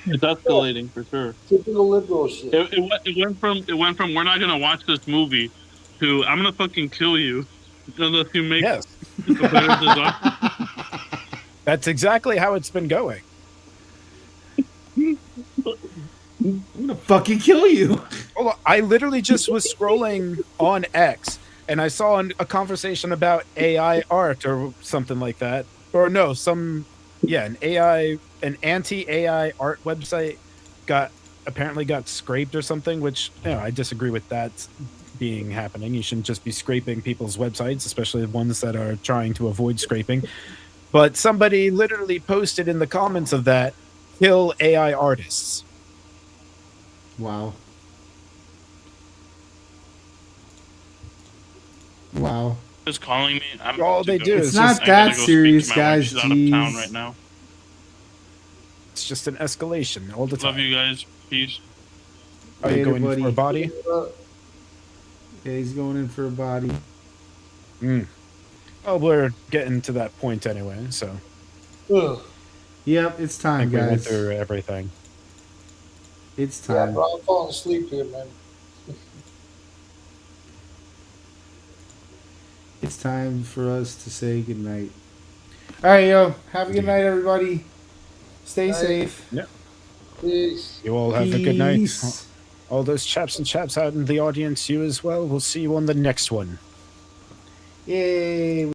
It's escalating for sure. Typical liberal shit. It went from we're not gonna watch this movie to I'm gonna fucking kill you unless you make Yes. the better design. That's exactly how it's been going. I'm gonna fucking kill you. Well, I literally just was scrolling on X and I saw a conversation about AI art or something like that. Or no, some Yeah, an anti-AI art website apparently got scraped or something, which I disagree with that being happening. You shouldn't just be scraping people's websites, especially the ones that are trying to avoid scraping. But somebody literally posted in the comments of that, "Kill AI artists." Wow. Wow. Who's calling me? I'm All they do It's is not just, that serious, guys. She's out of town Jeez. right now. It's just an escalation all the time. Love you guys. Peace. Are you Later, going buddy. for a body? Yeah, he's going in for a body. Oh, we're getting to that point anyway, so. Yep, it's I time, think we went guys. through everything. It's Yeah, time. bro, I'm falling asleep here, man. It's time for us to say goodnight. All right, yo. Have a good night, everybody. Stay safe. Yeah. Peace. You all have a good night. Peace. All those chaps and chaps out in the audience, you as well. We'll see you on the next one. Yay.